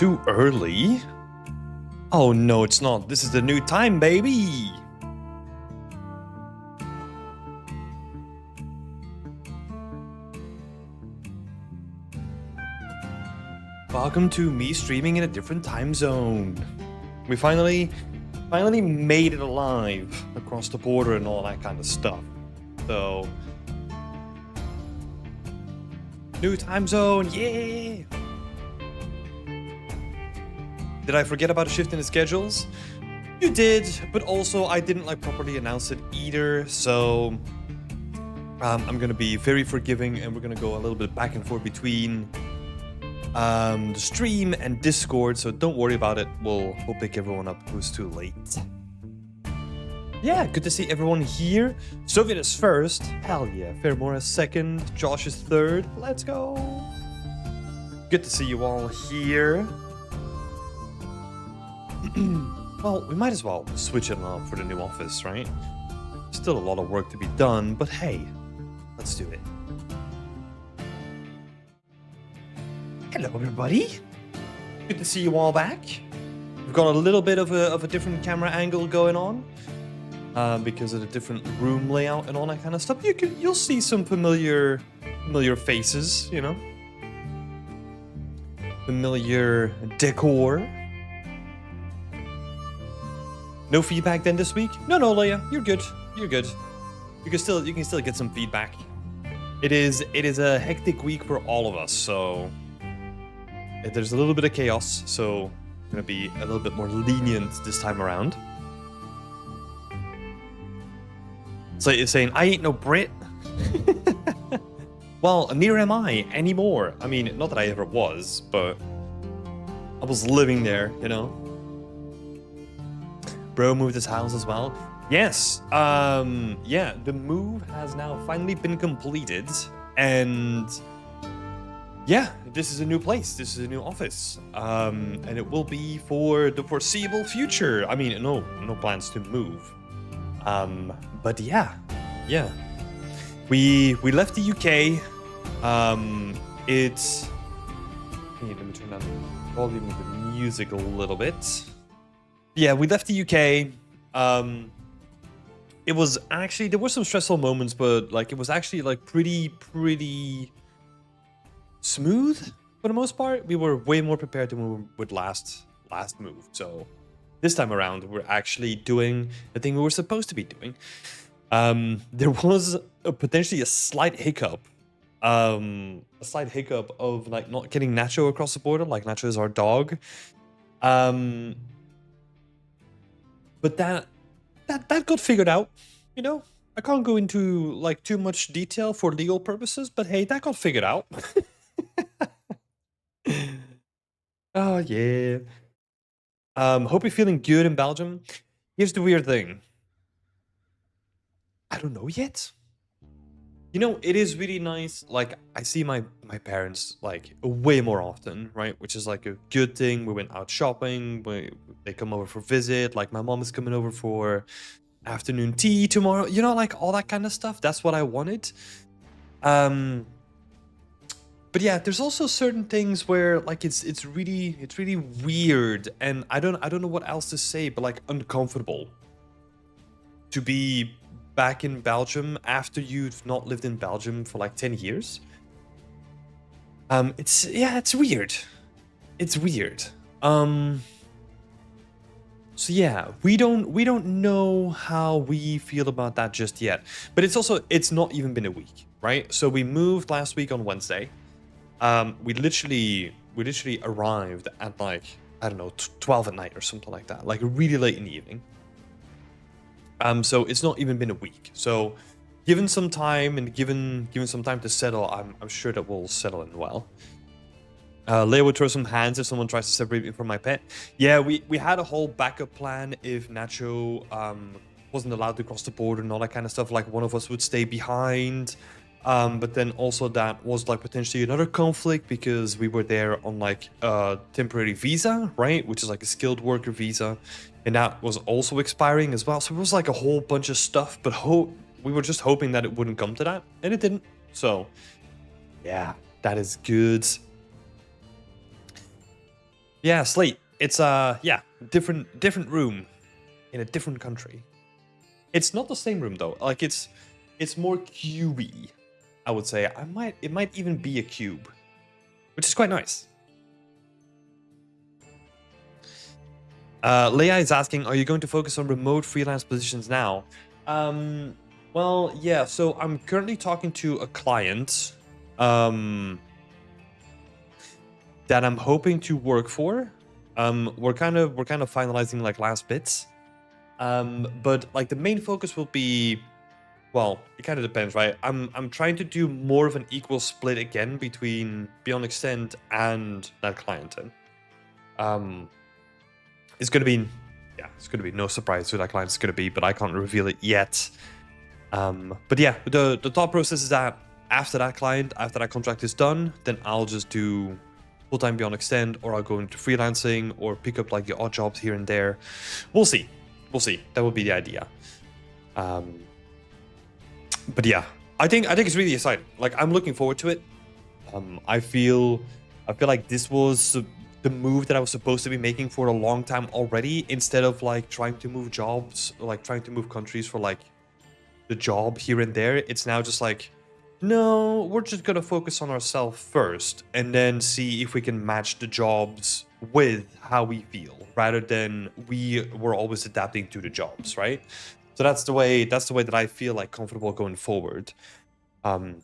Too early? Oh no, it's not. This is the new time, baby! Welcome to me streaming in a different time zone. We finally made it alive across the border and all that kind of stuff. So, new time zone, yeah! Did I forget about a shift in the schedules? You did, but also I didn't properly announce it either, so I'm gonna be very forgiving and we're gonna go a little bit back and forth between the stream and Discord, so don't worry about it. We'll pick everyone up who's too late. Yeah, good to see everyone here. Soviet is first. Hell yeah. Fairmore is second. Josh is third. Let's go. Good to see you all here. Well, we might as well switch it up for the new office, right? Still a lot of work to be done, but hey, let's do it. Hello, everybody. Good to see you all back. We've got a little bit of a different camera angle going on because of the different room layout and all that kind of stuff. You'll see some familiar faces, you know, familiar decor. No feedback then this week? No, Leia, you're good. You're good. You can still get some feedback. It is a hectic week for all of us, so there's a little bit of chaos, so I'm gonna be a little bit more lenient this time around. So you're saying I ain't no Brit? Well, neither am I anymore. I mean, not that I ever was, but I was living there, you know. Bro moved his house as well. Yes. Yeah, the move has now finally been completed, and yeah, this is a new place. This is a new office, and it will be for the foreseeable future. I mean, no plans to move. But yeah. We left the UK. It's. Let me turn down the volume of the music a little bit. Yeah, we left the UK. It was actually, there were some stressful moments, but it was actually pretty smooth for the most part. We were way more prepared than we would last move. So this time around, we're actually doing the thing we were supposed to be doing. There was potentially a slight hiccup. Of not getting Nacho across the border. Nacho is our dog. But that got figured out, you know. I can't go into too much detail for legal purposes, but hey, that got figured out. Oh yeah. Hope you're feeling good in Belgium. Here's the weird thing. I don't know yet. You know, it is really nice. I see my parents way more often, right? Which is a good thing. We went out shopping. They come over for visit. My mom is coming over for afternoon tea tomorrow. You know, all that kind of stuff. That's what I wanted. But yeah, there's also certain things where it's really weird, and I don't know what else to say, but uncomfortable to be back in Belgium after you've not lived in Belgium for 10 years. It's weird. It's weird. So yeah, we don't know how we feel about that just yet. But it's not even been a week, right? So we moved last week on Wednesday. We literally arrived at I don't know, 12 at night or something like that, really late in the evening. So it's not even been a week. So given some time and given some time to settle, I'm sure that we'll settle in well. Leia would throw some hands if someone tries to separate me from my pet. Yeah, we had a whole backup plan if Nacho wasn't allowed to cross the border and all that kind of stuff. One of us would stay behind. But then also that was potentially another conflict because we were there on a temporary visa, right? Which is a skilled worker visa. And that was also expiring as well. So it was a whole bunch of stuff, but we were just hoping that it wouldn't come to that, and it didn't. So yeah, that is good. Yeah, Slate. It's yeah, different room in a different country. It's not the same room though. Like it's more cubey, I would say. It might even be a cube, which is quite nice. Leia is asking, are you going to focus on remote freelance positions now? Well, yeah, so I'm currently talking to a client that I'm hoping to work for. We're kind of finalizing like last bits. But like the main focus will be, well, it kind of depends, right? I'm trying to do more of an equal split again between Beyond Extend and that client. It's gonna be, yeah, it's gonna be no surprise who that client is gonna be, but I can't reveal it yet. But yeah, the thought process is that after that client, after that contract is done, then I'll just do full-time Beyond Extend, or I'll go into freelancing, or pick up like the odd jobs here and there. We'll see. We'll see. That would be the idea. But yeah, I think it's really exciting. Like I'm looking forward to it. I feel like this was the move that I was supposed to be making for a long time already. Instead of like trying to move jobs, or like trying to move countries for like the job here and there, it's now just like, no, we're just gonna focus on ourselves first, and then see if we can match the jobs with how we feel, rather than we were always adapting to the jobs, right? So that's the way that I feel like comfortable going forward. And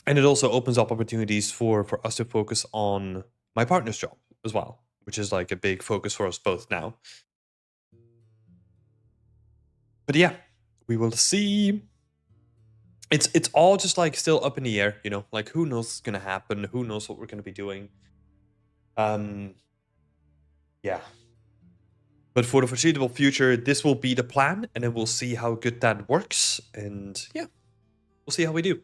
it also opens up opportunities for us to focus on my partner's job as well, which is like a big focus for us both now. But yeah, we will see. It's all just like still up in the air, you know, like who knows what's gonna happen, who knows what we're gonna be doing. Yeah. But for the foreseeable future, this will be the plan, and then we'll see how good that works. And yeah, we'll see how we do.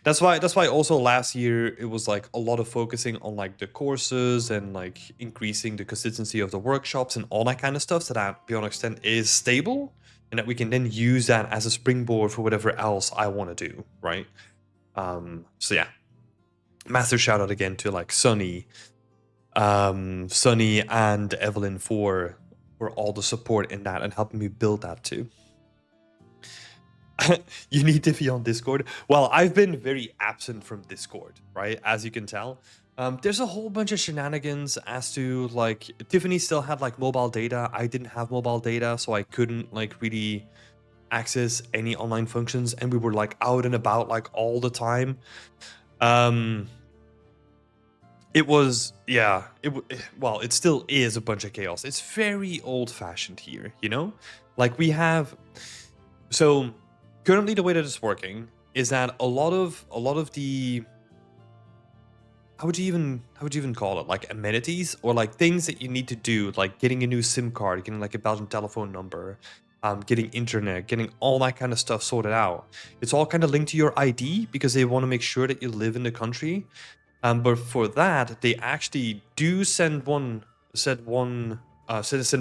That's why also last year it was like a lot of focusing on like the courses and like increasing the consistency of the workshops and all that kind of stuff, so that Beyond Extend is stable and that we can then use that as a springboard for whatever else I want to do, right? So yeah. Massive shout out again to like Sunny and Evelyn for all the support in that and helping me build that too. You need to be on Discord. Well, I've been very absent from Discord, right? As you can tell. There's a whole bunch of shenanigans as to like Tiffany still had like mobile data. I didn't have mobile data, so I couldn't like really access any online functions, and we were like out and about like all the time. It was, yeah, well, it still is a bunch of chaos. It's very old-fashioned here, you know? Like we have, so currently the way that it's working is that a lot of the, how would you even call it, like amenities or like things that you need to do, like getting a new SIM card, getting like a Belgian telephone number, getting internet, getting all that kind of stuff sorted out. It's all kind of linked to your ID because they want to make sure that you live in the country. But for that, they actually do send a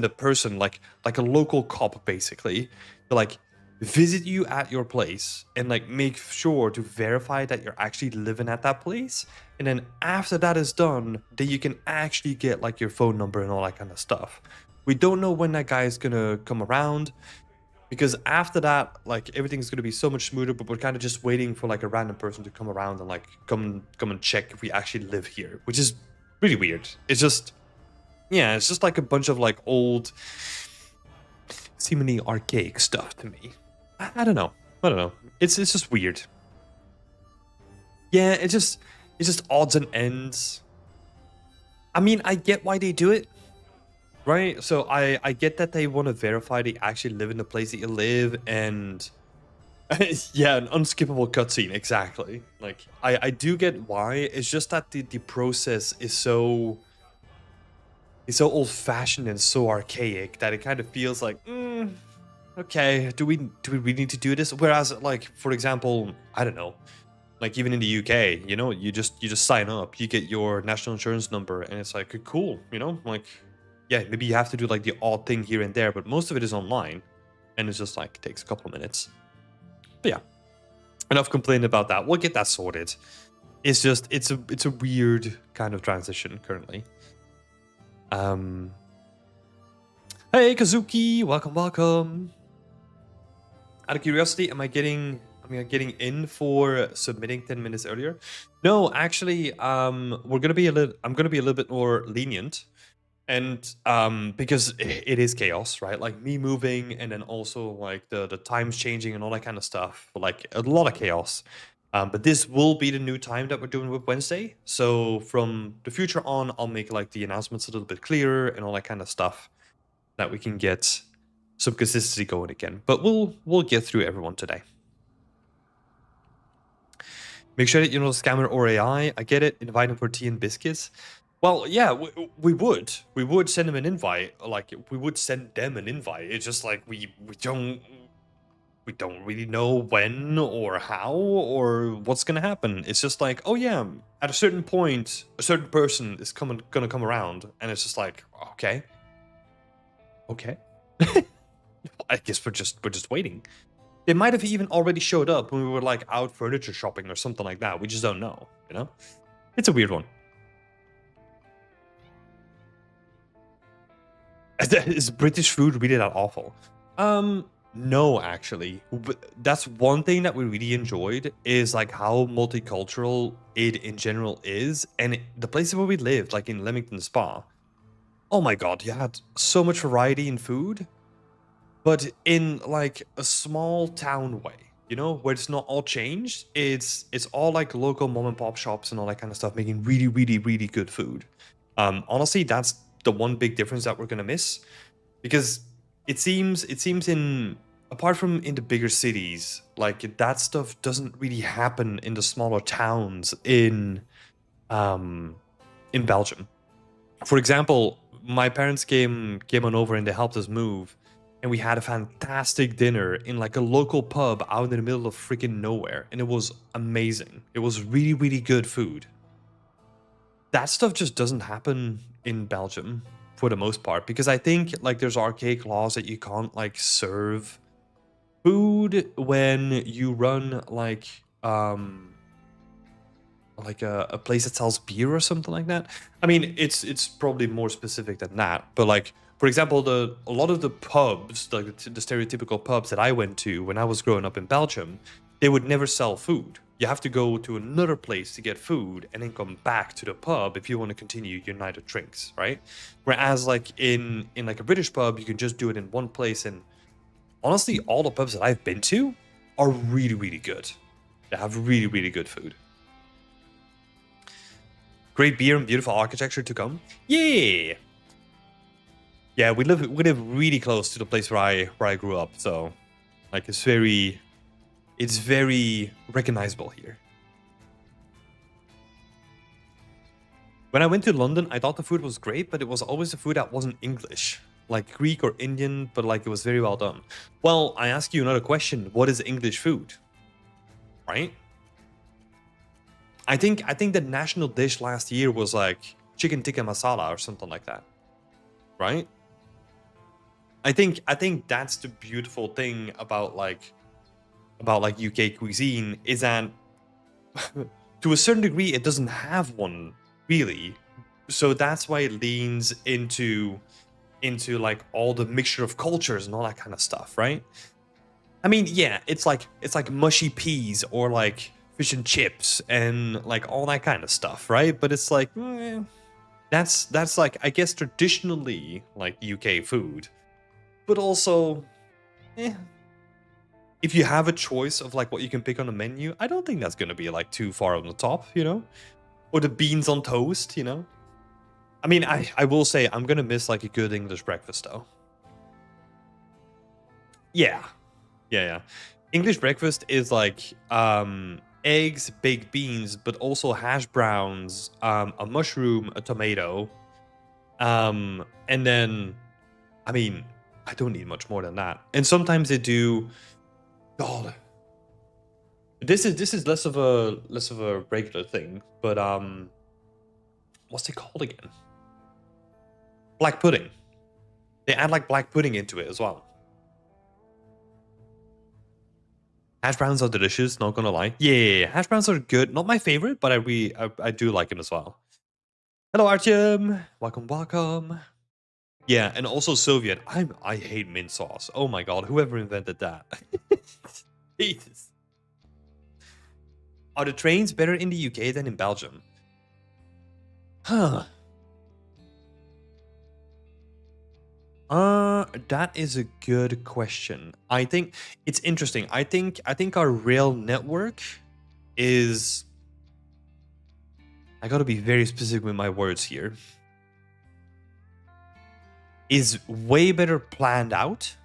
person like a local cop basically to like visit you at your place and like make sure to verify that you're actually living at that place. And then after that is done, then you can actually get like your phone number and all that kind of stuff. We don't know when that guy is gonna come around, because after that, like everything's gonna be so much smoother. But we're kind of just waiting for like a random person to come around and like come and check if we actually live here, which is really weird. It's just, yeah, it's just like a bunch of like old, seemingly archaic stuff to me. I don't know. It's just weird. Yeah, it's just odds and ends. I mean, I get why they do it. Right, so I get that they want to verify they actually live in the place that you live, and yeah, an unskippable cutscene, exactly. Like I do get why. It's just that the process is so old-fashioned and so archaic that it kind of feels like, okay, do we really need to do this? Whereas, like for example, I don't know, like even in the UK, you know, you just sign up, you get your national insurance number, and it's like cool, you know, like. Yeah, maybe you have to do like the odd thing here and there, but most of it is online, and it's just like takes a couple of minutes. But yeah, enough complaining about that. We'll get that sorted. It's just it's a weird kind of transition currently. Um, hey Kazuki, welcome, welcome. Out of curiosity, am I getting in for submitting 10 minutes earlier? No, actually, I'm gonna be a little bit more lenient. And because it is chaos, right? Like me moving and then also like the times changing and all that kind of stuff. Like a lot of chaos. But this will be the new time that we're doing with Wednesday. So from the future on, I'll make like the announcements a little bit clearer and all that kind of stuff that we can get some consistency going again. But we'll get through everyone today. Make sure that you know scammer or AI. I get it. Invite him for tea and biscuits. Well, yeah, we would send him an invite. Like we would send them an invite. It's just like we don't really know when or how or what's gonna happen. It's just like, oh yeah, at a certain point, a certain person is gonna come around, and it's just like, okay, okay. I guess we're just waiting. They might have even already showed up when we were like out furniture shopping or something like that. We just don't know, you know? It's a weird one. Is British food really that awful? No, actually. That's one thing that we really enjoyed is like how multicultural it in general is, and the places where we lived, like in Leamington Spa. Oh my god, you had so much variety in food, but in like a small town way, you know, where it's not all changed. It's all like local mom and pop shops and all that kind of stuff making really, really, really good food. Honestly, that's the one big difference that we're gonna miss because it seems in apart from in the bigger cities, like that stuff doesn't really happen in the smaller towns um in Belgium. For example, my parents came on over and they helped us move, and we had a fantastic dinner in like a local pub out in the middle of freaking nowhere, and it was amazing. It was really, really good food. That stuff just doesn't happen in Belgium for the most part because I think like there's archaic laws that you can't like serve food when you run like a place that sells beer or something like that. I mean, it's probably more specific than that, but like for example, a lot of the pubs, like the stereotypical pubs that I went to when I was growing up in Belgium, they would never sell food. You have to go to another place to get food and then come back to the pub if you want to continue your night of drinks, right? Whereas like in like a British pub, you can just do it in one place, and honestly, all the pubs that I've been to are really, really good. They have really, really good food. Great beer and beautiful architecture to come. Yeah. Yeah, we live really close to the place where I grew up, so like it's very recognizable here. When I went to London, I thought the food was great, but it was always the food that wasn't English, like Greek or Indian, but like it was very well done. Well, I ask you another question. What is English food? Right? I think the national dish last year was like chicken tikka masala or something like that, right? I think that's the beautiful thing about like UK cuisine is that to a certain degree it doesn't have one really. So that's why it leans into like all the mixture of cultures and all that kind of stuff, right? I mean, yeah, it's like mushy peas or like fish and chips and like all that kind of stuff, right? But it's like that's like I guess traditionally like UK food, but also eh, if you have a choice of like what you can pick on the menu, I don't think that's gonna be like too far on the top, you know? Or the beans on toast, you know? I mean, I will say I'm gonna miss like a good English breakfast though. Yeah, yeah. English breakfast is like eggs, baked beans, but also hash browns, a mushroom, a tomato, and then I mean, I don't need much more than that. And sometimes they do. God, this is less of a regular thing, but what's it called again? Black pudding. They add like black pudding into it as well. Hash browns are delicious, not gonna lie. Yeah, hash browns are good. Not my favorite, but I do like them as well. Hello, Artyom. Welcome, welcome. Yeah, and also Soviet. I hate mint sauce. Oh my god, whoever invented that? Jesus. Are the trains better in the UK than in Belgium? Huh. That is a good question. I think it's interesting. I think our rail network is, I got to be very specific with my words here, is way better planned out.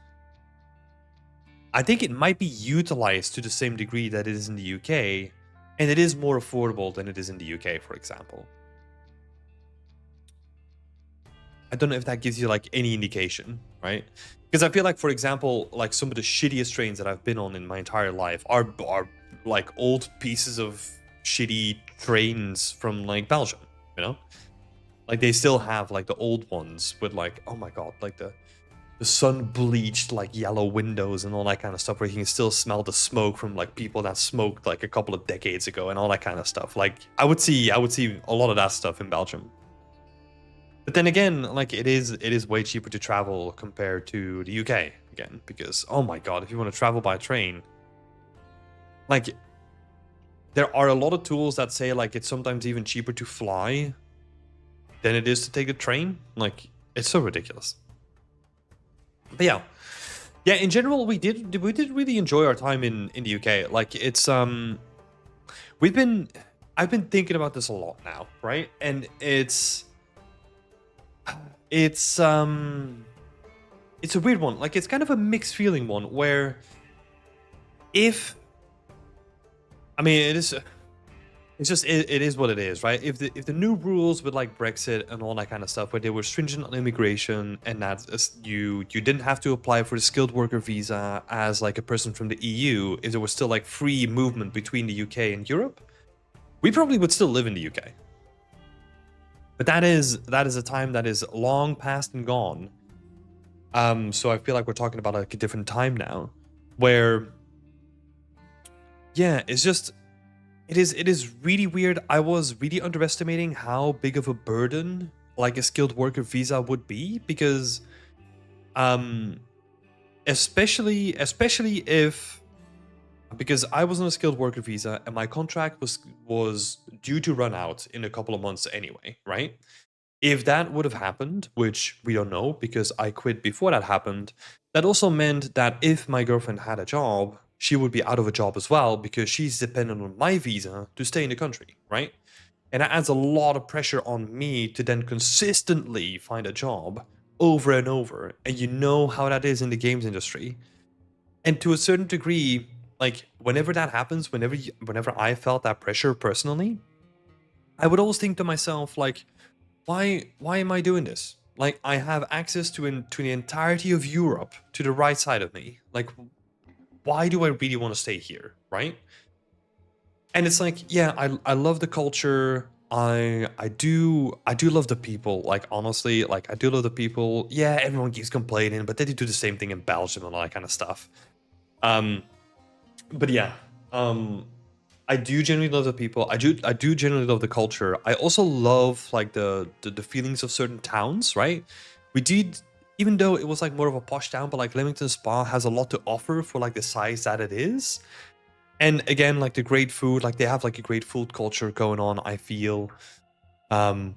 I think it might be utilized to the same degree that it is in the UK, and it is more affordable than it is in the UK, for example. I don't know if that gives you like any indication, right? Because I feel like, for example, like some of the shittiest trains that I've been on in my entire life are like old pieces of shitty trains from like Belgium, you know? Like they still have like the old ones with like, oh my god, like the sun bleached like yellow windows and all that kind of stuff, where you can still smell the smoke from like people that smoked like a couple of decades ago and all that kind of stuff. Like I would see a lot of that stuff in Belgium. But then again, like it is way cheaper to travel compared to the UK again, because oh my god, if you want to travel by train, like there are a lot of tools that say like it's sometimes even cheaper to fly than it is to take a train. Like it's so ridiculous. But yeah, in general, we did really enjoy our time in the UK. Like it's I've been thinking about this a lot now, right? And it's a weird one. Like it's kind of a mixed feeling one, where if, I mean, it's just it is what it is, right? If the new rules with like Brexit and all that kind of stuff, where they were stringent on immigration, and that you didn't have to apply for the skilled worker visa as like a person from the EU, if there was still like free movement between the UK and Europe, we probably would still live in the UK. But that is a time that is long past and gone. So I feel like we're talking about like a different time now, where yeah, it's just it is really weird. I was really underestimating how big of a burden like a skilled worker visa would be, because especially if, because I was on a skilled worker visa and my contract was due to run out in a couple of months anyway, right? If that would have happened, which we don't know because I quit before that happened, that also meant that if my girlfriend had a job, she would be out of a job as well, because she's dependent on my visa to stay in the country, right? And that adds a lot of pressure on me to then consistently find a job over and over. And you know how that is in the games industry. And to a certain degree, like whenever that happens, whenever I felt that pressure personally, I would always think to myself, like, why am I doing this? Like, I have access to the entirety of Europe to the right side of me. Like, why do I really want to stay here, right? And it's like, yeah, I love the culture. I do love the people. Like honestly, like I do love the people. Yeah, everyone keeps complaining, but they do the same thing in Belgium and all that kind of stuff. But yeah, I do genuinely love the people. I do genuinely love the culture. I also love like the feelings of certain towns, right? We did, even though it was like more of a posh town, but like Leamington Spa has a lot to offer for like the size that it is. And again, like the great food, like they have like a great food culture going on, I feel,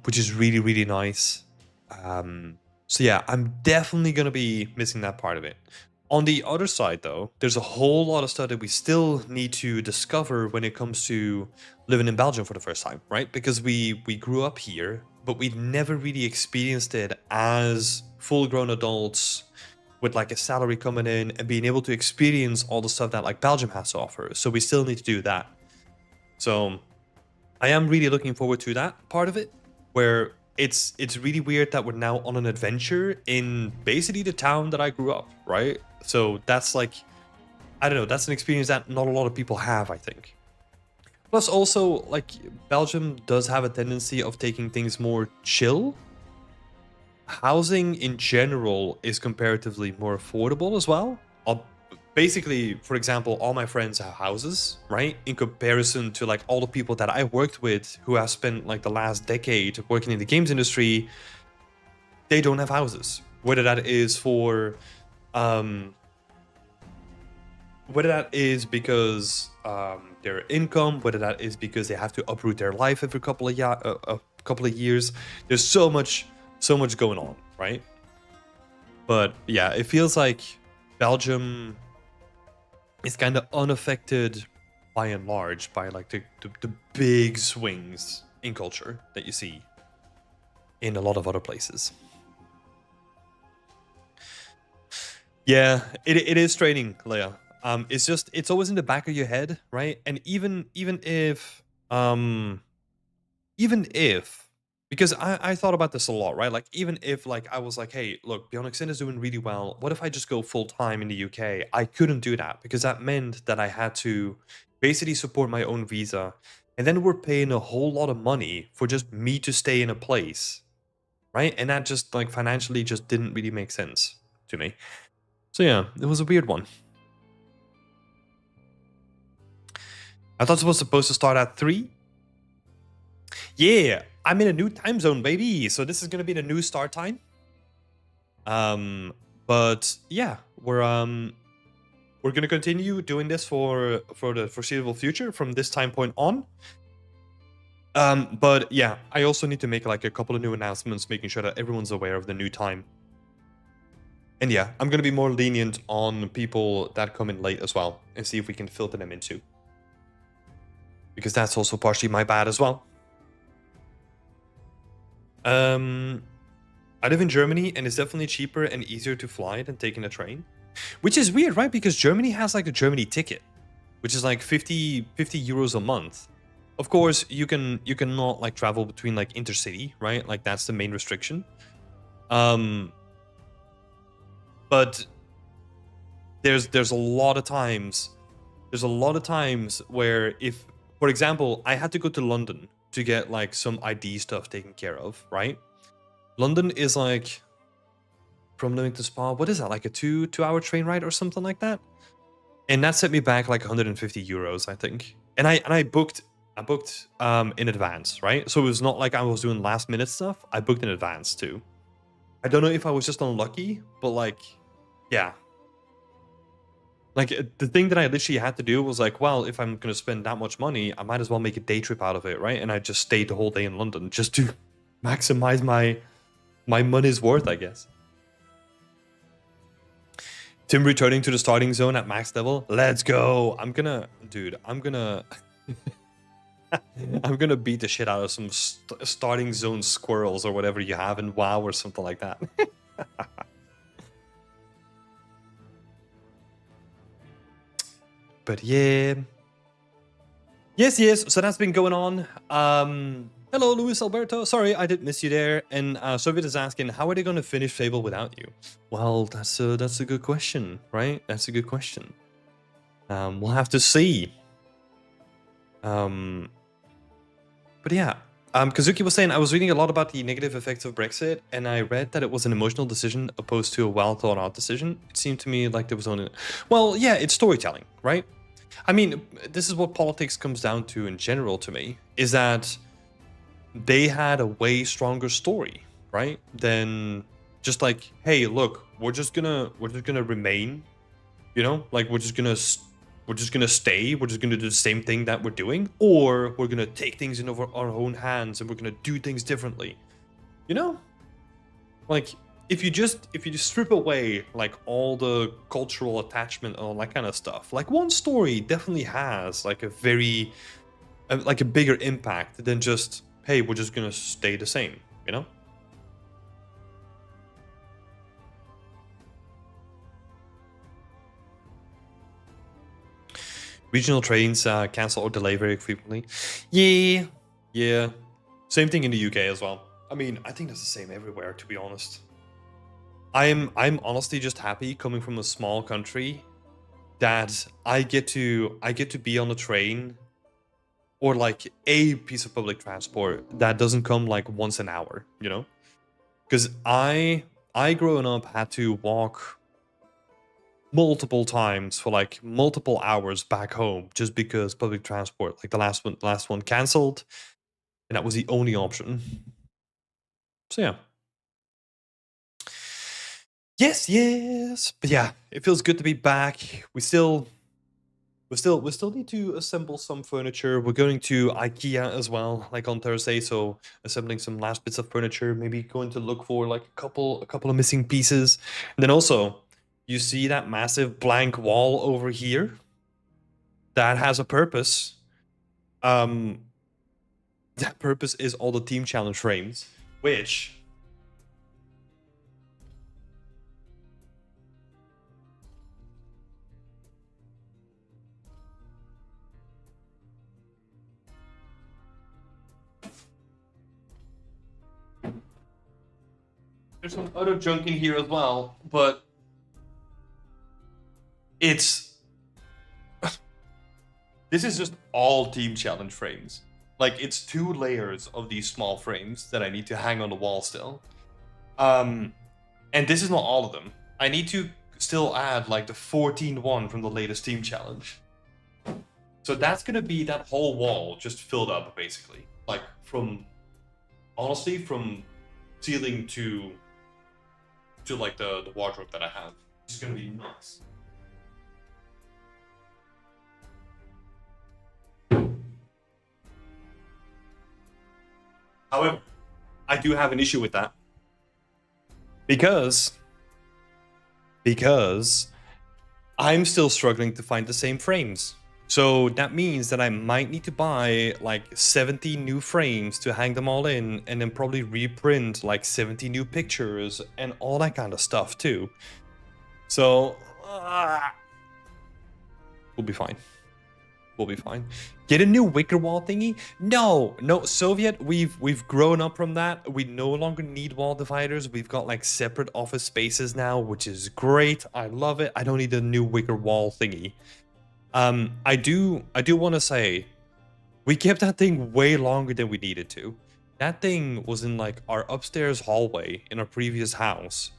which is really, really nice. So yeah, I'm definitely gonna be missing that part of it. On the other side, though, there's a whole lot of stuff that we still need to discover when it comes to living in Belgium for the first time, right? Because we grew up here, but we never really experienced it as full-grown adults with like a salary coming in and being able to experience all the stuff that like Belgium has to offer. So we still need to do that. So I am really looking forward to that part of it, where it's really weird that we're now on an adventure in basically the town that I grew up, right? So that's like, I don't know, that's an experience that not a lot of people have, I think. Plus also, like, Belgium does have a tendency of taking things more chill. Housing in general is comparatively more affordable as well. basically, for example, all my friends have houses, right? In comparison to like all the people that I worked with who have spent like the last decade working in the games industry, they don't have houses. Whether that is for, um, whether that is because their income, whether that is because they have to uproot their life every couple of years. There's so much going on, right? But yeah, it feels like Belgium is kind of unaffected by and large by like the big swings in culture that you see in a lot of other places. Yeah, it is straining, Leia. It's always in the back of your head, right? And even if because I thought about this a lot, right? Like even if like I was like, hey, look, Bionic Sin is doing really well. What if I just go full time in the UK? I couldn't do that because that meant that I had to basically support my own visa. And then we're paying a whole lot of money for just me to stay in a place, right? And that just like financially just didn't really make sense to me. So yeah, it was a weird one. I thought it was supposed to start at 3. Yeah, I'm in a new time zone, baby. So this is gonna be the new start time. But yeah, we're gonna continue doing this for the foreseeable future from this time point on. But yeah, I also need to make like a couple of new announcements, making sure that everyone's aware of the new time. And yeah, I'm gonna be more lenient on people that come in late as well, and see if we can filter them in too. Because that's also partially my bad as well. I live in Germany, and it's definitely cheaper and easier to fly than taking a train. Which is weird, right? Because Germany has like a Germany ticket, which is like 50 euros a month. Of course, you cannot like travel between like intercity, right? Like that's the main restriction. But there's a lot of times where if, for example, I had to go to London to get like some ID stuff taken care of, right? London is like from Limerick to Spa. What is that? Like a 2-hour train ride or something like that? And that set me back like 150 euros, I think. And I booked in advance, right? So it was not like I was doing last minute stuff. I booked in advance too. I don't know if I was just unlucky, but like, yeah. Like the thing that I literally had to do was like, well, if I'm gonna spend that much money, I might as well make a day trip out of it, right? And I just stayed the whole day in London just to maximize my money's worth, I guess. Tim returning to the starting zone at max level. Let's go. I'm gonna I'm gonna beat the shit out of some starting zone squirrels or whatever you have in WoW or something like that. But yeah. Yes. So that's been going on. Hello, Luis Alberto. Sorry, I did miss you there. And Soviet is asking, how are they going to finish Fable without you? Well, that's a good question, right? That's a good question. We'll have to see. But yeah, Kazuki was saying, I was reading a lot about the negative effects of Brexit, and I read that it was an emotional decision opposed to a well-thought-out decision. It seemed to me like there was only... Well, yeah, it's storytelling, right? I mean, this is what politics comes down to in general to me, is that they had a way stronger story, right? Than just like, hey, look, we're just gonna remain, you know, like we're just gonna stay, we're just gonna do the same thing that we're doing, or we're gonna take things into our own hands and we're gonna do things differently, you know? Like if you just strip away like all the cultural attachment and all that kind of stuff, like one story definitely has like a very like a bigger impact than just, hey, we're just gonna stay the same, you know? Regional trains cancel or delay very frequently. Yeah. Same thing in the UK as well. I mean, I think that's the same everywhere, to be honest. I'm honestly just happy coming from a small country that I get to be on a train or like a piece of public transport that doesn't come like once an hour, you know? Because I growing up had to walk multiple times for like multiple hours back home just because public transport, like the last one canceled, and that was the only option. So yeah. Yes, yes. But yeah, it feels good to be back. We still need to assemble some furniture. We're going to IKEA as well, like on Thursday. So assembling some last bits of furniture. Maybe going to look for like a couple of missing pieces. And then also, you see that massive blank wall over here? That has a purpose. Um, that purpose is all the team challenge frames, which there's some other junk in here as well, but it's this is just all team challenge frames. Like it's 2 layers of these small frames that I need to hang on the wall still. Um, and this is not all of them. I need to still add like the 14 one from the latest team challenge. So that's gonna be that whole wall just filled up basically. Like from honestly from ceiling to like the wardrobe that I have. It's gonna be nuts. However, I do have an issue with that because I'm still struggling to find the same frames. So that means that I might need to buy like 70 new frames to hang them all in and then probably reprint like 70 new pictures and all that kind of stuff too. So we'll be fine. We'll be fine. Get a new wicker wall thingy? No, Soviet. We've grown up from that. We no longer need wall dividers. We've got like separate office spaces now, which is great. I love it. I don't need a new wicker wall thingy. I do want to say we kept that thing way longer than we needed to. That thing was in like our upstairs hallway in our previous house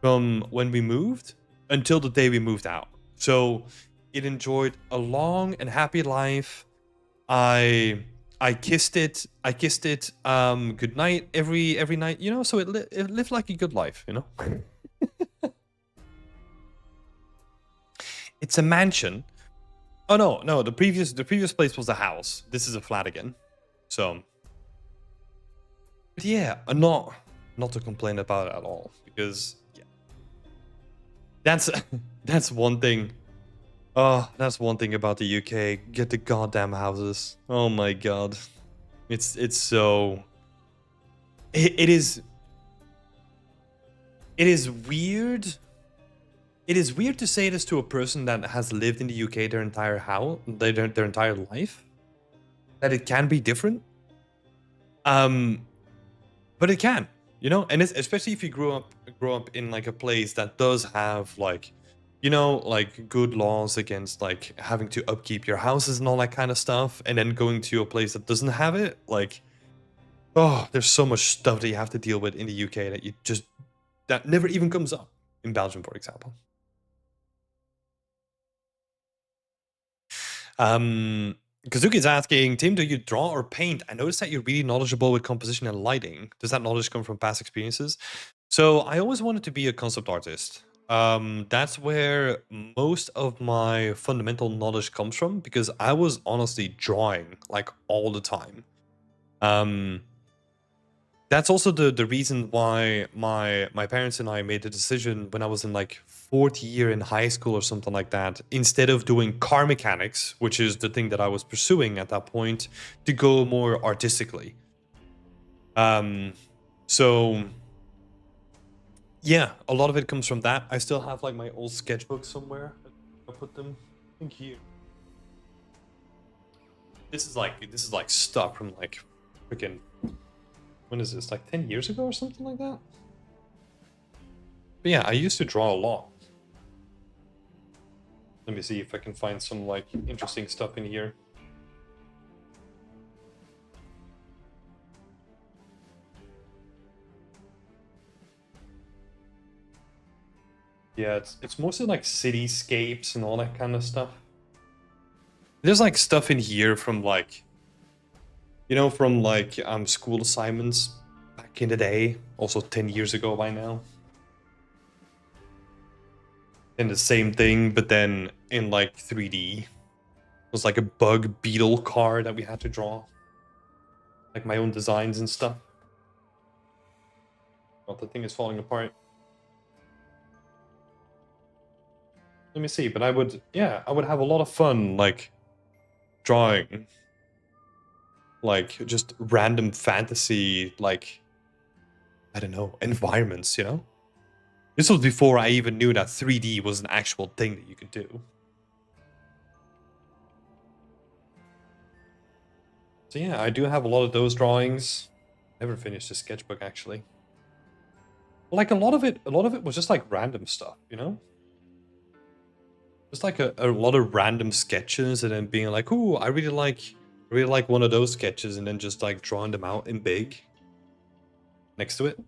from when we moved until the day we moved out. So it enjoyed a long and happy life. I kissed it. Good night every night. You know, so it lived like a good life. You know. It's a mansion. Oh no, the previous place was a house. This is a flat again. So, but yeah, not to complain about it at all because yeah, that's that's one thing. Oh, that's one thing about the UK. Get the goddamn houses. Oh my god, it's so. It is weird. It is weird to say this to a person that has lived in the UK their entire their entire life. That it can be different. Um, but it can, you know, and especially if you grow up in like a place that does have like, you know, like good laws against like having to upkeep your houses and all that kind of stuff, and then going to a place that doesn't have it, like, oh, there's so much stuff that you have to deal with in the UK that you just that never even comes up in Belgium, for example. Kazuki's asking, Tim, do you draw or paint? I noticed that you're really knowledgeable with composition and lighting. Does that knowledge come from past experiences? So I always wanted to be a concept artist. That's where most of my fundamental knowledge comes from because I was honestly drawing like all the time. Um, that's also the reason why my parents and I made the decision when I was in like fourth year in high school or something like that, instead of doing car mechanics, which is the thing that I was pursuing at that point, to go more artistically. Um, so yeah, a lot of it comes from that. I still have like my old sketchbooks somewhere. I put them. I think here. This is like stuff from like freaking when is this? Like 10 years ago or something like that? But yeah, I used to draw a lot. Let me see if I can find some like interesting stuff in here. Yeah, it's mostly like cityscapes and all that kind of stuff. There's like stuff in here from like, from like school assignments back in the day, also 10 years ago by now. And the same thing, but then in like 3D. It was like a bug beetle car that we had to draw. Like my own designs and stuff. Well, the thing is falling apart. Let me see, but I would have a lot of fun, like, drawing, like, just random fantasy, like, I don't know, environments, This was before I even knew that 3D was an actual thing that you could do. So yeah, I do have a lot of those drawings. Never finished the sketchbook, actually. Like, a lot of it was just, like, random stuff, Just like a lot of random sketches and then being like, ooh, I really like one of those sketches, and then just like drawing them out in big next to it.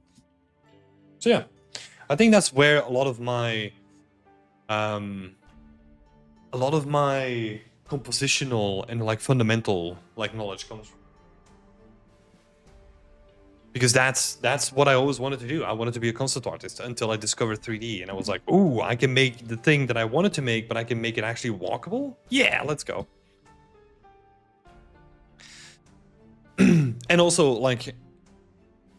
So yeah, I think that's where a lot of my compositional and like fundamental like knowledge comes from. Because that's what I always wanted to do. I wanted to be a concept artist until I discovered 3D, and I was like, ooh, I can make the thing that I wanted to make, but I can make it actually walkable? Yeah, let's go. And also, like,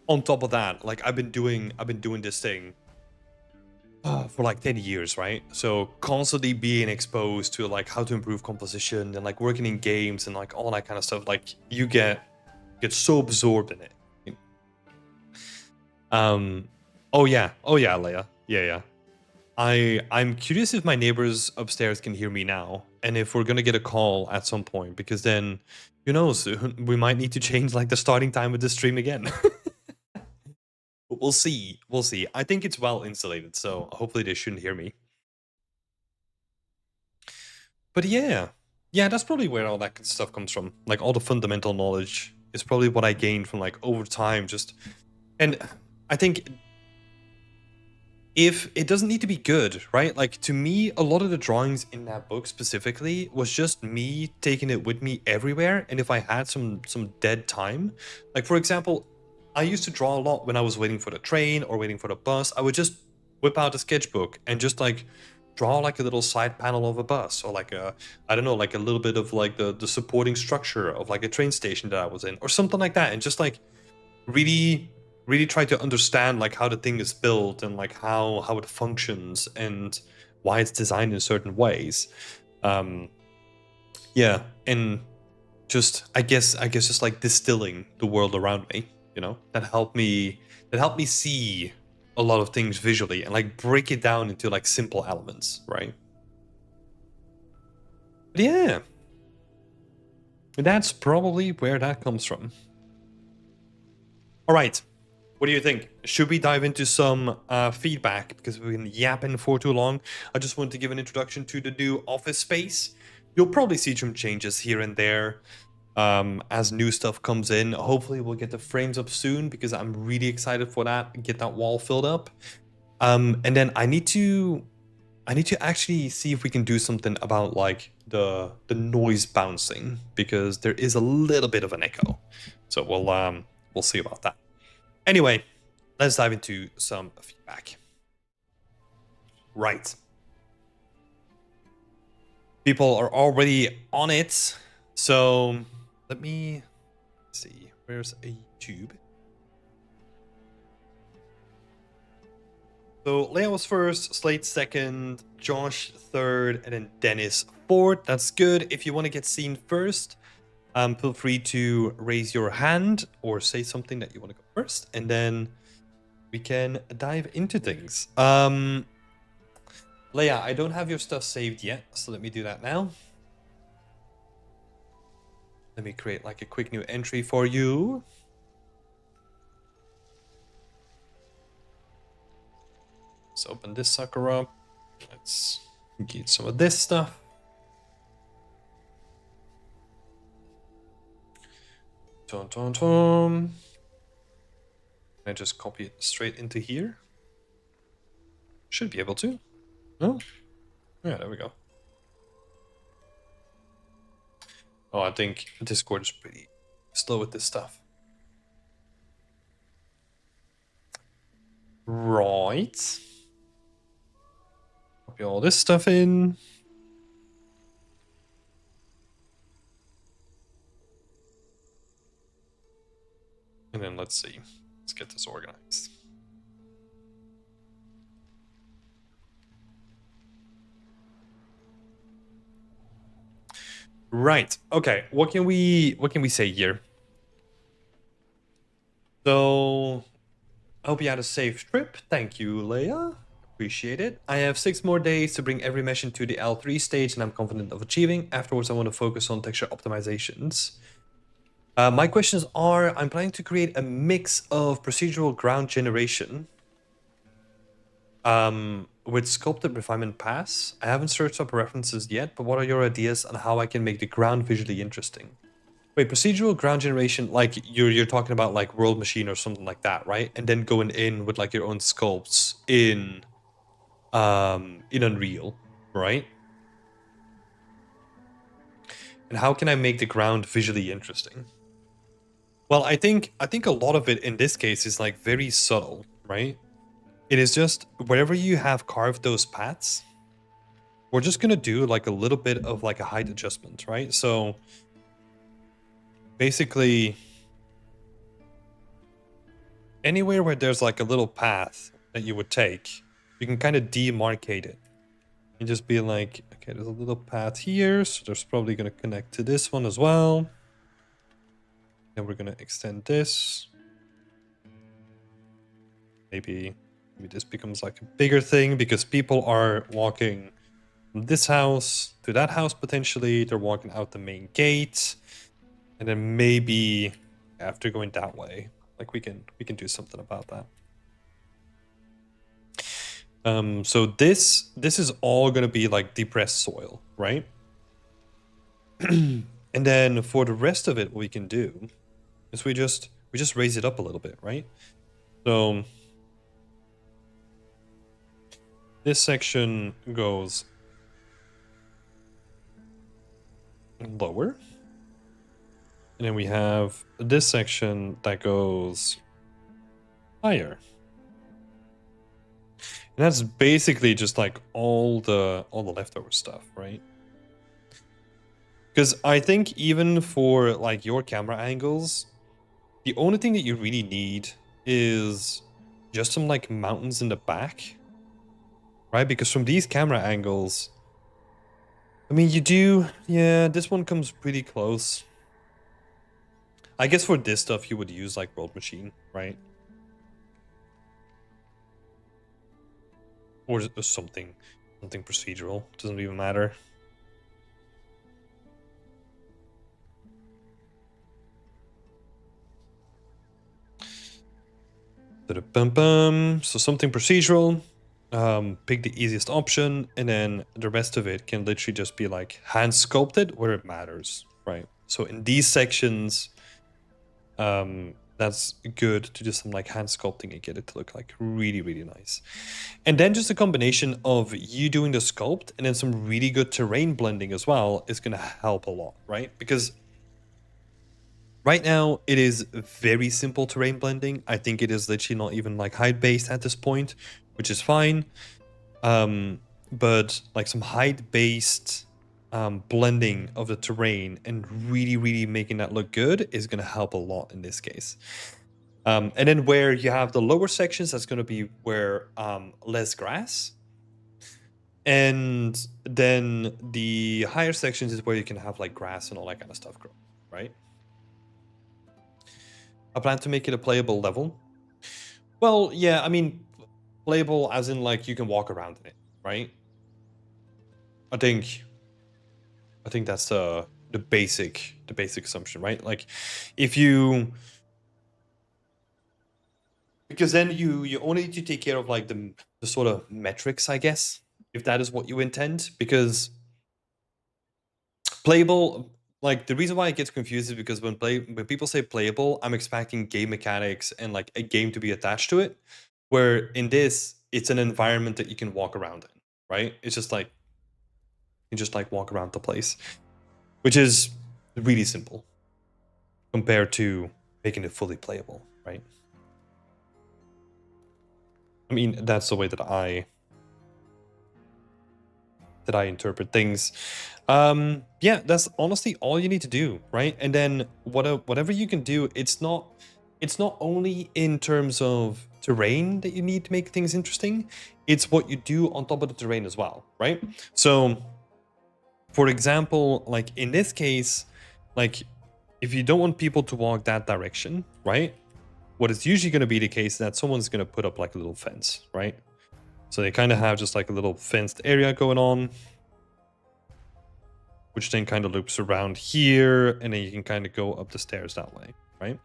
on top of that, like, I've been doing this thing for like 10 years, right? So constantly being exposed to like how to improve composition and like working in games and like all that kind of stuff, like you get so absorbed in it. Oh yeah, Leia. Yeah. I'm curious if my neighbors upstairs can hear me now, and if we're gonna get a call at some point, because then who knows, we might need to change like the starting time of the stream again. We'll see. I think it's well insulated, so hopefully they shouldn't hear me. But yeah, that's probably where all that stuff comes from. Like all the fundamental knowledge is probably what I gained from like over time. And I think if it doesn't need to be good, right? Like to me, a lot of the drawings in that book specifically was just me taking it with me everywhere. And if I had some dead time, like for example, I used to draw a lot when I was waiting for the train or waiting for the bus. I would just whip out a sketchbook and just like draw like a little side panel of a bus, or like I don't know, like a little bit of like the supporting structure of like a train station that I was in, or something like that, and just like really try to understand like how the thing is built and like how it functions and why it's designed in certain ways. Yeah, and just I guess just like distilling the world around me, that helped me see a lot of things visually and like break it down into like simple elements, right? But yeah, that's probably where that comes from. All right, what do you think? Should we dive into some feedback, because we've been yapping for too long? I just want to give an introduction to the new office space. You'll probably see some changes here and there as new stuff comes in. Hopefully we'll get the frames up soon, because I'm really excited for that, get that wall filled up. And then I need to actually see if we can do something about like the noise bouncing, because there is a little bit of an echo. So we'll see about that. Anyway, let's dive into some feedback. Right. People are already on it. So let me see. Where's a YouTube? So Leia was first, Slate second, Josh third, and then Dennis fourth. That's good. If you want to get seen first, feel free to raise your hand or say something that you want to go first, and then we can dive into things. Leia, I don't have your stuff saved yet, so let me do that now. Let me create like a quick new entry for you. Let's open this sucker up. Let's get some of this stuff. I just copy it straight into here. Should be able to. Oh, yeah, there we go. Oh, I think Discord is pretty slow with this stuff. Right. Copy all this stuff in. And then let's see. Let's get this organized. Right. Okay. What can we say here? So I hope you had a safe trip. Thank you, Leia. Appreciate it. I have 6 more days to bring every mesh into the L3 stage, and I'm confident of achieving. Afterwards, I want to focus on texture optimizations. My questions are, I'm planning to create a mix of procedural ground generation with sculpted refinement paths. I haven't searched up references yet, but what are your ideas on how I can make the ground visually interesting? Wait, procedural ground generation, like you're talking about like World Machine or something like that, right? And then going in with like your own sculpts in Unreal, right? And how can I make the ground visually interesting? Well, I think a lot of it in this case is like very subtle, right? It is just wherever you have carved those paths, we're just gonna do like a little bit of like a height adjustment, right? So basically anywhere where there's like a little path that you would take, you can kind of demarcate it and just be like, okay, there's a little path here, so there's probably going to connect to this one as well. Then we're going to extend this. Maybe this becomes like a bigger thing because people are walking from this house to that house potentially. They're walking out the main gate, and then maybe after going that way, like we can do something about that. So this is all gonna be like depressed soil, right? And then for the rest of it, what we can do is we just raise it up a little bit, right? So this section goes lower, and then we have this section that goes higher. And that's basically just like all the leftover stuff, right? Because I think even for like your camera angles, the only thing that you really need is just some like mountains in the back, right? Because from these camera angles, I mean, you do, yeah, this one comes pretty close. I guess for this stuff, you would use like World Machine, right? Or something procedural, doesn't even matter. So something procedural, pick the easiest option, and then the rest of it can literally just be like hand sculpted where it matters, right? So in these sections, that's good to do some like hand sculpting and get it to look like really, really nice. And then just a combination of you doing the sculpt and then some really good terrain blending as well is going to help a lot, right? Because right now it is very simple terrain blending. I think it is literally not even like height based at this point, which is fine. But like some height based blending of the terrain and really, really making that look good is going to help a lot in this case. And then where you have the lower sections, that's going to be where less grass. And then the higher sections is where you can have like grass and all that kind of stuff grow, right? I plan to make it a playable level. Well, yeah, I mean, playable as in like you can walk around in it, right? I think that's the basic assumption, right? Like if you, because then you only need to take care of like the sort of metrics, I guess, if that is what you intend. Because playable, like the reason why it gets confused is because when people say playable, I'm expecting game mechanics and like a game to be attached to it. Where in this, it's an environment that you can walk around in, right? It's just like you just like walk around the place, which is really simple compared to making it fully playable, right? I mean, that's the way that I interpret things. Yeah, that's honestly all you need to do, right? And then whatever you can do, it's not only in terms of terrain that you need to make things interesting, it's what you do on top of the terrain as well, right? So for example, like in this case, like if you don't want people to walk that direction, right? What is usually going to be the case is that someone's going to put up like a little fence, right? So they kind of have just like a little fenced area going on, which then kind of loops around here, and then you can kind of go up the stairs that way, right?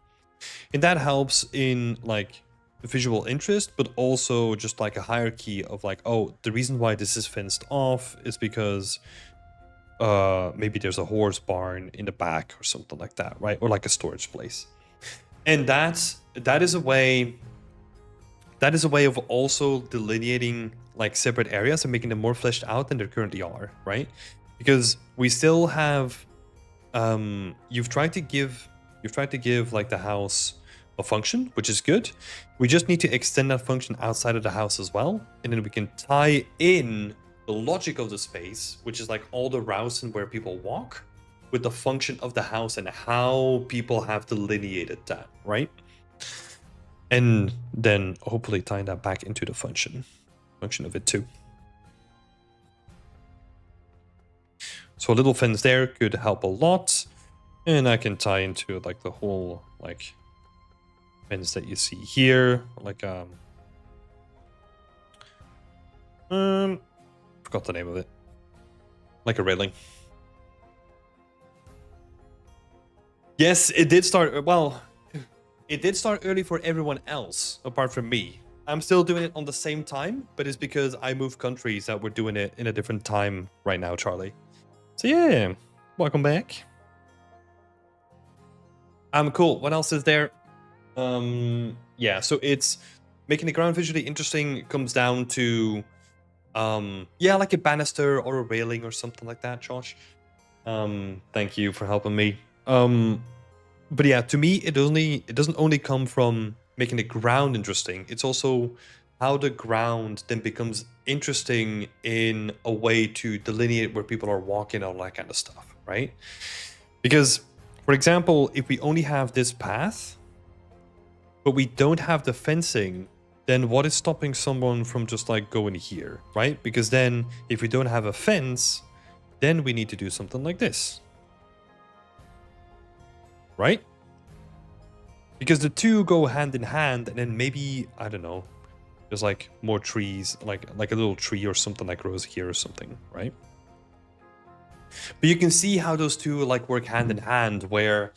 And that helps in like visual interest, but also just like a hierarchy of like, oh, the reason why this is fenced off is because maybe there's a horse barn in the back or something like that, right? Or like a storage place. And that is a way of also delineating like separate areas and making them more fleshed out than they currently are, right? Because we still have you've tried to give like the house a function, which is good. We just need to extend that function outside of the house as well, and then we can tie in the logic of the space, which is like all the routes and where people walk, with the function of the house and how people have delineated that, right? And then hopefully tying that back into the function of it too. So a little fence there could help a lot. And I can tie into like the whole like fence that you see here, like forgot the name of it, like a railing. Yes, it did start. Well, it did start early for everyone else apart from me. I'm still doing it on the same time, but it's because I moved countries that we're doing it in a different time right now, Charlie. So yeah, welcome back. Cool. What else is there? Yeah, so it's making the ground visually interesting comes down to yeah, like a banister or a railing or something like that, Josh. Thank you for helping me. But yeah, to me it doesn't only come from making the ground interesting, it's also how the ground then becomes interesting in a way to delineate where people are walking, all that kind of stuff, right? Because for example, if we only have this path, but we don't have the fencing, then what is stopping someone from just like going here, right? Because then if we don't have a fence, then we need to do something like this, right? Because the two go hand in hand, and then maybe, I don't know, there's like more trees, like a little tree or something like grows here or something, right? But you can see how those two like work hand in hand, where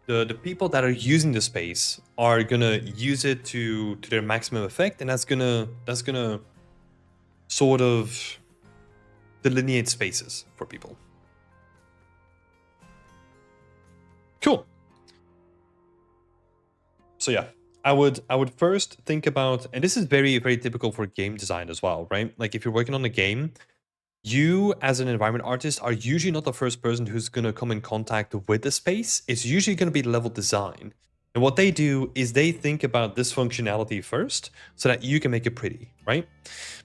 the people that are using the space are gonna use it to their maximum effect, and that's gonna sort of delineate spaces for people. Cool. So yeah, I would first think about, and this is very, very typical for game design as well, right? Like if you're working on a game, you as an environment artist are usually not the first person who's going to come in contact with the space. It's usually going to be the level design. And what they do is they think about this functionality first so that you can make it pretty, right?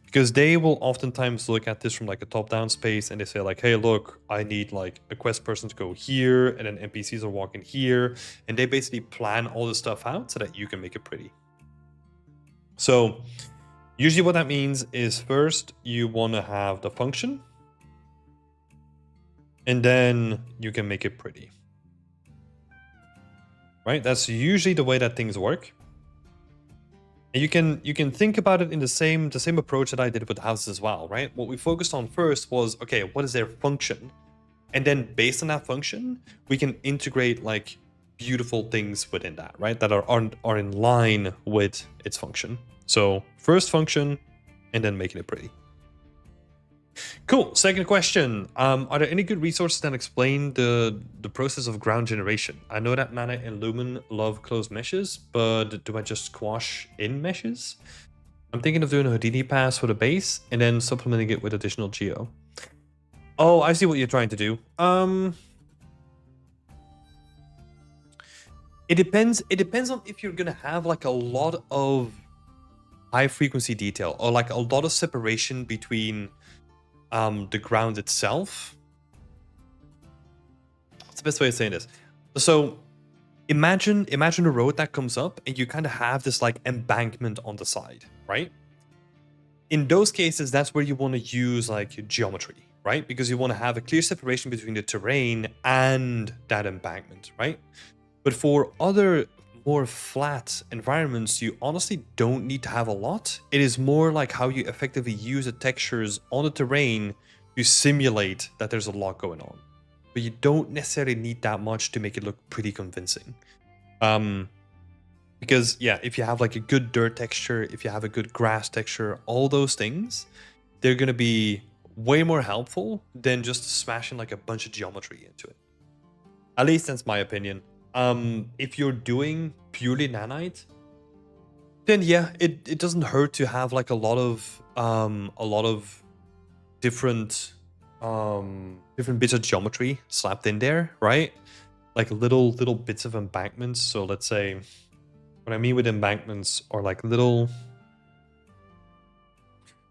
Because they will oftentimes look at this from like a top-down space and they say like, hey, look, I need like a quest person to go here and then NPCs are walking here. And they basically plan all this stuff out so that you can make it pretty. So usually what that means is first you want to have the function and then you can make it pretty. Right? That's usually the way that things work. And you can think about it in the same approach that I did with houses as well, right? What we focused on first was, okay, what is their function? And then based on that function, we can integrate like beautiful things within that, right? That are in line with its function. So first function and then making it pretty. Cool. Second question. Are there any good resources that explain the process of ground generation? I know that Mana and Lumen love closed meshes, but do I just squash in meshes? I'm thinking of doing a Houdini pass for the base and then supplementing it with additional geo. Oh, I see what you're trying to do. It depends. It depends on if you're gonna have like a lot of high frequency detail or like a lot of separation between the ground itself. What's the best way of saying this? So imagine a road that comes up and you kind of have this like embankment on the side, right? In those cases, that's where you want to use like geometry, right? Because you want to have a clear separation between the terrain and that embankment, right? But for other more flat environments, you honestly don't need to have a lot. It is more like how you effectively use the textures on the terrain to simulate that there's a lot going on. But you don't necessarily need that much to make it look pretty convincing. Because yeah, if you have like a good dirt texture, if you have a good grass texture, all those things, they're gonna be way more helpful than just smashing like a bunch of geometry into it. At least that's my opinion. If you're doing purely nanite, then yeah, it doesn't hurt to have like a lot of different bits of geometry slapped in there, right? Like little bits of embankments. So let's say, what I mean with embankments are like little.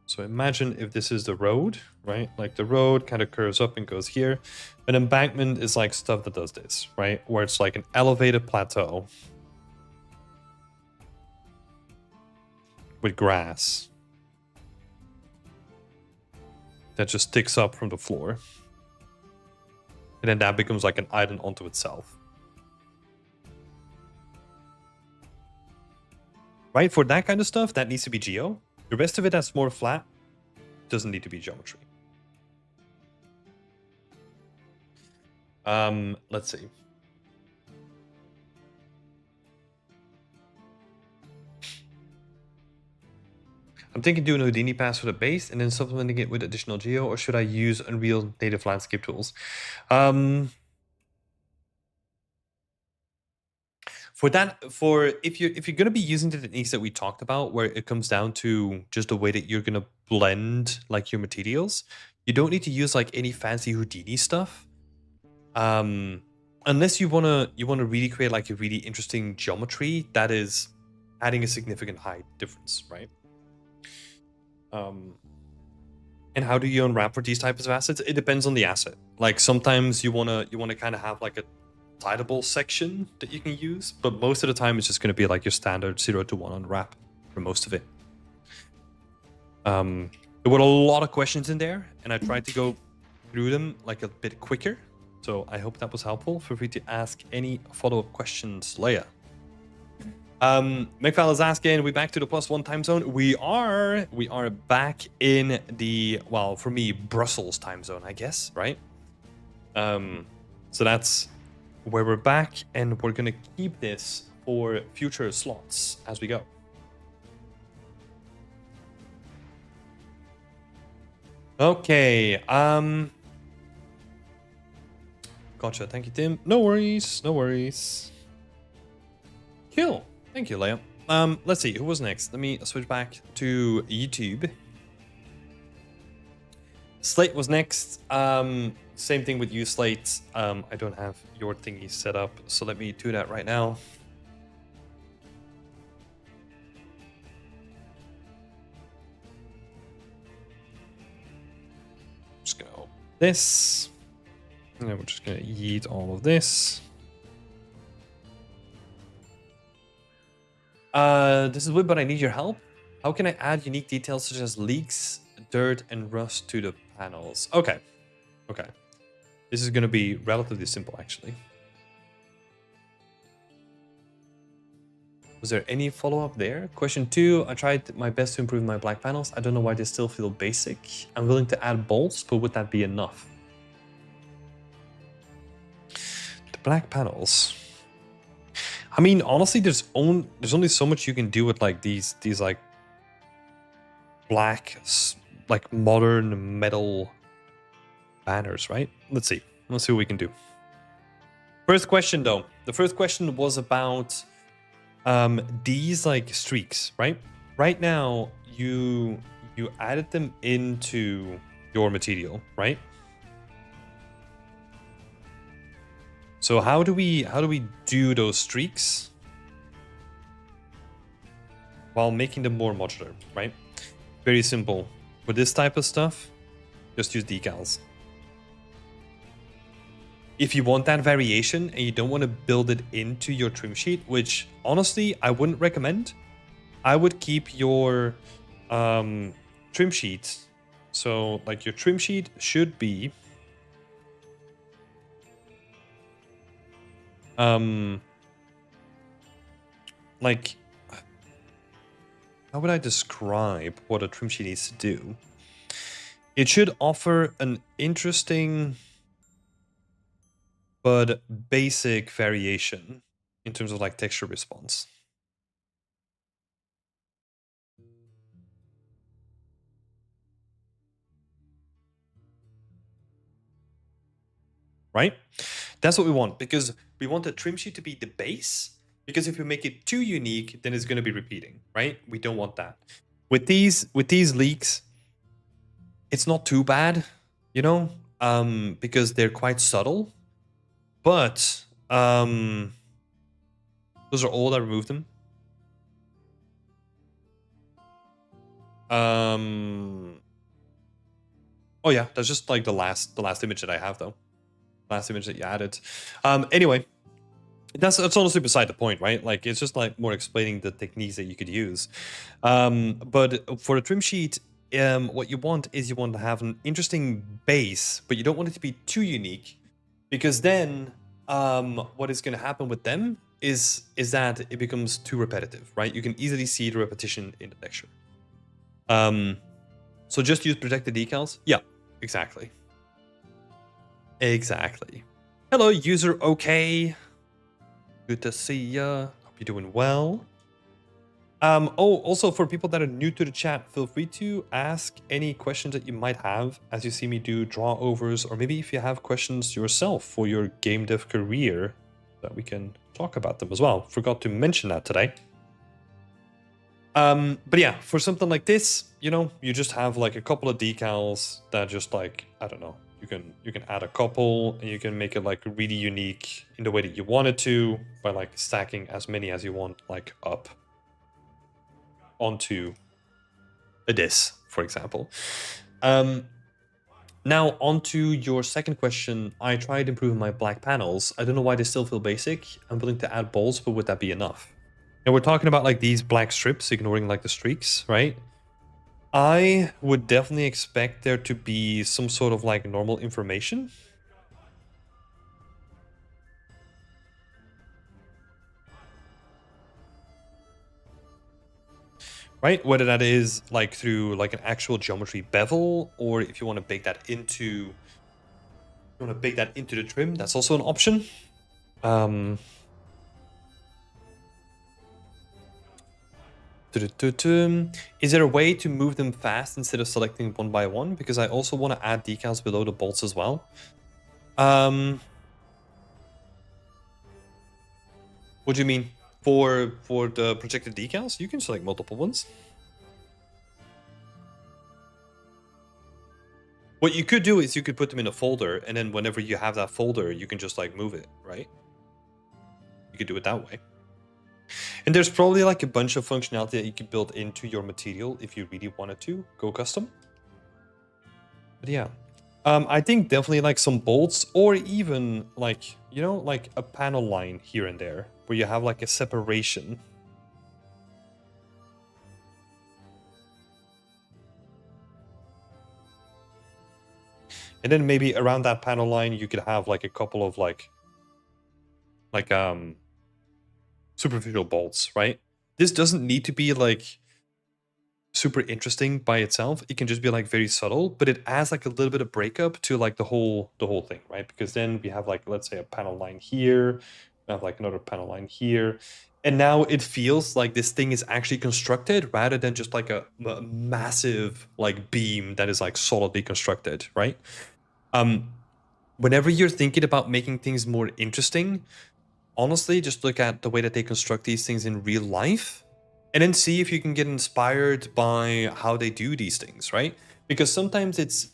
So imagine if this is the road, right? Like the road kind of curves up and goes here. An embankment is like stuff that does this, right? Where it's like an elevated plateau with grass that just sticks up from the floor. And then that becomes like an island onto itself. Right? For that kind of stuff, that needs to be geo. The rest of it that's more flat doesn't need to be geometry. Let's see. I'm thinking doing a Houdini pass for the base and then supplementing it with additional geo, or should I use Unreal native landscape tools? For if you're gonna be using the techniques that we talked about, where it comes down to just the way that you're gonna blend like your materials, you don't need to use like any fancy Houdini stuff. Unless you wanna really create like a really interesting geometry that is adding a significant height difference, right? And how do you unwrap for these types of assets? It depends on the asset. Like sometimes you wanna kind of have like a tidable section that you can use, but most of the time it's just going to be like your standard 0 to 1 unwrap for most of it. There were a lot of questions in there, and I tried to go through them like a bit quicker, so I hope that was helpful. Feel free to ask any follow-up questions, Leia. McFall is asking, we back to the +1 time zone? We are back in the, well, for me, Brussels time zone, I guess, right? So that's where we're back, and we're gonna keep this for future slots as we go. Okay, gotcha. Thank you, Tim. No worries, no worries. Cool. Thank you, Leia. Let's see, who was next? Let me switch back to YouTube. Slate was next. Same thing with you, Slate. I don't have your thingy set up, so let me do that right now. Just gonna open this, and then we're just gonna yeet all of this. This is weird, but I need your help. How can I add unique details such as leaks, dirt, and rust to the panels? Okay. This is going to be relatively simple, actually. Was there any follow-up there? Question 2. I tried my best to improve my black panels. I don't know why they still feel basic. I'm willing to add bolts, but would that be enough? The black panels. I mean, honestly, there's only so much you can do with like these like black, like modern metal banners, right? Let's see what we can do. First question though, the first question was about these like streaks, right? Right now you added them into your material, right? So how do we do those streaks while making them more modular, right? Very simple. For this type of stuff, just use decals. If you want that variation and you don't want to build it into your trim sheet, which honestly I wouldn't recommend, I would keep your trim sheet. So like your trim sheet should be like, how would I describe what a trim sheet needs to do? It should offer an interesting but basic variation in terms of like texture response. Right? That's what we want, because we want the trim sheet to be the base, because if we make it too unique, then it's going to be repeating, right? We don't want that. With these leaks, it's not too bad, you know, because they're quite subtle. But those are all I removed them. Oh yeah, that's just like the last image that I have though. Last image that you added. Anyway, that's honestly beside the point, right? Like it's just like more explaining the techniques that you could use. But for the trim sheet, what you want is you want to have an interesting base, but you don't want it to be too unique, because then what is going to happen with them is that it becomes too repetitive, right? You can easily see the repetition in the texture. So just use projected decals. Yeah, exactly. Exactly. Hello, user. Okay. Good to see ya. Hope you're doing well. Oh, also for people that are new to the chat, feel free to ask any questions that you might have as you see me do draw overs, or maybe if you have questions yourself for your game dev career, that we can talk about them as well. Forgot to mention that today. But yeah, for something like this, you know, you just have like a couple of decals that just like, I don't know, you can add a couple and you can make it like really unique in the way that you want it to, by like stacking as many as you want, like up onto a disk, for example. Now onto your second question. I tried improving my black panels. I don't know why they still feel basic. I'm willing to add bolts, but would that be enough? And we're talking about like these black strips, ignoring like the streaks, right? I would definitely expect there to be some sort of like normal information. Right? Whether that is like through like an actual geometry bevel, or if you want to bake that into the trim, that's also an option. Is there a way to move them fast instead of selecting one by one? Because I also want to add decals below the bolts as well. What do you mean? For the projected decals, you can select multiple ones. What you could do is you could put them in a folder, and then whenever you have that folder, you can just like move it, right? You could do it that way. And there's probably like a bunch of functionality that you could build into your material if you really wanted to go custom. But yeah, I think definitely like some bolts, or even like, you know, like a panel line here and there where you have like a separation. And then maybe around that panel line, you could have like a couple of like superficial bolts, right? This doesn't need to be like super interesting by itself. It can just be like very subtle, but it adds like a little bit of breakup to like the whole thing, right? Because then we have like, let's say a panel line here, we have like another panel line here, and now it feels like this thing is actually constructed rather than just like a massive like beam that is like solidly constructed, right? Whenever you're thinking about making things more interesting, honestly, just look at the way that they construct these things in real life. and then see if you can get inspired by how they do these things, right? Because sometimes it's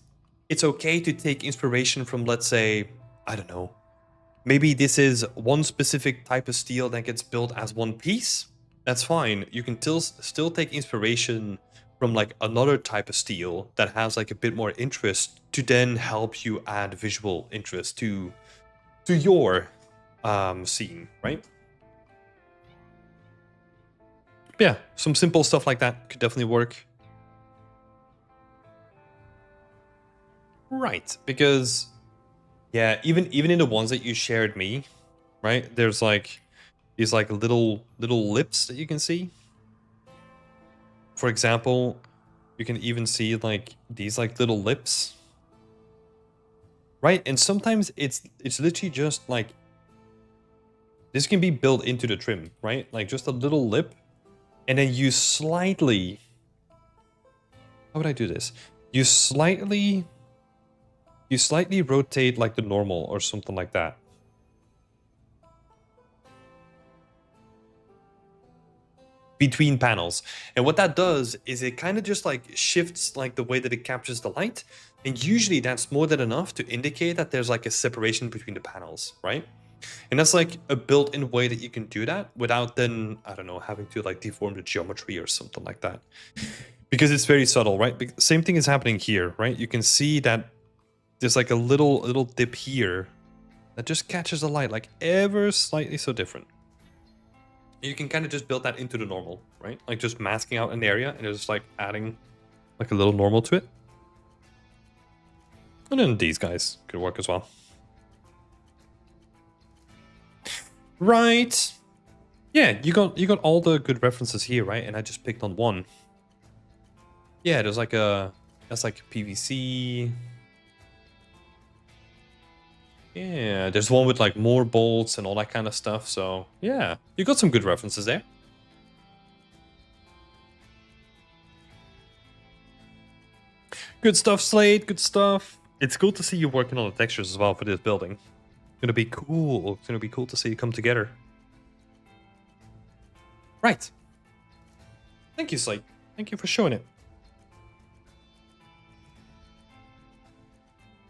okay to take inspiration from, let's say, I don't know, maybe this is one specific type of steel that gets built as one piece. That's fine. You can still take inspiration from like another type of steel that has like a bit more interest to then help you add visual interest to your scene, right? Yeah, some simple stuff like that could definitely work. Right, because yeah, even in the ones that you shared me, right? There's like these like little lips that you can see. For example, you can even see like these like little lips. Right? And sometimes it's literally just like this can be built into the trim, right? Like just a little lip, and then you slightly, how would I do this? You slightly rotate like the normal or something like that. Between panels. And what that does is it kind of just like shifts like the way that it captures the light. And usually that's more than enough to indicate that there's like a separation between the panels, right? And that's like a built-in way that you can do that without then, I don't know, having to like deform the geometry or something like that. Because it's very subtle, right? Same thing is happening here, right? You can see that there's like a little dip here that just catches the light like ever slightly so different. You can kind of just build that into the normal, right? Like just masking out an area and just like adding like a little normal to it. And then these guys could work as well. Right. Yeah, you got all the good references here, right? And I just picked on one. Yeah, there's like that's like PVC. Yeah, there's one with like more bolts and all that kind of stuff. So yeah, you got some good references there. Good stuff, Slade. Good stuff. It's cool to see you working on the textures as well for this building. It's gonna be cool. It's gonna be cool to see you come together. Right. Thank you, Slade. Thank you for showing it.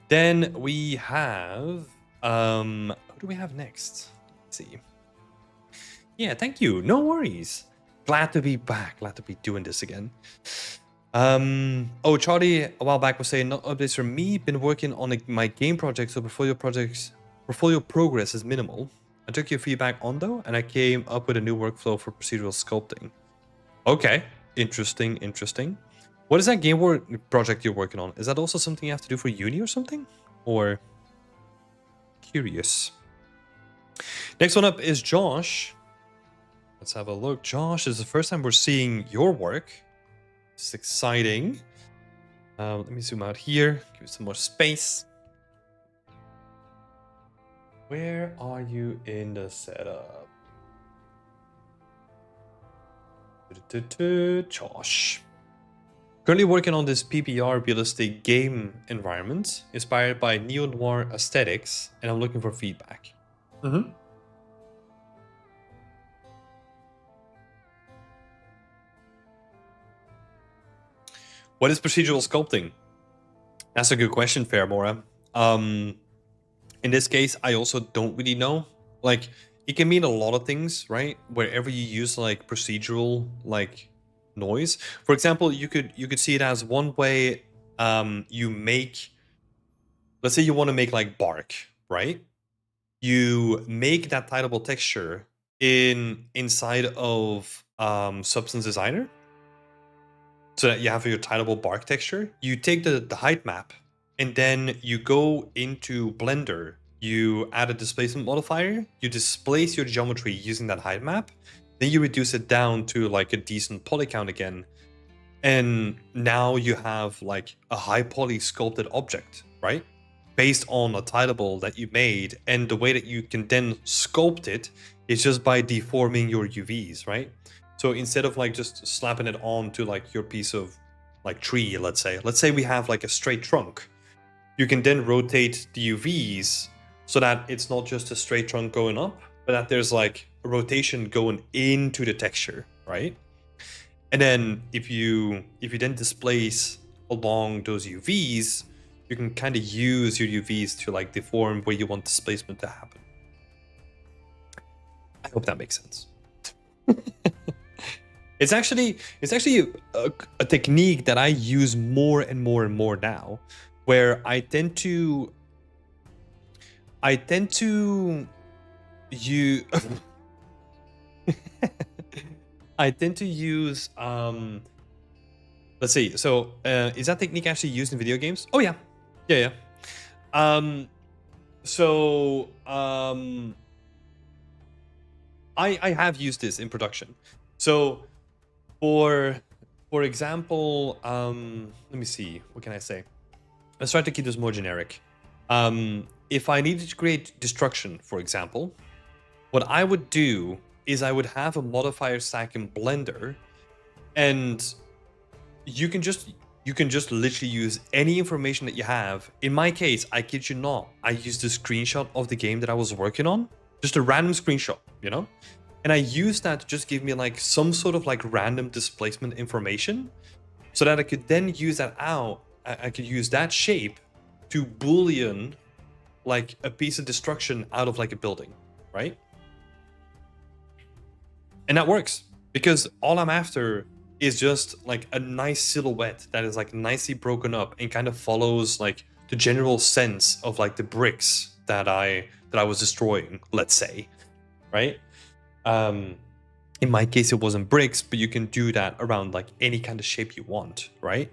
Then we have who do we have next? Let's see. Yeah, thank you. No worries. Glad to be back. Glad to be doing this again. Oh, Charlie a while back was saying, not updates from me. Been working on my game project, so portfolio progress is minimal. I took your feedback on though, and I came up with a new workflow for procedural sculpting. Okay, interesting. What is that game project you're working on? Is that also something you have to do for uni or something? Or curious. Next one up is Josh. Let's have a look. Josh, this is the first time we're seeing your work. It's exciting. Let me zoom out here. Give it some more space. Where are you in the setup? Josh. Currently working on this PBR realistic game environment inspired by neo-noir aesthetics, and I'm looking for feedback. What is procedural sculpting? That's a good question, Fairmora. In this case, I also don't really know. Like, it can mean a lot of things, right? Wherever you use like procedural like noise. For example, you could see it as one way you make, let's say you want to make like bark, right? You make that tileable texture inside of Substance Designer, so that you have your tileable bark texture. You take the height map, and then you go into Blender, you add a displacement modifier, you displace your geometry using that height map, then you reduce it down to like a decent poly count again, and now you have like a high poly sculpted object, right? Based on a tileable that you made, and the way that you can then sculpt it is just by deforming your UVs, right? So instead of like just slapping it on to like your piece of like tree, let's say we have like a straight trunk, you can then rotate the UVs so that it's not just a straight trunk going up, but that there's like a rotation going into the texture, right? And then if you then displace along those UVs, you can kind of use your UVs to like deform where you want displacement to happen. I hope that makes sense. It's actually a technique that I use more and more and more now, where I tend to use I tend to use let's see. So is that technique actually used in video games? Oh yeah. Yeah. I have used this in production. So for example, let me see, what can I say? Let's try to keep this more generic. If I needed to create destruction, for example, what I would do is I would have a modifier stack in Blender, and you can just literally use any information that you have. In my case, I kid you not, I used a screenshot of the game that I was working on, just a random screenshot, you know? And I used that to just give me like some sort of like random displacement information, so that I could then use that out. I could use that shape to boolean like a piece of destruction out of like a building, right? And that works because all I'm after is just like a nice silhouette that is like nicely broken up and kind of follows like the general sense of like the bricks that I was destroying, let's say, right? In my case, it wasn't bricks, but you can do that around like any kind of shape you want, right?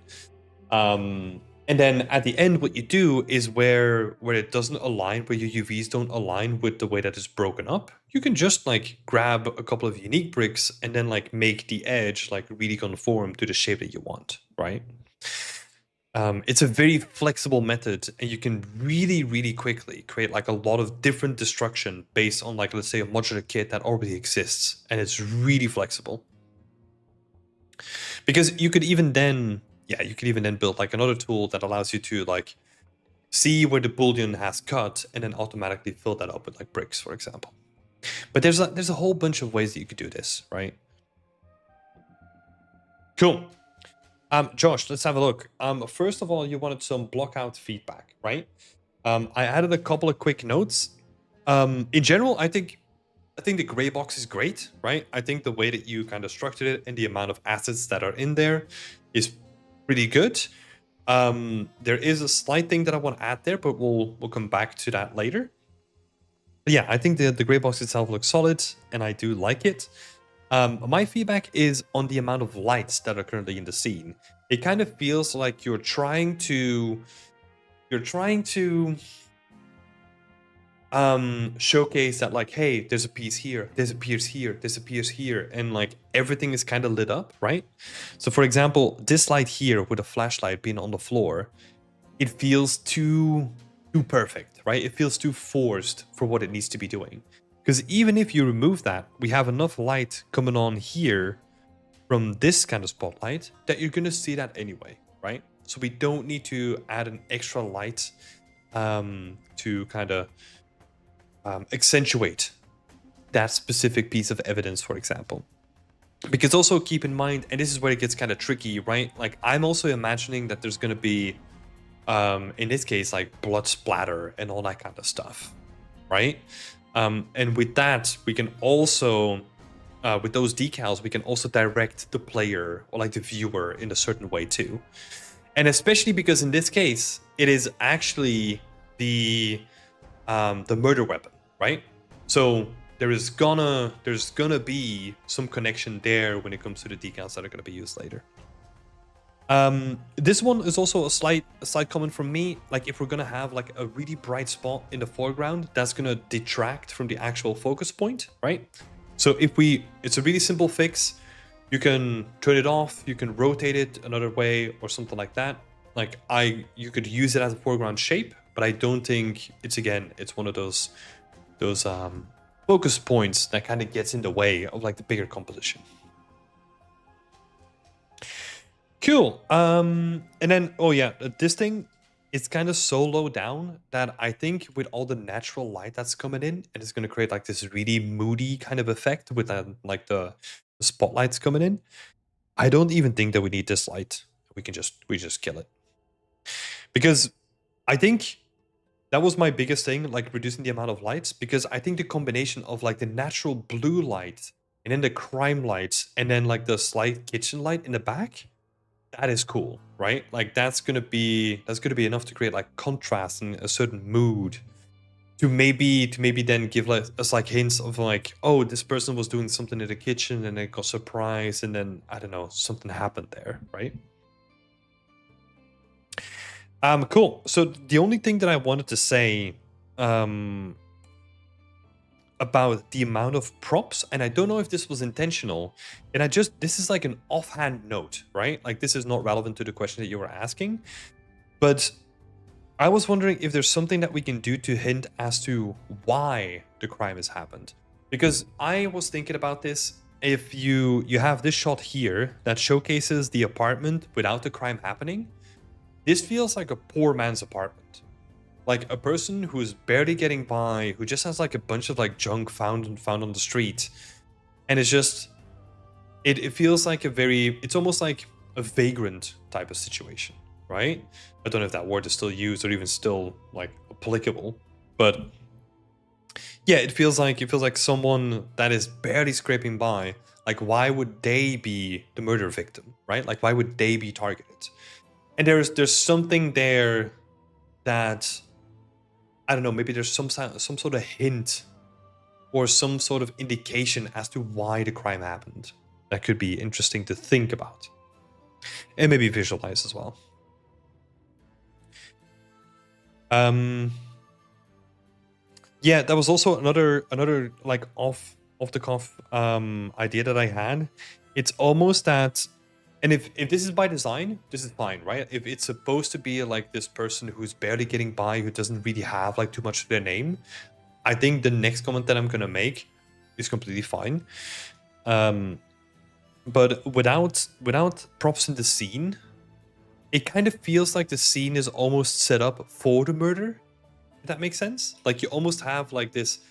And then at the end, what you do is where it doesn't align, where your UVs don't align with the way that it's broken up, you can just like grab a couple of unique bricks and then like make the edge like really conform to the shape that you want, right? It's a very flexible method, and you can really, really quickly create like a lot of different destruction based on like, let's say, a modular kit that already exists, and it's really flexible. Because you could even then, build like another tool that allows you to like see where the boolean has cut and then automatically fill that up with like bricks, for example. But there's a whole bunch of ways that you could do this, right? Cool. Josh, let's have a look. First of all, you wanted some blockout feedback, right? I added a couple of quick notes. In general, I think the gray box is great, right? I think the way that you kind of structured it and the amount of assets that are in there is pretty good. There is a slight thing that I want to add there, but we'll come back to that later. But yeah, I think the gray box itself looks solid, and I do like it. My feedback is on the amount of lights that are currently in the scene. It kind of feels like you're trying to showcase that like, hey, there's a piece here, there's a piece here, there's a piece here, and like everything is kind of lit up, right? So for example, this light here with a flashlight being on the floor, it feels too perfect, right? It feels too forced for what it needs to be doing. Because even if you remove that, we have enough light coming on here from this kind of spotlight that you're going to see that anyway, right? So we don't need to add an extra light to kind of accentuate that specific piece of evidence, for example. Because also keep in mind, and this is where it gets kind of tricky, right? Like I'm also imagining that there's going to be, in this case, like blood splatter and all that kind of stuff, right? And with that, we can also, with those decals, we can also direct the player or like the viewer in a certain way too. And especially because in this case, it is actually the murder weapon, right? So there's gonna be some connection there when it comes to the decals that are gonna be used later. This one is also a slight comment from me. Like if we're gonna have like a really bright spot in the foreground, that's gonna detract from the actual focus point, right? So it's a really simple fix. You can turn it off, you can rotate it another way or something like that. Like you could use it as a foreground shape, but I don't think it's one of those focus points that kind of gets in the way of like the bigger composition. Cool. And then, oh yeah, this thing is kind of so low down that I think with all the natural light that's coming in, and it's going to create like this really moody kind of effect with like the spotlights coming in. I don't even think that we need this light. We just kill it. Because I think that was my biggest thing, like reducing the amount of lights, because I think the combination of like the natural blue light and then the crime lights and then like the slight kitchen light in the back, that is cool, right? Like that's gonna be enough to create like contrast and a certain mood to maybe then give like us like hints of like, oh, this person was doing something in the kitchen and it got surprised and then I don't know, something happened there, right? Cool. So the only thing that I wanted to say about the amount of props, and I don't know if this was intentional, and this is like an offhand note, right? Like this is not relevant to the question that you were asking, but I was wondering if there's something that we can do to hint as to why the crime has happened. Because I was thinking about this. If you have this shot here that showcases the apartment without the crime happening, this feels like a poor man's apartment. Like a person who's barely getting by, who just has like a bunch of like junk found on the street. And it's just, it feels like it's almost like a vagrant type of situation, right? I don't know if that word is still used or even still like applicable, but yeah, it feels like someone that is barely scraping by. Like, why would they be the murder victim, right? Like, why would they be targeted? And there's something there that, I don't know, maybe there's some sort of hint or some sort of indication as to why the crime happened. That could be interesting to think about. And maybe visualize as well. Yeah, that was also another like off the cuff idea that I had. It's almost that, and if this is by design, this is fine, right? If it's supposed to be like this person who's barely getting by, who doesn't really have like too much of their name, I think the next comment that I'm gonna make is completely fine. But without props in the scene, it kind of feels like the scene is almost set up for the murder. If that makes sense? Like you almost have like this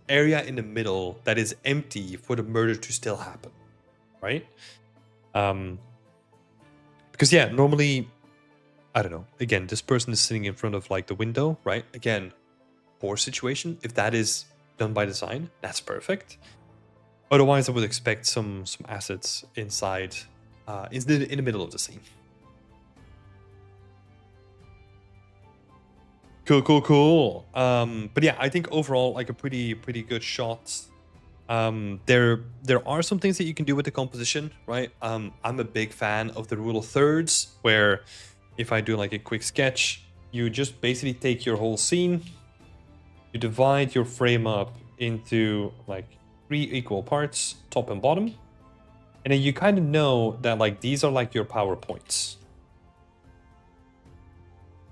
area in the middle that is empty for the murder to still happen, right? Because yeah, normally, I don't know. Again, this person is sitting in front of like the window, right? Again, poor situation. If that is done by design, that's perfect. Otherwise, I would expect some assets inside, in the middle of the scene. Cool. But yeah, I think overall, like a pretty good shot. There are some things that you can do with the composition, right? I'm a big fan of the rule of thirds, where if I do like a quick sketch, you just basically take your whole scene, you divide your frame up into like 3 equal parts, top and bottom, and then you kind of know that like these are like your PowerPoints.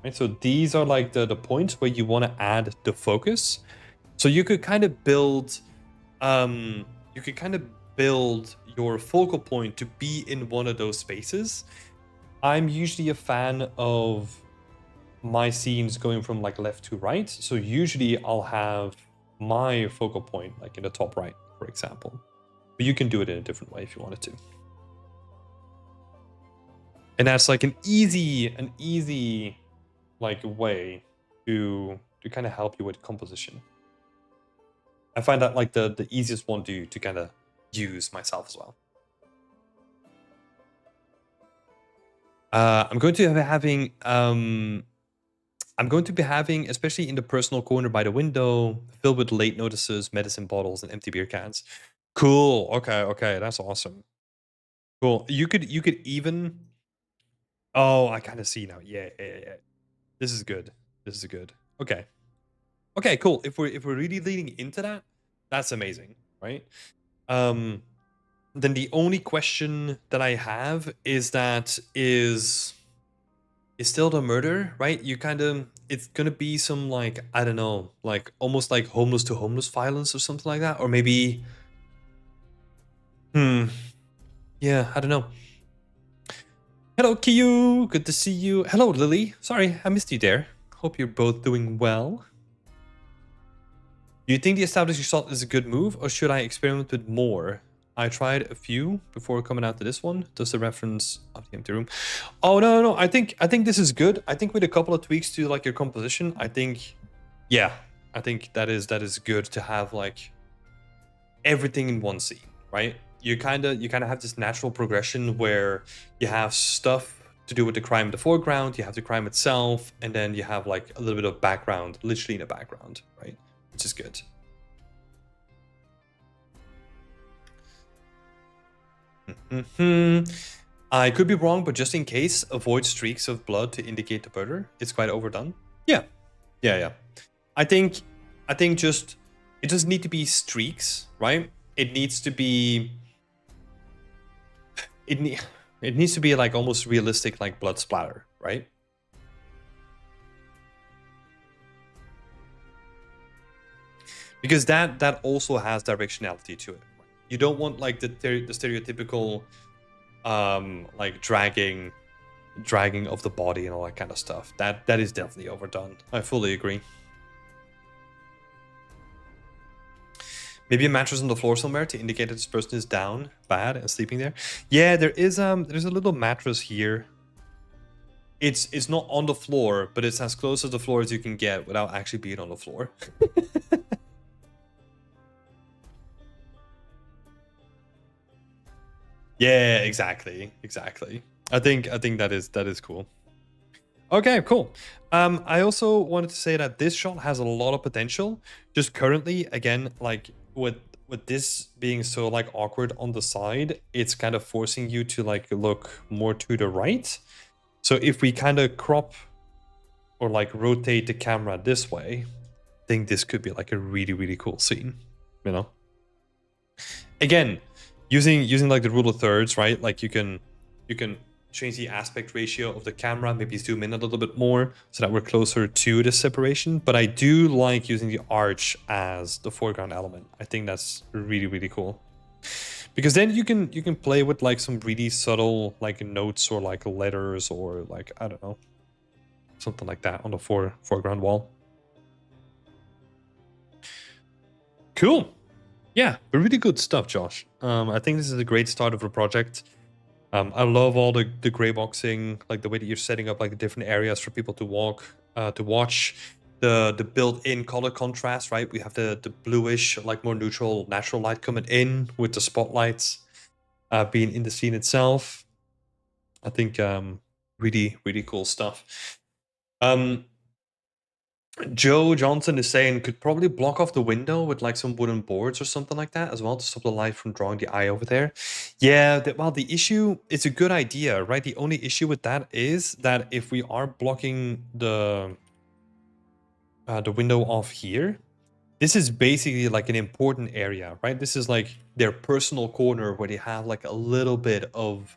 Right? So these are like the points where you want to add the focus. So you could kind of build your focal point to be in one of those spaces. I'm usually a fan of my scenes going from like left to right. So usually I'll have my focal point like in the top right, for example. But you can do it in a different way if you wanted to. And that's like an easy like way to kind of help you with composition. I find that like the easiest one to kind of use myself as well. I'm going to be having, especially in the personal corner by the window, filled with late notices, medicine bottles, and empty beer cans. Cool. Okay, that's awesome. Cool. You could even. Oh, I kind of see now. Yeah. This is good. Okay. Okay, cool. If we're really leaning into that, that's amazing, right? Then the only question that I have is still the murder, right? It's gonna be some like, I don't know, like almost like homeless to homeless violence or something like that, or maybe, yeah, I don't know. Hello, Kiyu. Good to see you. Hello, Lily. Sorry, I missed you there. Hope you're both doing well. Do you think the establishing shot is a good move, or should I experiment with more? I tried a few before coming out to this one. Does the reference of the empty room? Oh no. I think this is good. I think with a couple of tweaks to like your composition, I think that is good to have like everything in one scene, right? You kind of have this natural progression where you have stuff to do with the crime in the foreground, you have the crime itself, and then you have like a little bit of background, literally in the background, right? Which is good. I could be wrong, but just in case, avoid streaks of blood to indicate the murder. It's quite overdone. Yeah. I think just it doesn't need to be streaks, right? It needs to be it needs to be like almost realistic, like blood splatter, right? Because that also has directionality to it. You don't want like the stereotypical like dragging of the body and all that kind of stuff. That is definitely overdone. I fully agree. Maybe a mattress on the floor somewhere to indicate that this person is down bad and sleeping there. Yeah, there's a little mattress here. It's not on the floor, but it's as close to the floor as you can get without actually being on the floor. Yeah, exactly. I think that is cool. Okay, cool. I also wanted to say that this shot has a lot of potential. Just currently, again, like with this being so like awkward on the side, it's kind of forcing you to like look more to the right. So if we kind of crop or like rotate the camera this way, I think this could be like a really cool scene, you know? Again, using like the rule of thirds, right? Like you can change the aspect ratio of the camera, maybe zoom in a little bit more so that we're closer to the separation. But I do like using the arch as the foreground element. I think that's really cool. Because then you can play with like some really subtle like notes or like letters or like, I don't know, something like that on the foreground wall. Cool. Yeah, really good stuff, Josh. I think this is a great start of a project. I love all the gray boxing, like the way that you're setting up like the different areas for people to walk, to watch. The built-in color contrast, right? We have the bluish, like more neutral, natural light coming in with the spotlights being in the scene itself. I think really cool stuff. Joe Johnson is saying could probably block off the window with like some wooden boards or something like that as well to stop the light from drawing the eye over there. Yeah, well, the issue, it's a good idea, right? The only issue with that is that if we are blocking the window off here, this is basically like an important area, right? This is like their personal corner where they have like a little bit of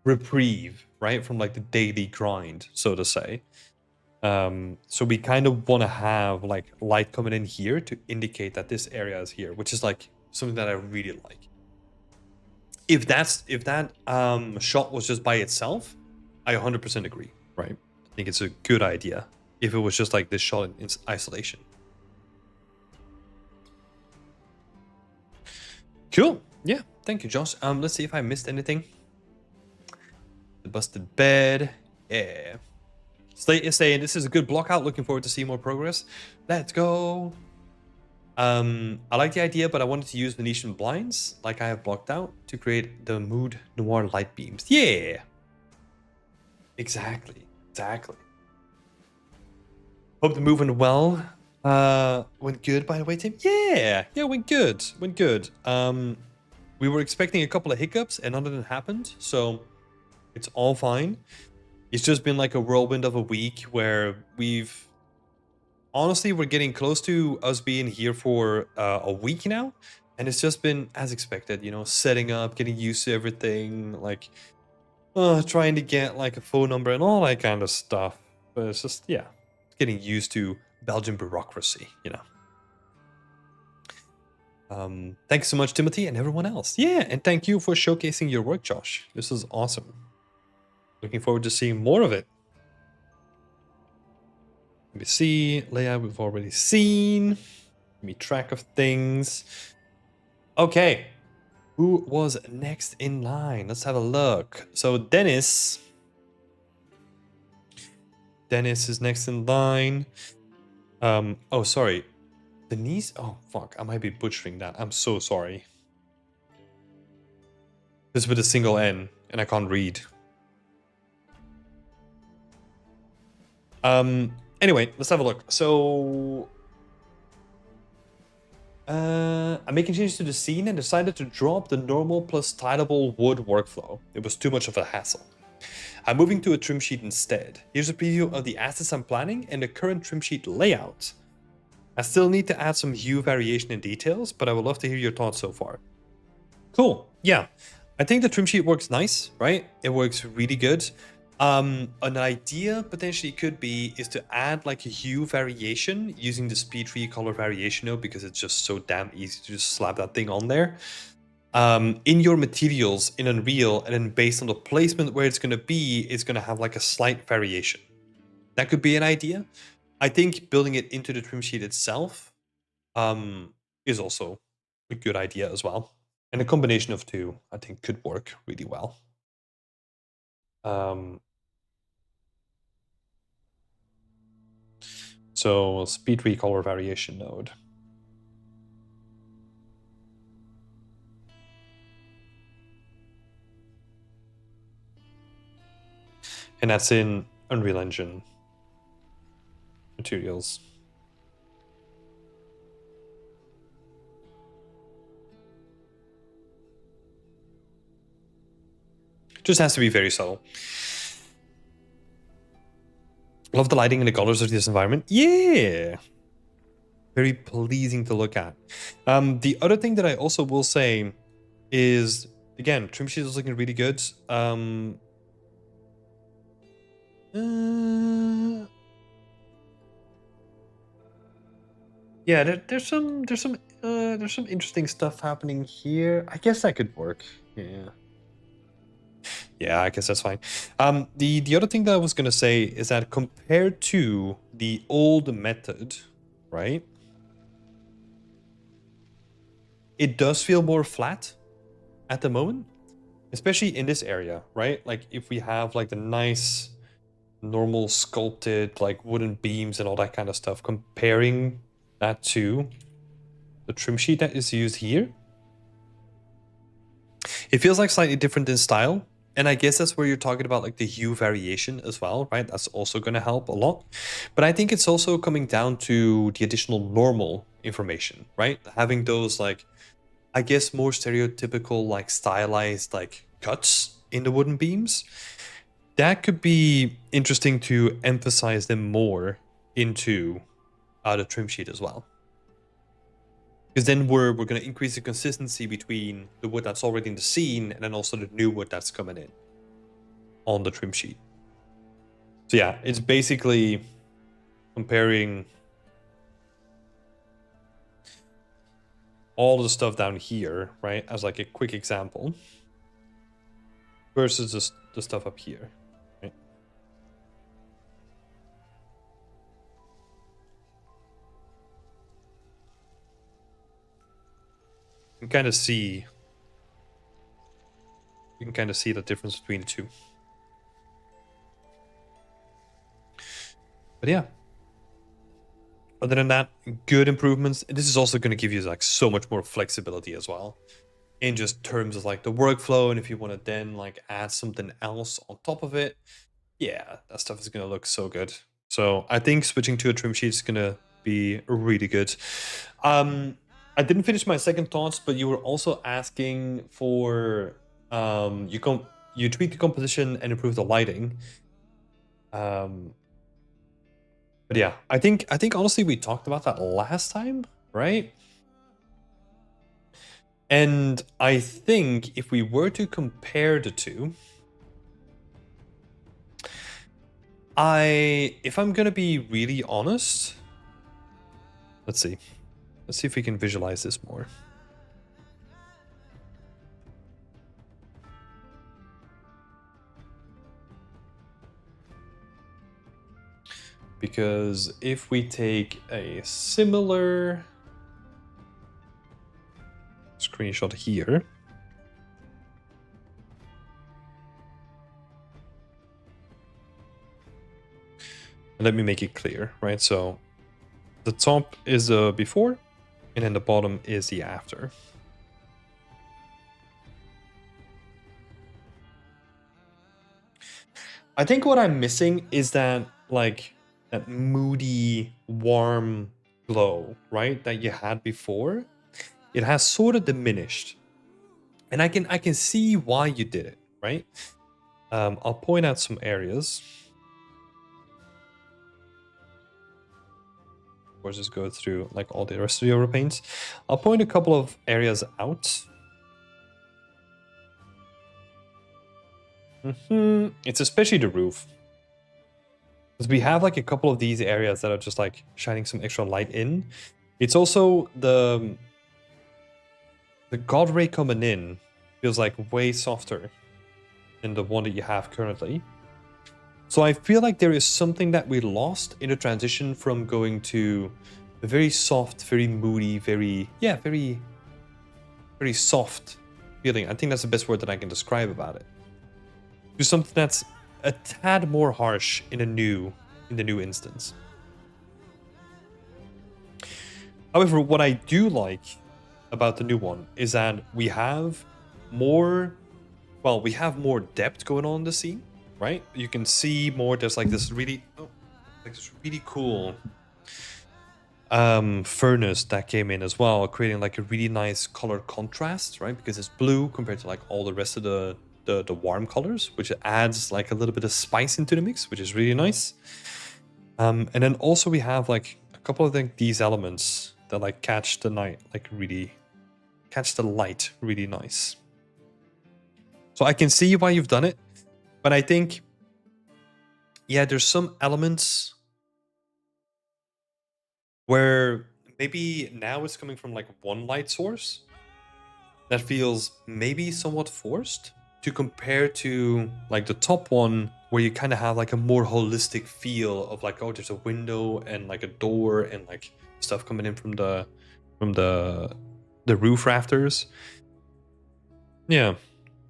reprieve, right? From like the daily grind, so to say. So we kind of want to have like light coming in here to indicate that this area is here, which is like something that I really like. If that shot was just by itself, I 100% agree, right? I think it's a good idea if it was just like this shot in isolation. Cool. Yeah, thank you, Josh. Let's see if I missed anything. The busted bed. Yeah. Slate is saying this is a good block out. Looking forward to see more progress. Let's go. I like the idea, but I wanted to use Venetian blinds, like I have blocked out, to create the mood noir light beams. Yeah. Exactly. Hope the move went well. Went good, by the way, Tim. Yeah, went good. We were expecting a couple of hiccups, and none of them happened, so it's all fine. It's just been like a whirlwind of a week where we're getting close to us being here for a week now, and it's just been as expected, setting up, getting used to everything, like trying to get like a phone number and all that kind of stuff. But it's just, getting used to Belgian bureaucracy, Thanks so much, Timothy, and everyone else. Yeah, and thank you for showcasing your work, Josh. This is awesome. Looking forward to seeing more of it. Let me see. Layout we've already seen. Give me track of things. Okay. Who was next in line? Let's have a look. So Dennis. Dennis is next in line. Oh, sorry. Denise? Oh, fuck. I might be butchering that. I'm so sorry. This is with a single N, and I can't read. Anyway, let's have a look. So... I'm making changes to the scene and decided to drop the normal plus tileable wood workflow. It was too much of a hassle. I'm moving to a trim sheet instead. Here's a preview of the assets I'm planning and the current trim sheet layout. I still need to add some hue variation and details, but I would love to hear your thoughts so far. Cool. Yeah, I think the trim sheet works nice, right? It works really good. An idea potentially could be is to add like a hue variation using the speed tree color variation node, because it's just so damn easy to just slap that thing on there. In your materials in Unreal, and then based on the placement where it's going to be, it's going to have like a slight variation. That could be an idea. I think building it into the trim sheet itself is also a good idea as well. And a combination of two, I think, could work really well. So speed recolor variation node. And that's in Unreal Engine materials. Just has to be very subtle. Love the lighting and the colors of this environment. Yeah. Very pleasing to look at. The other thing that I also will say is, again, trim sheet is looking really good. Yeah, there's some interesting stuff happening here. I guess that could work. Yeah. Yeah, I guess that's fine. The other thing that I was gonna say is that compared to the old method, right? It does feel more flat at the moment, especially in this area, right? Like if we have like the nice normal sculpted like wooden beams and all that kind of stuff, comparing that to the trim sheet that is used here, it feels like slightly different in style. And I guess that's where you're talking about like the hue variation as well, right? That's also going to help a lot. But I think it's also coming down to the additional normal information, right? Having those like, I guess, more stereotypical like stylized like cuts in the wooden beams. That could be interesting to emphasize them more into the trim sheet as well. Because then we're going to increase the consistency between the wood that's already in the scene and then also the new wood that's coming in on the trim sheet. So yeah, it's basically comparing all the stuff down here, right, as like a quick example, versus the stuff up here, right? You can kind of see the difference between the two. But yeah, other than that, good improvements. This is also going to give you like so much more flexibility as well in just terms of like the workflow. And if you want to then like add something else on top of it, yeah, that stuff is going to look so good. So I think switching to a trim sheet is going to be really good. I didn't finish my second thoughts, but you were also asking for you tweak the composition and improve the lighting. But yeah, I think honestly we talked about that last time, right? And I think if we were to compare the two, if I'm gonna be really honest, let's see if we can visualize this more. Because if we take a similar screenshot here, Let me make it clear, right? So the top is the before, and then the bottom is the after. I think what I'm missing is that, like, that moody, warm glow, right? That you had before. It has sort of diminished. And I can see why you did it, right? I'll point out some areas. Of course, just go through like all the rest of your paints. I'll point a couple of areas out. It's especially the roof. Because we have like a couple of these areas that are just like shining some extra light in. It's also the God Ray coming in feels like way softer than the one that you have currently. So I feel like there is something that we lost in the transition from going to a very soft, very moody, very soft feeling. I think that's the best word that I can describe about it. To something that's a tad more harsh in the new instance. However, what I do like about the new one is that we have more depth going on in the scene, right? You can see more. There's like this really cool furnace that came in as well, creating like a really nice color contrast, right? Because it's blue compared to like all the rest of the warm colors, which adds like a little bit of spice into the mix, which is really nice. And then also we have like a couple of these elements that like catch the light really nice. So I can see why you've done it, but I think, yeah, there's some elements where maybe now it's coming from like one light source that feels maybe somewhat forced to compare to like the top one, where you kind of have like a more holistic feel of like, oh, there's a window and like a door and like stuff coming in from the roof rafters. Yeah,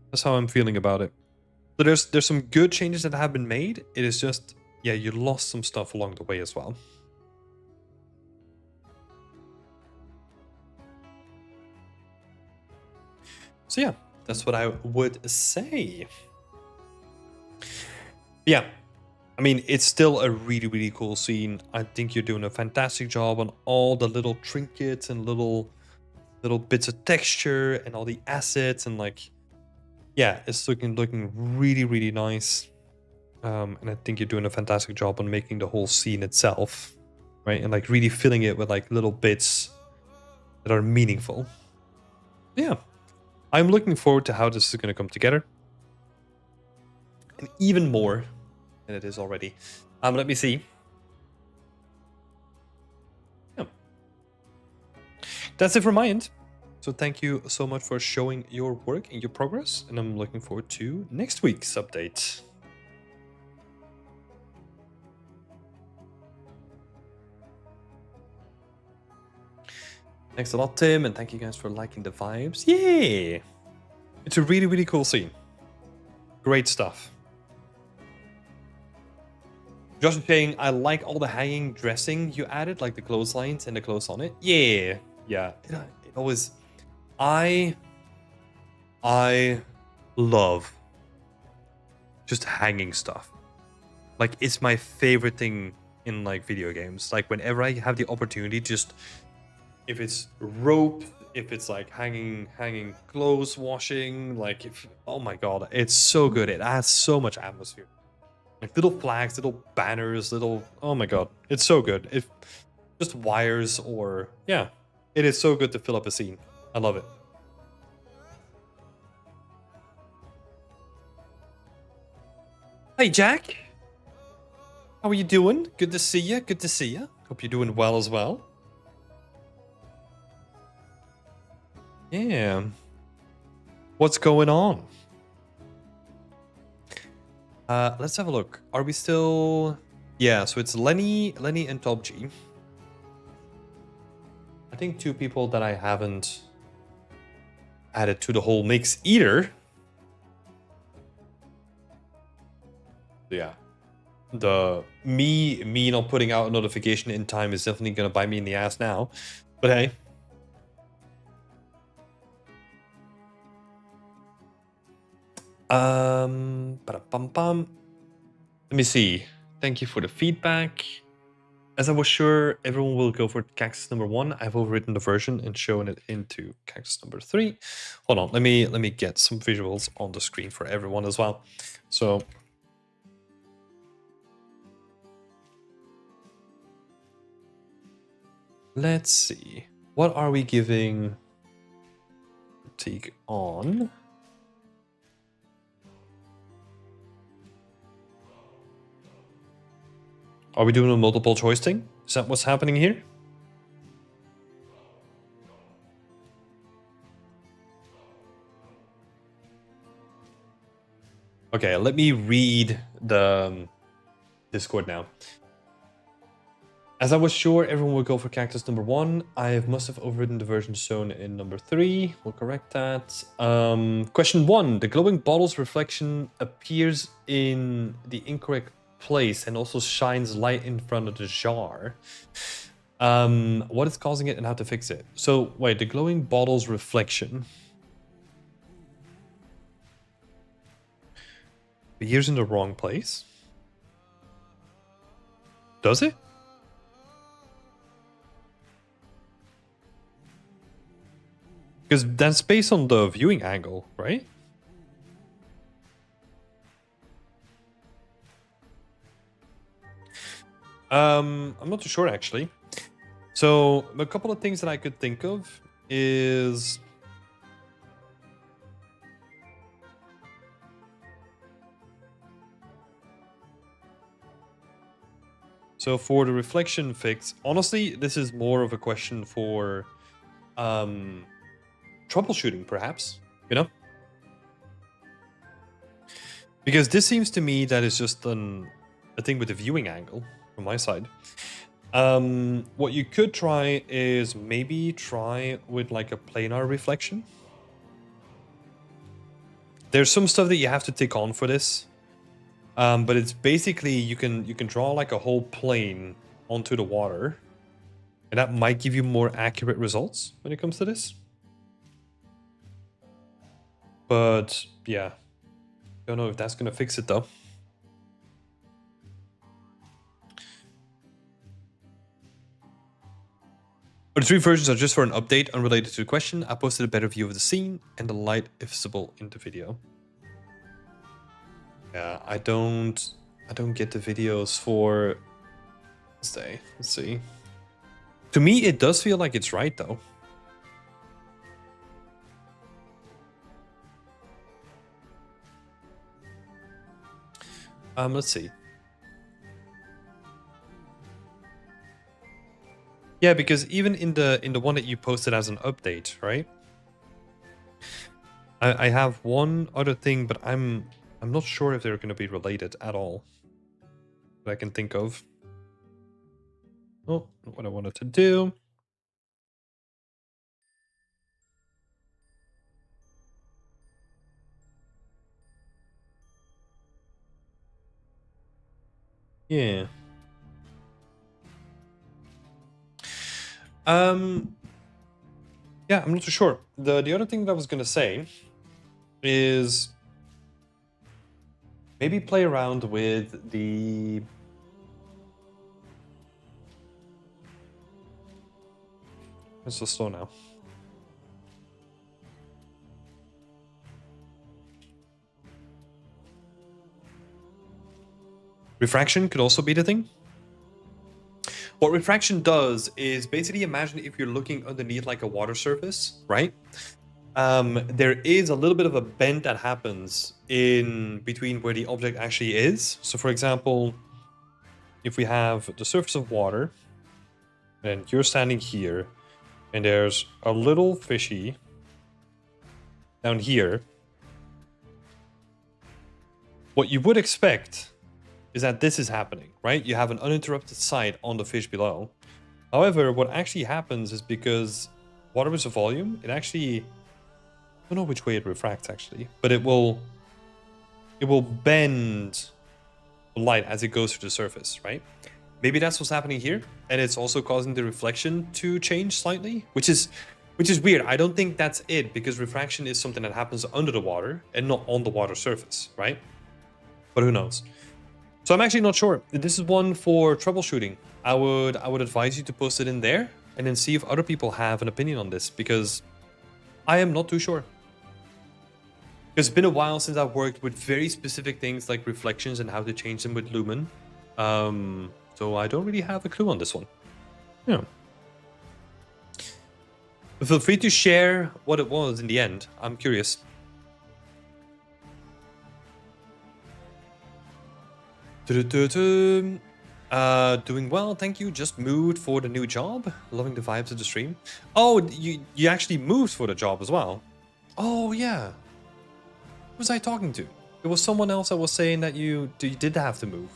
that's how I'm feeling about it. So there's some good changes that have been made. It is just, yeah, you lost some stuff along the way as well. So yeah, that's what I would say. Yeah, I mean, it's still a really, really cool scene. I think you're doing a fantastic job on all the little trinkets and little bits of texture and all the assets, and like, yeah, it's looking really, really nice. And I think you're doing a fantastic job on making the whole scene itself, right? And like really filling it with like little bits that are meaningful. Yeah, I'm looking forward to how this is going to come together. And even more than it is already. Let me see. Yeah. That's it from my end. So thank you so much for showing your work and your progress. And I'm looking forward to next week's update. Thanks a lot, Tim, and thank you guys for liking the vibes. Yay! It's a really, really cool scene. Great stuff. Josh is saying, I like all the hanging dressing you added, like the clotheslines and the clothes on it. Yeah, yeah. It always... I love just hanging stuff. Like, it's my favorite thing in, like, video games. Like, whenever I have the opportunity, just... If it's rope, if it's, like, hanging clothes washing, like, if... Oh my god, it's so good. It adds so much atmosphere. Like little flags, little banners, little... Oh my god, it's so good. If just wires or... Yeah, it is so good to fill up a scene. I love it. Hey, Jack. How are you doing? Good to see you. Good to see you. Hope you're doing well as well. Yeah. What's going on? Let's have a look. Are we still... Yeah, so it's Lenny and TopG. I think two people that I haven't added to the whole mix either. Yeah. me not putting out a notification in time is definitely gonna bite me in the ass now. But hey. Ba-da-bum-bum. Let me see. Thank you for the feedback. As I was sure everyone will go for Cactus number 1, I've overwritten the version and shown it into Cactus number 3. Hold on, let me get some visuals on the screen for everyone as well. So let's see. What are we giving Fatigue on? Are we doing a multiple choice thing? Is that what's happening here? Okay, let me read the Discord now. As I was sure everyone would go for Cactus number 1, I must have overridden the version shown in number 3. We'll correct that. Question 1. The glowing bottle's reflection appears in the incorrect place and also shines light in front of the jar. What is causing it and how to fix it? So, wait, the glowing bottle's reflection appears in the wrong place? Does it? Because that's based on the viewing angle, right? I'm not too sure actually. So a couple of things that I could think of is so for the reflection fix, honestly, this is more of a question for troubleshooting, perhaps, you know? Because this seems to me that is just a thing with the viewing angle from my side. What you could try is maybe try with like a planar reflection. There's some stuff that you have to tick on for this. But it's basically you can draw like a whole plane onto the water. And that might give you more accurate results when it comes to this. But yeah, don't know if that's gonna fix it though. But the 3 versions are just for an update unrelated to the question. I posted a better view of the scene and the light if visible in the video. Yeah, I don't get the videos for Wednesday. Let's see. To me, it does feel like it's right though. Let's see. Yeah, because even in the one that you posted as an update, right? I have one other thing, but I'm not sure if they're going to be related at all that I can think of. Oh, what I wanted to do. Yeah. Yeah, I'm not too sure. The other thing that I was gonna say is maybe play around with the it's so slow now. Refraction could also be the thing. What refraction does is basically imagine if you're looking underneath like a water surface, right? There is a little bit of a bend that happens in between where the object actually is. So for example, if we have the surface of water and you're standing here and there's a little fishy down here, what you would expect is that this is happening, right? You have an uninterrupted sight on the fish below. However, what actually happens is because water is a volume, it actually, I don't know which way it refracts actually, but it will bend light as it goes through the surface, right? Maybe that's what's happening here, and it's also causing the reflection to change slightly, which is weird. I don't think that's it, because refraction is something that happens under the water and not on the water surface, right? But who knows? So I'm actually not sure. This is one for troubleshooting. I would advise you to post it in there and then see if other people have an opinion on this, because I am not too sure. It's been a while since I've worked with very specific things like reflections and how to change them with Lumen. So I don't really have a clue on this one. Yeah. But feel free to share what it was in the end. I'm curious. Doing well, thank you. Just moved for the new job. Loving the vibes of the stream. Oh, you actually moved for the job as well. Oh yeah. Who was I talking to? It was someone else that was saying that you did have to move.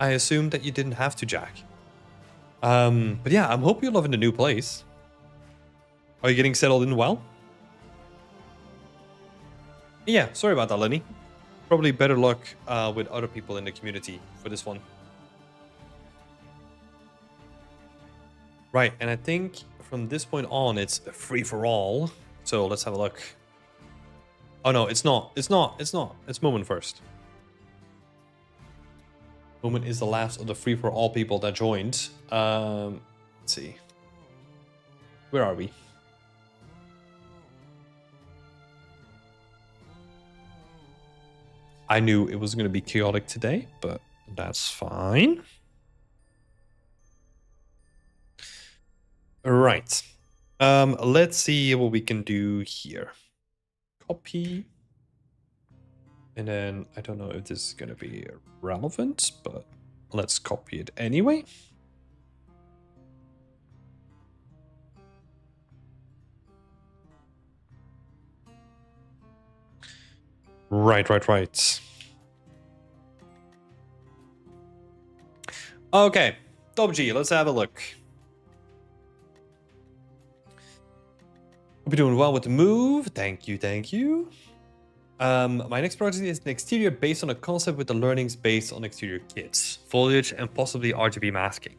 I assumed that you didn't have to, Jack. But yeah, I hope you're loving the new place. Are you getting settled in well? Yeah, sorry about that, Lenny. Probably better luck with other people in the community for this one. Right, and I think from this point on, it's a free-for-all. So let's have a look. Oh no, it's not. It's Moment first. Moment is the last of the free-for-all people that joined. Let's see. Where are we? I knew it was going to be chaotic today, but that's fine. All right. Let's see what we can do here. Copy. And then I don't know if this is going to be relevant, but let's copy it anyway. Right. Okay, Top G, let's have a look. Hope you're doing well with the move. Thank you. My next project is an exterior based on a concept with the learnings based on exterior kits, foliage, and possibly RGB masking.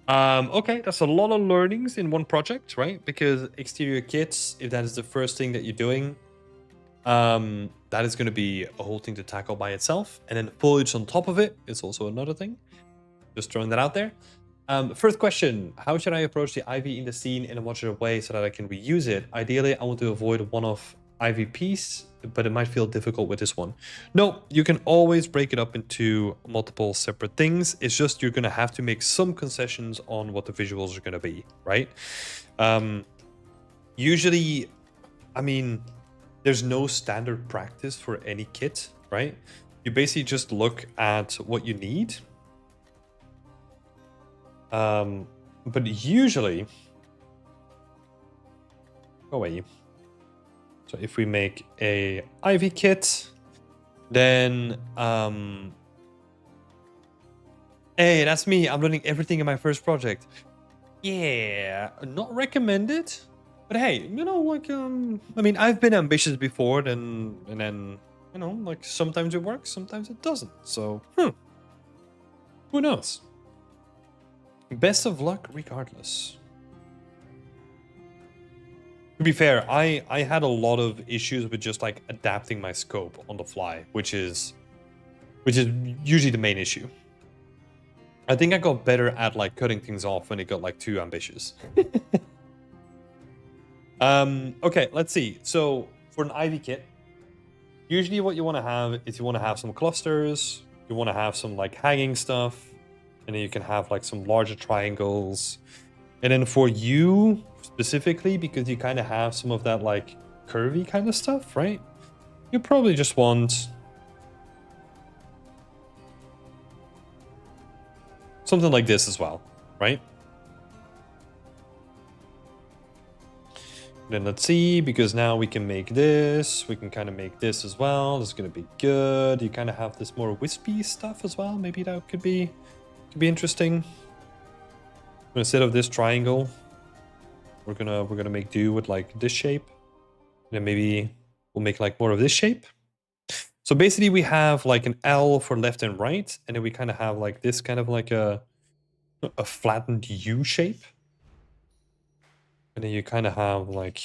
Okay, that's a lot of learnings in one project, right? Because exterior kits, if that is the first thing that you're doing, that is going to be a whole thing to tackle by itself. And then foliage on top of it is also another thing. Just throwing that out there. First question, how should I approach the IV in the scene in a modular way so that I can reuse it? Ideally, I want to avoid one-off IV piece, but it might feel difficult with this one. No, you can always break it up into multiple separate things. It's just you're going to have to make some concessions on what the visuals are going to be, right? Usually, I mean, there's no standard practice for any kit, right? You basically just look at what you need. But usually, go away. So if we make a IV kit, then, hey, that's me. I'm learning everything in my first project. Yeah, not recommended. But hey, you know, like, I mean, I've been ambitious before, and then, you know, like sometimes it works, sometimes it doesn't. So, who knows? Best of luck regardless. To be fair, I had a lot of issues with just like adapting my scope on the fly, which is usually the main issue. I think I got better at like cutting things off when it got like too ambitious. Okay, let's see. So for an IV kit, usually what you want to have is you want to have some clusters, you want to have some like hanging stuff, and then you can have like some larger triangles. And then for you specifically, because you kind of have some of that like curvy kind of stuff, right? You probably just want something like this as well, right? Then let's see, because now we can make this, we can kind of make this as well. This is going to be good. You kind of have this more wispy stuff as well. Maybe that could be interesting. Instead of this triangle, we're gonna make do with like this shape. And then maybe we'll make like more of this shape. So basically we have like an L for left and right, and then we kind of have like this kind of like a flattened U shape. And then you kind of have like,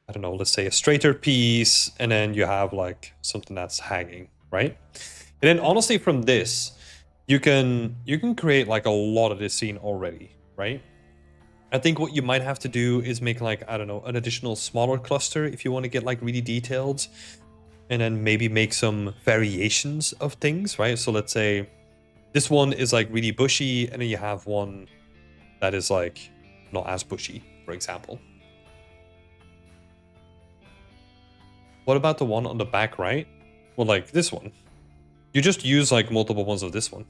I don't know, let's say a straighter piece, and then you have like something that's hanging, right? And then honestly from this, you can create like a lot of this scene already, right? I think what you might have to do is make like, I don't know, an additional smaller cluster if you want to get like really detailed, and then maybe make some variations of things, right? So let's say this one is like really bushy, and then you have one that is like not as bushy, for example. What about the one on the back right? Well, like this one. You just use like multiple ones of this one.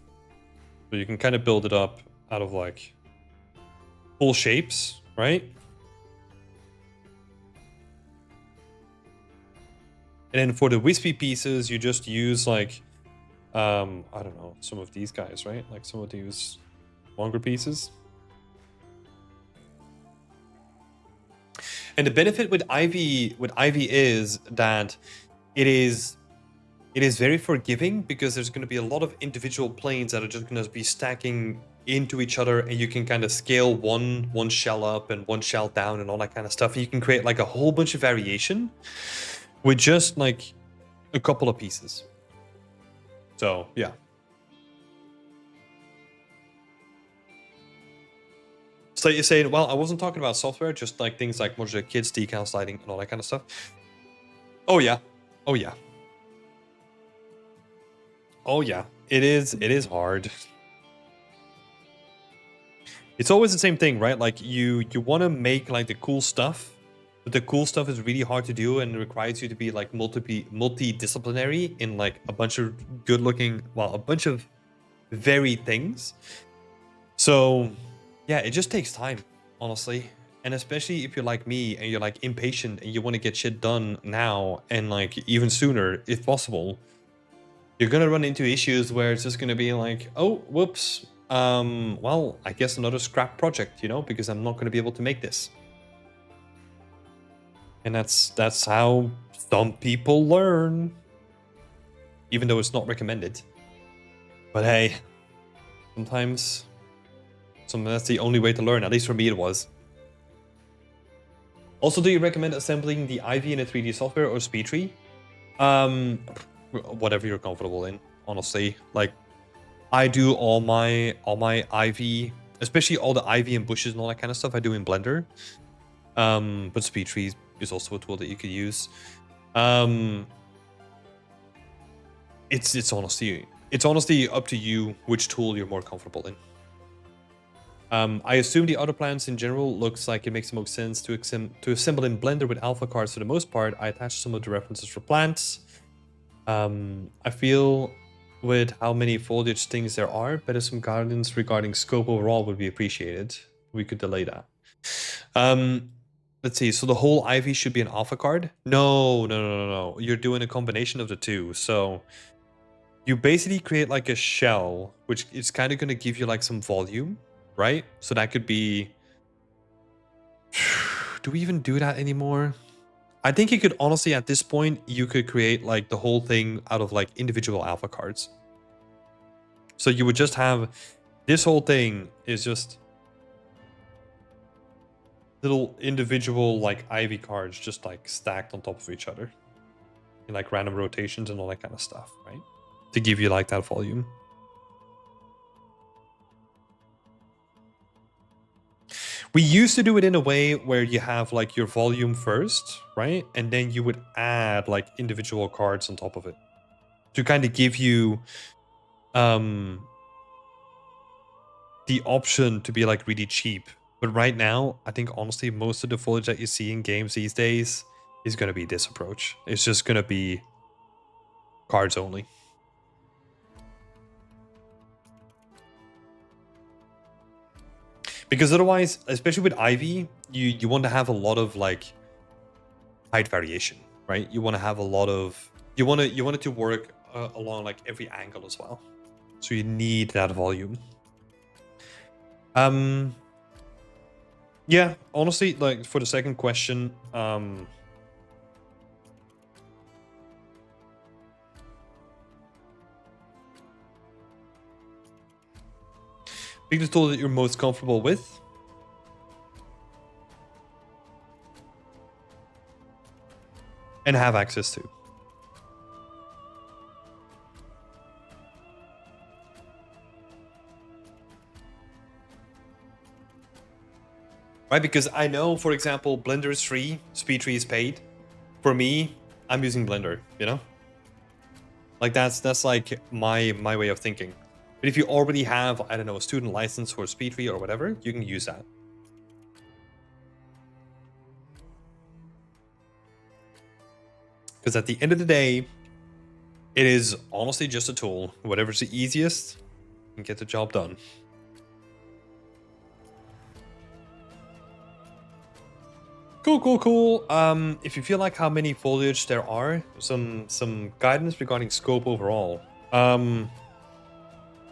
So you can kind of build it up out of like full shapes, right? And then for the wispy pieces, you just use like, I don't know, some of these guys, right? Like some of these longer pieces. And the benefit with Ivy is that it is very forgiving, because there's going to be a lot of individual planes that are just going to be stacking into each other, and you can kind of scale one shell up and one shell down and all that kind of stuff. And you can create like a whole bunch of variation with just like a couple of pieces. So yeah. So you're saying, well, I wasn't talking about software, just like things like modular kits, decal sliding, and all that kind of stuff. Oh yeah. Oh yeah. Oh yeah. It is hard. It's always the same thing, right? Like you want to make like the cool stuff, but the cool stuff is really hard to do and requires you to be like multidisciplinary in like a bunch of a bunch of varied things. So yeah, it just takes time, honestly. And especially if you're like me and you're like impatient and you want to get shit done now and like even sooner if possible, you're gonna run into issues where it's just gonna be like, oh, whoops. Well, I guess another scrap project, you know, because I'm not gonna be able to make this. And that's how some people learn, even though it's not recommended. But hey, sometimes that's the only way to learn. At least for me, it was. Also, do you recommend assembling the Ivy in a 3D software or SpeedTree? Whatever you're comfortable in, honestly. Like, I do all my Ivy, especially all the Ivy and bushes and all that kind of stuff, I do in Blender. But SpeedTree is also a tool that you could use. It's honestly up to you which tool you're more comfortable in. I assume the other plans in general looks like it makes the most sense to assemble in Blender with alpha cards for the most part. I attached some of the references for plants. I feel with how many foliage things there are, better some guidance regarding scope overall would be appreciated. We could delay that. Let's see. So the whole Ivy should be an alpha card? No. You're doing a combination of the two. So you basically create like a shell, which is kind of going to give you like some volume, right? So that could be... Do we even do that anymore? I think you could honestly, at this point, you could create like the whole thing out of like individual alpha cards. So you would just have this whole thing is just little individual like Ivy cards just like stacked on top of each other in like random rotations and all that kind of stuff, right? To give you like that volume. We used to do it in a way where you have like your volume first, right? And then you would add like individual cards on top of it to kind of give you the option to be like really cheap. But right now, I think honestly, most of the foliage that you see in games these days is going to be this approach. It's just going to be cards only. Because otherwise, especially with Ivy, you want to have a lot of like height variation, right? You want to have a lot of you want it to work along like every angle as well. So you need that volume. Yeah, honestly, like for the second question, Pick the tool that you're most comfortable with. And have access to. Right, because I know, for example, Blender is free, SpeedTree is paid. For me, I'm using Blender, you know? Like that's like my way of thinking. But if you already have, I don't know, a student license for SpeedTree or whatever, you can use that. Because at the end of the day, it is honestly just a tool. Whatever's the easiest, and get the job done. Cool. If you feel like how many foliage there are, some guidance regarding scope overall.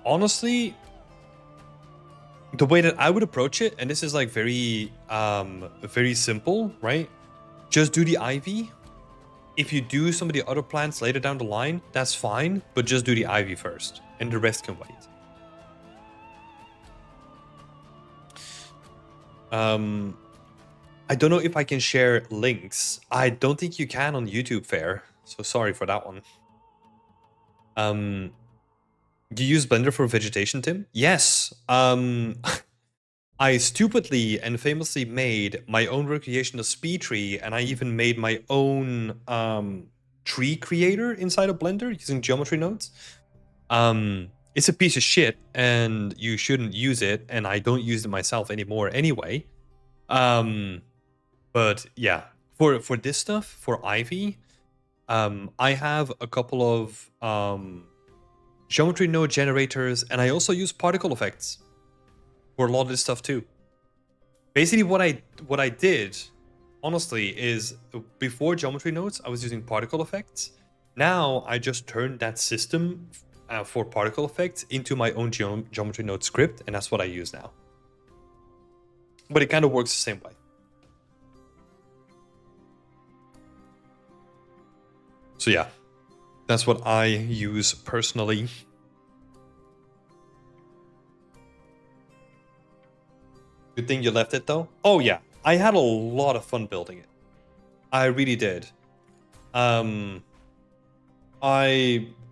Honestly, the way that I would approach it, and this is like very simple, right? Just do the ivy. If you do some of the other plants later down the line, that's fine, but just do the ivy first, and the rest can wait. I don't know if I can share links. I don't think you can on YouTube Fair, so sorry for that one. Do you use Blender for vegetation, Tim? Yes. I stupidly and famously made my own recreation of SpeedTree, and I even made my own tree creator inside of Blender using geometry nodes. It's a piece of shit, and you shouldn't use it, and I don't use it myself anymore anyway. But yeah, for this stuff, for Ivy, I have a couple of geometry node generators, and I also use particle effects for a lot of this stuff too. Basically, what I did, honestly, is before geometry nodes, I was using particle effects. Now I just turned that system for particle effects into my own geometry node script, and that's what I use now. But it kind of works the same way. So yeah, that's what I use personally. Good thing you left it though. Oh yeah, I had a lot of fun building it. I really did. I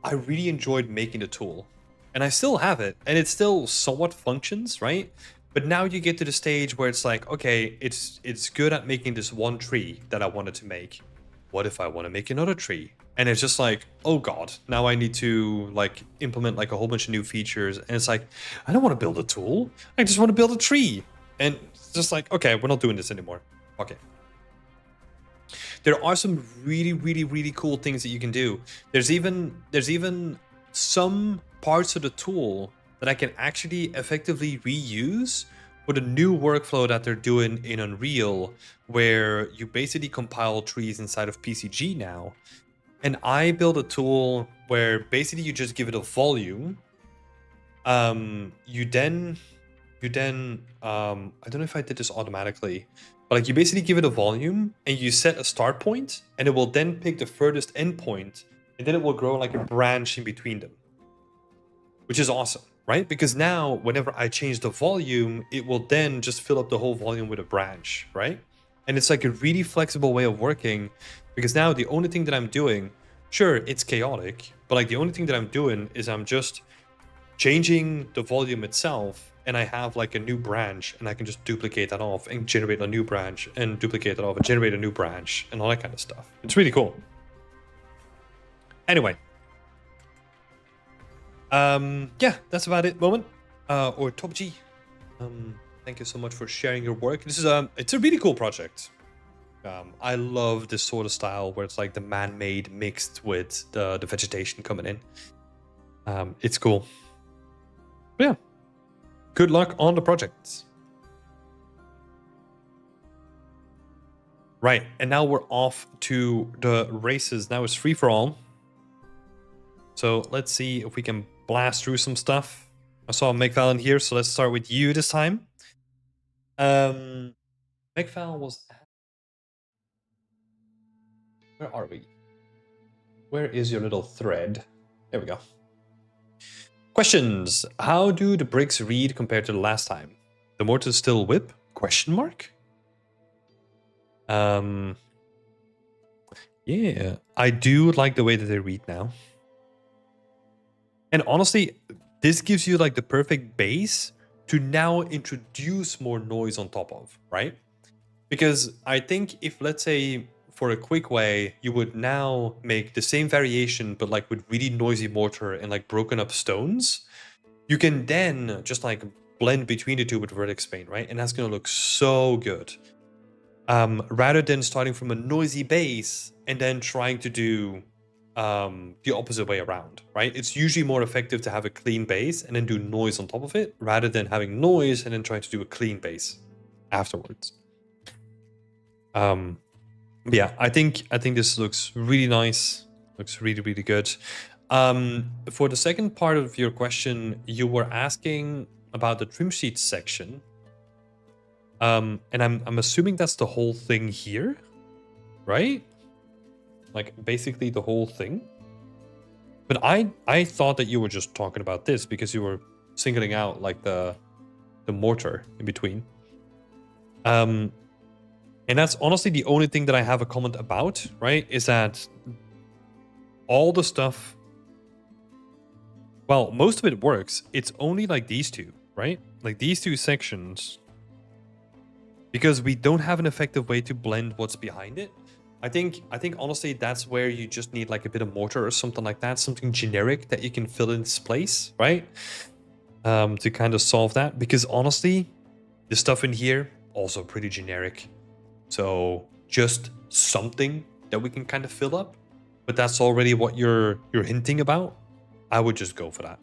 really enjoyed making the tool, and I still have it, and it still somewhat functions, right? But now you get to the stage where it's like, okay, it's good at making this one tree that I wanted to make. What if I want to make another tree? And it's just like, oh god, now I need to like implement like a whole bunch of new features, and it's like, I don't want to build a tool, I just want to build a tree. And it's just like, okay, we're not doing this anymore. Okay. There are some really cool things that you can do. There's even some parts of the tool that I can actually effectively reuse with a new workflow that they're doing in Unreal, where you basically compile trees inside of PCG now. And I built a tool where basically you just give it a volume. You then I don't know if I did this automatically, but like you basically give it a volume and you set a start point, and it will then pick the furthest end point, and then it will grow like a branch in between them, which is awesome, right? Because now whenever I change the volume, it will then just fill up the whole volume with a branch, right? And it's like a really flexible way of working, because now the only thing that I'm doing, sure, it's chaotic, but like the only thing that I'm doing is I'm just changing the volume itself, and I have like a new branch, and I can just duplicate that off and generate a new branch and duplicate that off and generate a new branch and all that kind of stuff. It's really cool. Anyway. Yeah, that's about it, Moment. Or Top G. Thank you so much for sharing your work. This is it's a really cool project. I love this sort of style where it's like the man-made mixed with the vegetation coming in. It's cool. But yeah. Good luck on the projects. Right, and now we're off to the races. Now it's free for all. So let's see if we can blast through some stuff. I saw McFall in here, so let's start with you this time. McFall was... Where are we? Where is your little thread? There we go. Questions. How do the bricks read compared to the last time? The mortar still whip? Question mark? Yeah, I do like the way that they read now. And honestly, this gives you like the perfect base to now introduce more noise on top of, right? Because I think if, let's say, for a quick way, you would now make the same variation, but like with really noisy mortar and like broken up stones, you can then just like blend between the two with vertex paint, right? And that's gonna look so good. Rather than starting from a noisy base and then trying to do the opposite way around, right? It's usually more effective to have a clean base and then do noise on top of it, rather than having noise and then trying to do a clean base afterwards. Yeah, I think this looks really nice. Looks really, really good. For the second part of your question, you were asking about the trim sheet section. And I'm assuming that's the whole thing here, right? Like basically the whole thing. But I thought that you were just talking about this because you were singling out like the mortar in between. And that's honestly the only thing that I have a comment about, right? Is that all the stuff, well, most of it works. It's only like these two, right? Like these two sections, because we don't have an effective way to blend what's behind it. I think honestly that's where you just need like a bit of mortar or something like that, something generic that you can fill in its place, right? To kind of solve that, because honestly, the stuff in here also pretty generic. So just something that we can kind of fill up, but that's already what you're hinting about. I would just go for that.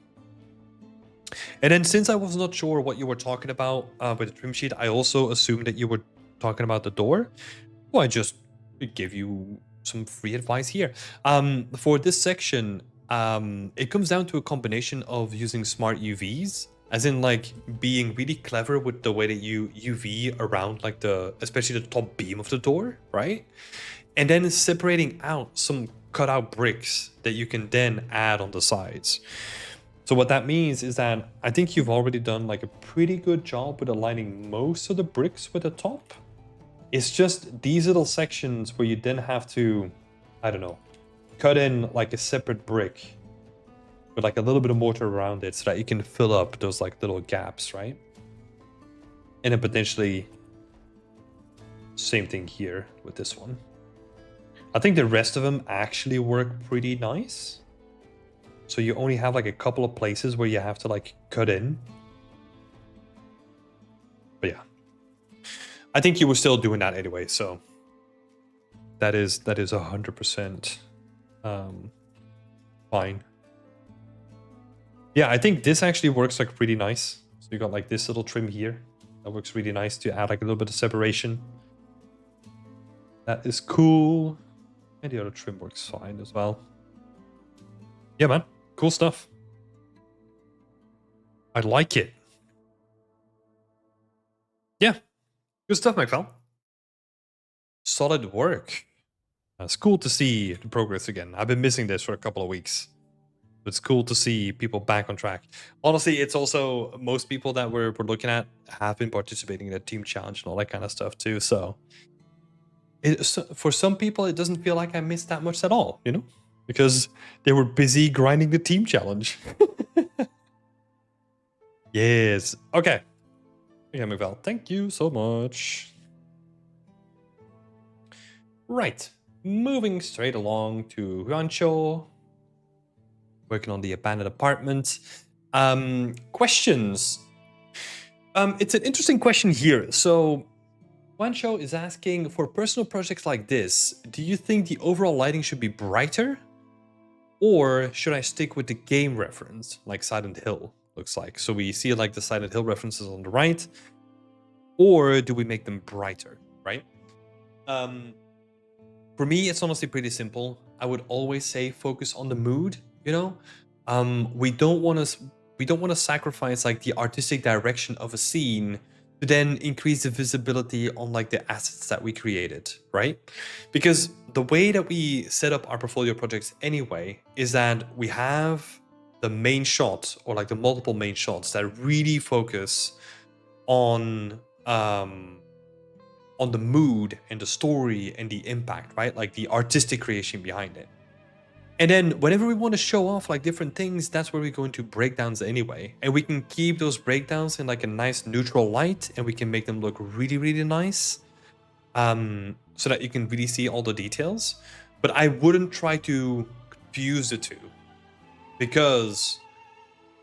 And then since I was not sure what you were talking about with the trim sheet, I also assumed that you were talking about the door. Well, I just give you some free advice here. For this section, it comes down to a combination of using smart UVs, as in like being really clever with the way that you UV around like especially the top beam of the door, right? And then separating out some cutout bricks that you can then add on the sides. So what that means is that I think you've already done like a pretty good job with aligning most of the bricks with the top. It's just these little sections where you then have to, I don't know, cut in like a separate brick with like a little bit of mortar around it so that you can fill up those like little gaps, right? And then potentially same thing here with this one. I think the rest of them actually work pretty nice. So you only have like a couple of places where you have to like cut in. But yeah, I think you were still doing that anyway. So that is 100% fine. Yeah, I think this actually works like pretty nice. So you got like this little trim here. That works really nice to add like a little bit of separation. That is cool. And the other trim works fine as well. Yeah, man. Cool stuff. I like it. Yeah. Good stuff, McFell. Solid work. It's cool to see the progress again. I've been missing this for a couple of weeks. But it's cool to see people back on track. Honestly, it's also most people that we're looking at have been participating in a team challenge and all that kind of stuff too. So for some people, it doesn't feel like I missed that much at all, you know? Because they were busy grinding the team challenge. Yes. Okay. Yeah, Miguel, thank you so much. Right. Moving straight along to Rancho. Working on the abandoned apartment. Questions. It's an interesting question here. So Rancho is asking, for personal projects like this, do you think the overall lighting should be brighter? Or should I stick with the game reference, like Silent Hill looks like? So we see like the Silent Hill references on the right. Or do we make them brighter, right? For me, it's honestly pretty simple. I would always say focus on the mood, you know? We don't want to sacrifice like the artistic direction of a scene to then increase the visibility on like the assets that we created, right? Because the way that we set up our portfolio projects anyway is that we have the main shot or like the multiple main shots that really focus on the mood and the story and the impact, right? Like the artistic creation behind it. And then whenever we want to show off like different things, that's where we go into breakdowns anyway. And we can keep those breakdowns in like a nice neutral light, and we can make them look really, really nice. So that you can really see all the details. But I wouldn't try to confuse the two, because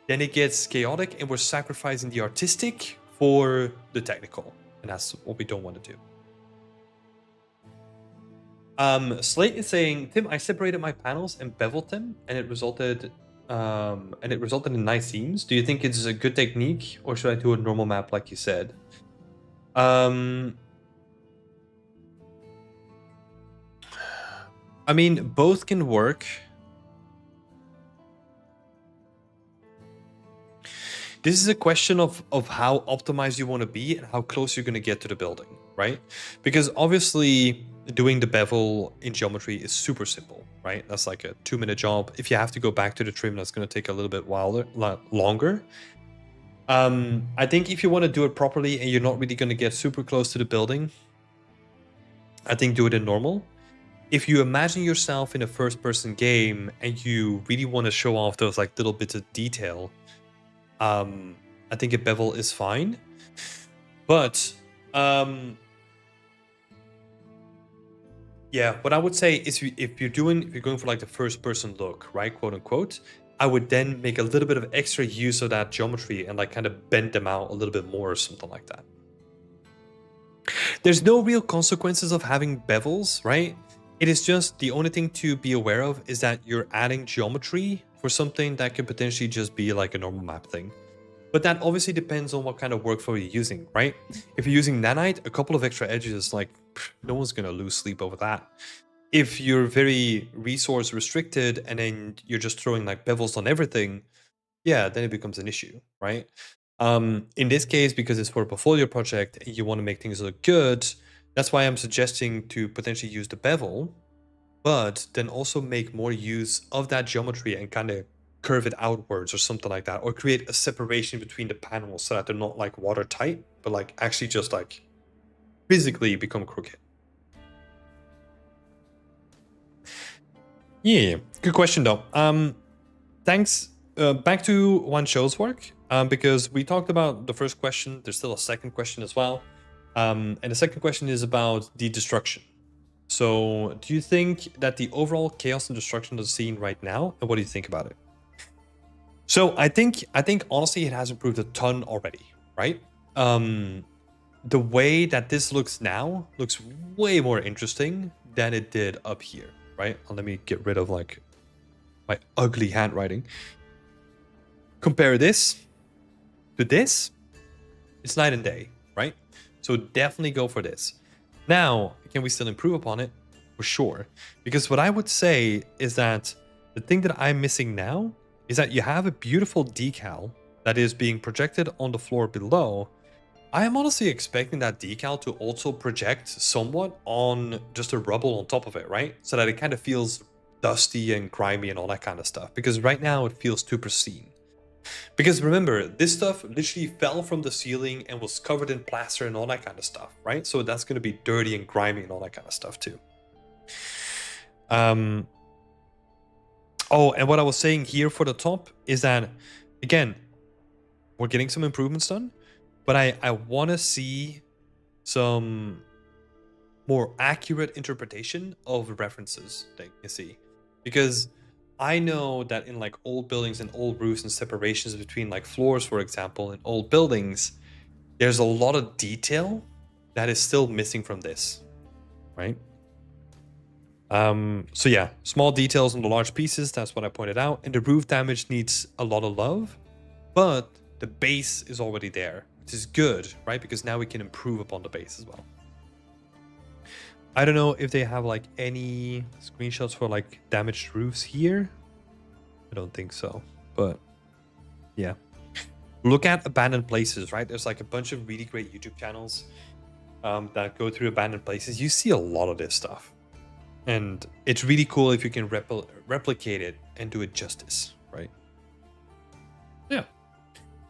then it gets chaotic and we're sacrificing the artistic for the technical. And that's what we don't want to do. Slate is saying, Tim, I separated my panels and beveled them, and it resulted in nice seams. Do you think it's a good technique, or should I do a normal map like you said? I mean, both can work. This is a question of how optimized you want to be and how close you're going to get to the building, right? Because obviously doing the bevel in geometry is super simple, right? That's like a 2-minute job. If you have to go back to the trim, that's going to take a little bit longer. I think if you want to do it properly and you're not really going to get super close to the building, I think do it in normal. If you imagine yourself in a first-person game and you really want to show off those like little bits of detail, I think a bevel is fine. But yeah, what I would say is if you're going for like the first-person look, right, quote unquote, I would then make a little bit of extra use of that geometry and like kind of bend them out a little bit more or something like that. There's no real consequences of having bevels, right? It is just the only thing to be aware of is that you're adding geometry for something that could potentially just be like a normal map thing. But that obviously depends on what kind of workflow you're using, right? If you're using nanite, a couple of extra edges, like no one's gonna lose sleep over that. If you're very resource restricted and then you're just throwing like bevels on everything, yeah, then it becomes an issue, right? In this case, because it's for a portfolio project and you want to make things look good, that's why I'm suggesting to potentially use the bevel, but then also make more use of that geometry and kind of curve it outwards or something like that, or create a separation between the panels so that they're not like watertight, but like actually just like physically become crooked. Yeah, good question though. Thanks. Back to One Show's work, because we talked about the first question. There's still a second question as well. And the second question is about the destruction. So do you think that the overall chaos and destruction of the scene right now, and what do you think about it? So I think honestly it has improved a ton already, right? The way that this looks now looks way more interesting than it did up here, right? Let me get rid of like my ugly handwriting. Compare this to this, it's night and day, right? So definitely go for this. Now, can we still improve upon it? For sure. Because what I would say is that the thing that I'm missing now is that you have a beautiful decal that is being projected on the floor below. I am honestly expecting that decal to also project somewhat on just the rubble on top of it, right? So that it kind of feels dusty and grimy and all that kind of stuff. Because right now it feels too pristine. Because remember, this stuff literally fell from the ceiling and was covered in plaster and all that kind of stuff, right? So that's going to be dirty and grimy and all that kind of stuff too. Oh, and what I was saying here for the top is that, again, we're getting some improvements done, but I want to see some more accurate interpretation of references that you see. Because I know that in like old buildings and old roofs and separations between like floors, for example, in old buildings, there's a lot of detail that is still missing from this, right? So yeah, small details on the large pieces, that's what I pointed out. And the roof damage needs a lot of love, but the base is already there, which is good, right? Because now we can improve upon the base as well. I don't know if they have like any screenshots for like damaged roofs here. I don't think so, but yeah. Look at abandoned places, right? There's like a bunch of really great YouTube channels that go through abandoned places. You see a lot of this stuff. And it's really cool if you can replicate it and do it justice, right? Yeah,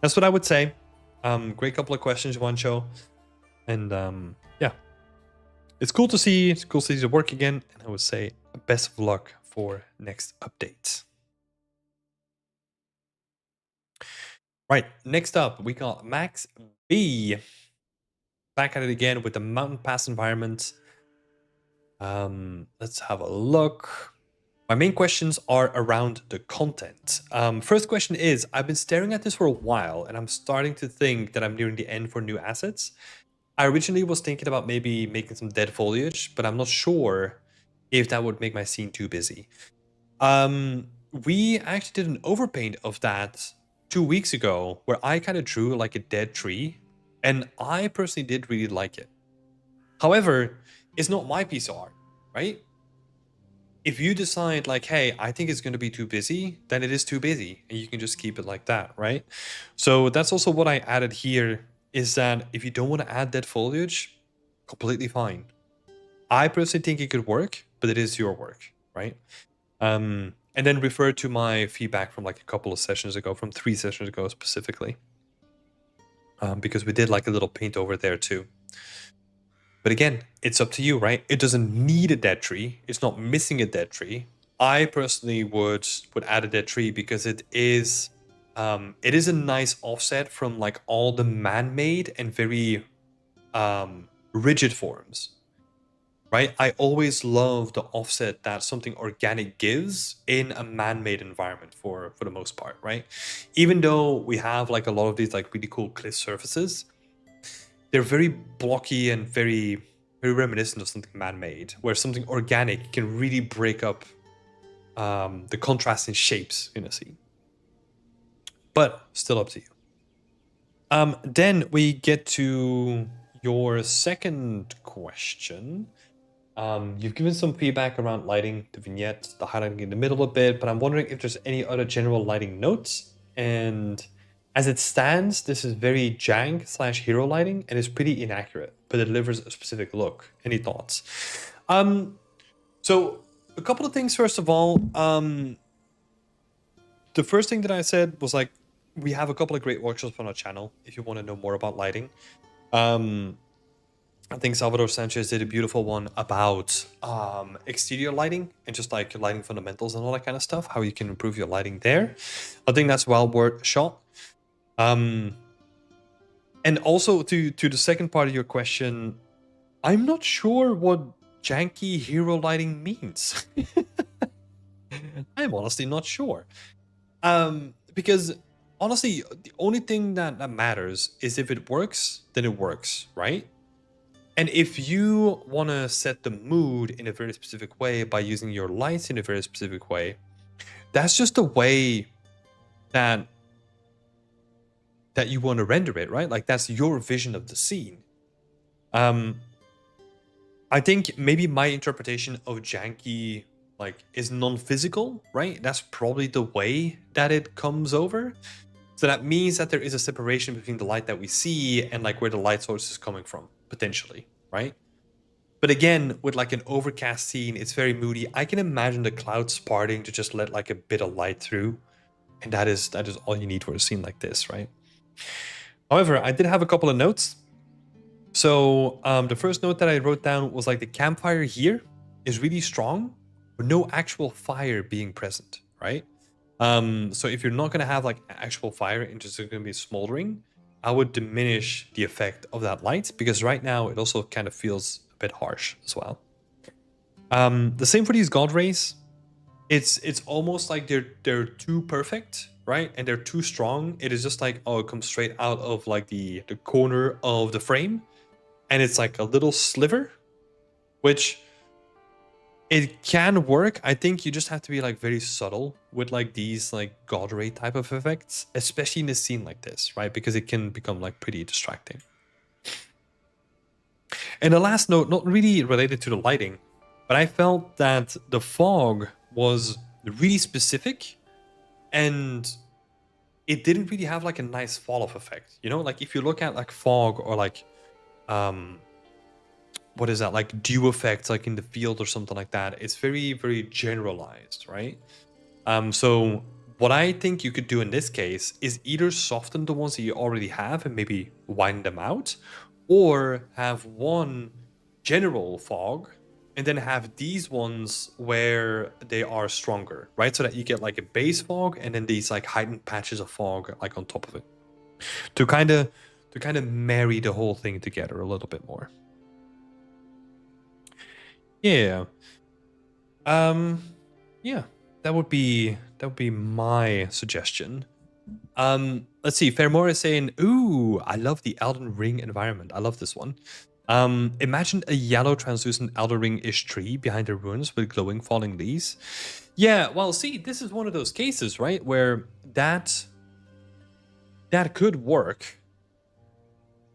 that's what I would say. Great couple of questions, Juancho. And yeah, it's cool to see. It's cool to see the work again. And I would say best of luck for next update. Right, next up we got Max B. Back at it again with the Mountain Pass environment. Let's have a look. My main questions are around the content. First question is, I've been staring at this for a while and I'm starting to think that I'm nearing the end for new assets. I originally was thinking about maybe making some dead foliage, but I'm not sure if that would make my scene too busy. We actually did an overpaint of that 2 weeks ago where I kind of drew like a dead tree, and I personally did really like it. However, it's not my piece of art, right? If you decide like, hey, I think it's going to be too busy, then it is too busy and you can just keep it like that, right? So that's also what I added here, is that if you don't want to add dead foliage, completely fine. I personally think it could work, but it is your work, right? And then refer to my feedback from like a couple of sessions ago, from 3 sessions ago specifically, because we did like a little paint over there too. But again, it's up to you, right? It doesn't need a dead tree. It's not missing a dead tree. I personally would add a dead tree because it is a nice offset from like all the man-made and very rigid forms, right? I always love the offset that something organic gives in a man-made environment for the most part, right? Even though we have like a lot of these like really cool cliff surfaces, they're very blocky and very reminiscent of something man-made, where something organic can really break up the contrasting shapes in a scene. But still up to you. Then we get to your second question. You've given some feedback around lighting, the vignette, the highlighting in the middle a bit, but I'm wondering if there's any other general lighting notes. And as it stands, this is very jank/hero lighting and is pretty inaccurate, but it delivers a specific look. Any thoughts? So a couple of things. First of all, the first thing that I said was like, we have a couple of great workshops on our channel if you want to know more about lighting. I think Salvador Sanchez did a beautiful one about exterior lighting and just like lighting fundamentals and all that kind of stuff, how you can improve your lighting there. I think that's well worth a shot. And also to the second part of your question, I'm not sure what janky hero lighting means. I'm honestly not sure. Because honestly, the only thing that matters is if it works, then it works, right? And if you want to set the mood in a very specific way by using your lights in a very specific way, that's just the way that you want to render it, right? Like that's your vision of the scene. I think maybe my interpretation of janky like is non-physical, right? That's probably the way that it comes over. So that means that there is a separation between the light that we see and like where the light source is coming from, potentially, right? But again, with like an overcast scene, it's very moody. I can imagine the clouds parting to just let like a bit of light through. And that is all you need for a scene like this, right? However, I did have a couple of notes. So the first note that I wrote down was like the campfire here is really strong, but no actual fire being present, right? So if you're not going to have like actual fire and just going to be smoldering, I would diminish the effect of that light, because right now it also kind of feels a bit harsh as well. The same for these god rays. It's almost like they're too perfect, right? And they're too strong. It is just like, oh, it comes straight out of like the corner of the frame, and it's like a little sliver, which it can work. I think you just have to be like very subtle with like these like god ray type of effects, especially in a scene like this, right? Because it can become like pretty distracting. And the last note, not really related to the lighting, but I felt that the fog was really specific and it didn't really have like a nice fall off effect. You know, like if you look at like fog or like what is that, like dew effects like in the field or something like that, it's very, very generalized, right? So What I think you could do in this case is either soften the ones that you already have and maybe widen them out, or have one general fog and then have these ones where they are stronger, right? So that you get like a base fog and then these like heightened patches of fog like on top of it. To kind of marry the whole thing together a little bit more. Yeah. Yeah, that would be my suggestion. Let's see. Fairmore is saying, "Ooh, I love the Elden Ring environment. I love this one. Imagine a yellow translucent Elden Ring-ish tree behind the ruins with glowing falling leaves." Yeah, well, see, this is one of those cases, right, where that could work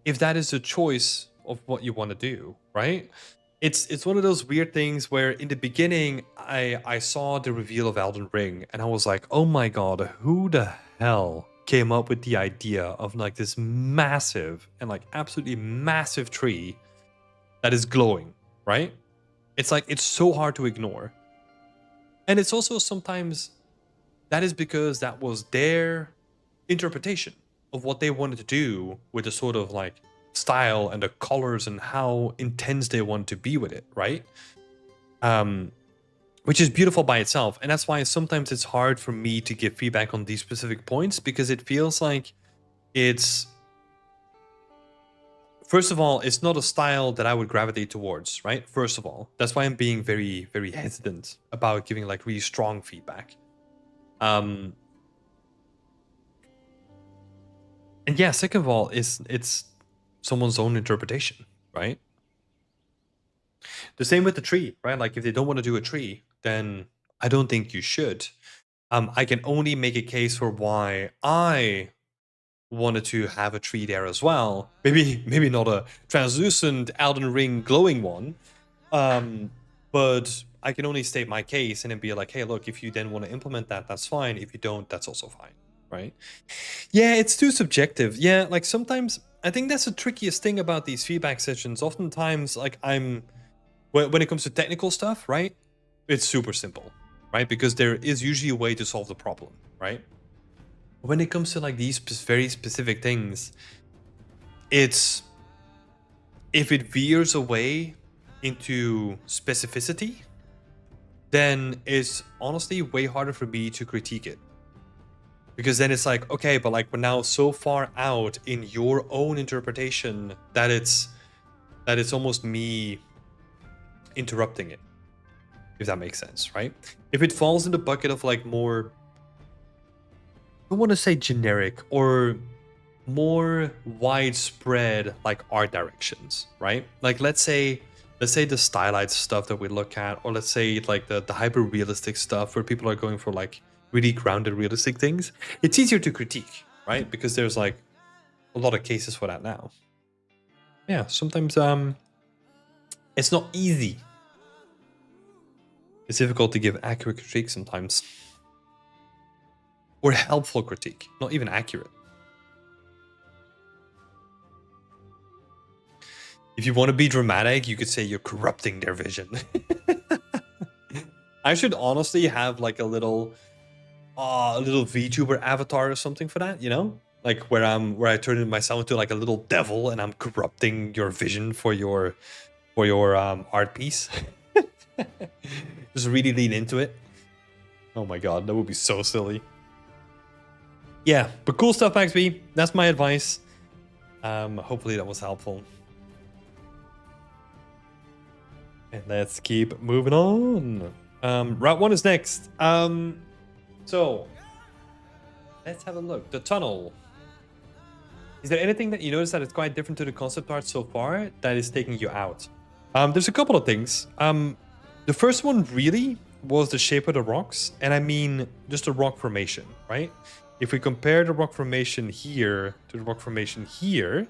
if that is a choice of what you want to do, right? It's one of those weird things where in the beginning I saw the reveal of Elden Ring and I was like, oh my god, who the hell came up with the idea of like this massive and like absolutely massive tree that is glowing, right? It's like it's so hard to ignore. And it's also sometimes that is because that was their interpretation of what they wanted to do with the sort of like style and the colors and how intense they want to be with it, right? Which is beautiful by itself. And that's why sometimes it's hard for me to give feedback on these specific points because it feels like it's, first of all, it's not a style that I would gravitate towards, right? First of all, that's why I'm being very, very hesitant about giving like really strong feedback. And yeah, second of all, it's someone's own interpretation, right? The same with the tree, right? Like if they don't want to do a tree, then I don't think you should. I can only make a case for why I wanted to have a tree there as well. Maybe not a translucent Elden Ring glowing one. But I can only state my case and then be like, hey, look, if you then want to implement that, that's fine. If you don't, that's also fine, right? Yeah, it's too subjective. Yeah, like sometimes I think that's the trickiest thing about these feedback sessions. Oftentimes, like when it comes to technical stuff, right? It's super simple, right? Because there is usually a way to solve the problem, right? When it comes to like these very specific things, it's if it veers away into specificity, then it's honestly way harder for me to critique it. Because then it's like, okay, but like we're now so far out in your own interpretation that it's almost me interrupting it, if that makes sense, right? If it falls in the bucket of like more, I don't want to say generic or more widespread like art directions, right? Like let's say the stylized stuff that we look at, or let's say like the hyper realistic stuff where people are going for like really grounded realistic things, it's easier to critique, right? Because there's like a lot of cases for that now. Yeah, sometimes it's not easy. It's difficult to give accurate critique sometimes. Or helpful critique, not even accurate. If you want to be dramatic, you could say you're corrupting their vision. I should honestly have like a little VTuber avatar or something for that, you know? Like where I turn myself into like a little devil and I'm corrupting your vision for your art piece. Just really lean into it. Oh my god, that would be so silly. Yeah, but cool stuff, Max B. That's my advice. Hopefully that was helpful. And let's keep moving on. Route 1 is next. So let's have a look. The tunnel. Is there anything that you notice that is quite different to the concept art so far that is taking you out? There's a couple of things. The first one really was the shape of the rocks, and I mean just the rock formation, right? If we compare the rock formation here to the rock formation here,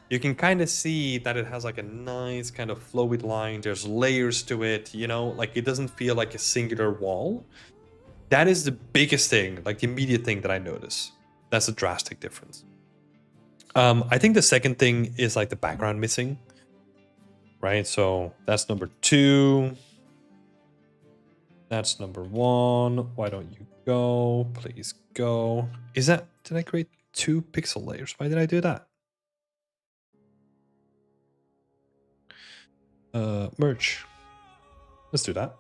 you can kind of see that it has like a nice kind of flowy line. There's layers to it, you know, like it doesn't feel like a singular wall. That is the biggest thing, like the immediate thing that I notice. That's a drastic difference. I think the second thing is like the background missing, right? So that's number 2. That's number 1. Why don't you go? Please go. Is that... Did I create 2 pixel layers? Why did I do that? Merge. Let's do that.